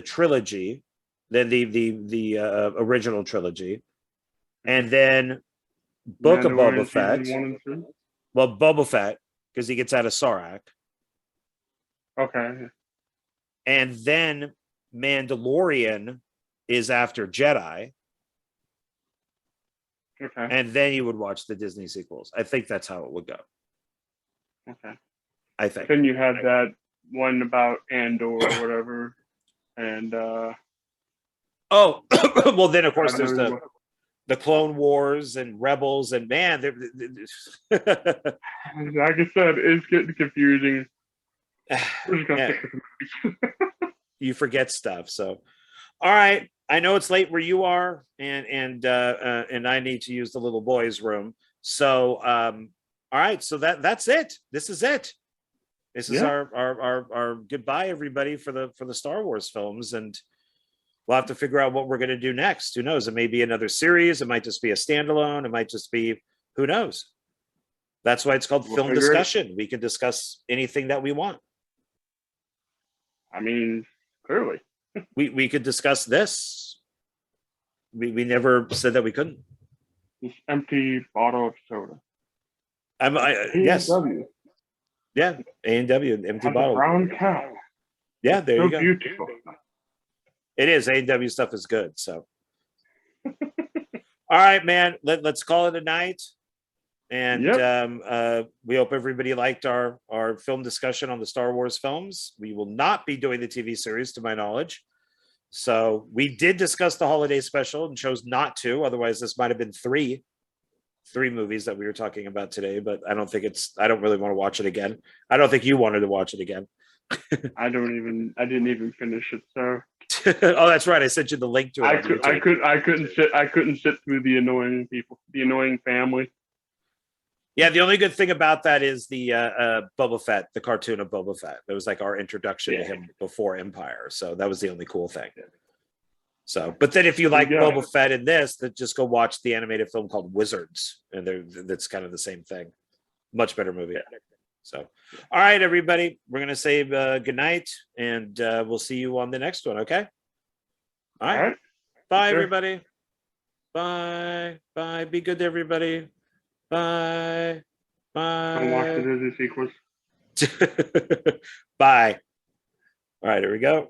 trilogy, then the original trilogy, and then Book of Boba Fett. Well, Boba Fett, because he gets out of Sarlacc. Okay. And then Mandalorian is after Jedi. Okay. And then you would watch the Disney sequels. I think that's how it would go. Okay. I think. Then you had that one about Andor or whatever. And well, then of course there's the Clone Wars and Rebels, and man, like I said, it's getting confusing. We're just gonna stick with the movies. You forget stuff. So, all right, I know it's late where you are, and I need to use the little boys' room. So, all right, so that's it. This is it. This is our goodbye, everybody, for the Star Wars films, and we'll have to figure out what we're going to do next. Who knows? It may be another series. It might just be a standalone. It might just be, who knows? That's why it's called film discussion. We can discuss anything that we want. I mean, clearly. We could discuss this. We never said that we couldn't. This empty bottle of soda. Yes. Yeah, A&W, empty bottle. Brown cow. Yeah, there you go. Beautiful. It is. A&W stuff is good. So, all right, man. Let's call it a night. And we hope everybody liked our film discussion on the Star Wars films. We will not be doing the TV series, to my knowledge. So we did discuss the holiday special and chose not to. Otherwise, this might have been three movies that we were talking about today. But I don't really want to watch it again. I don't think you wanted to watch it again. I didn't even finish it. So. Oh, that's right. I sent you the link to it. I couldn't sit through the annoying people, the annoying family. Yeah, the only good thing about that is the Boba Fett, the cartoon of Boba Fett. That was like our introduction to him before Empire. So that was the only cool thing. So, but then if you like Boba Fett in this, then just go watch the animated film called Wizards, and that's kind of the same thing. Much better movie. So, all right, everybody, we're gonna say good night, and we'll see you on the next one. Okay. All right. Bye, everybody. Bye. Bye. Be good to everybody. Bye. Bye. Don't watch the Disney sequels. Bye. All right, here we go.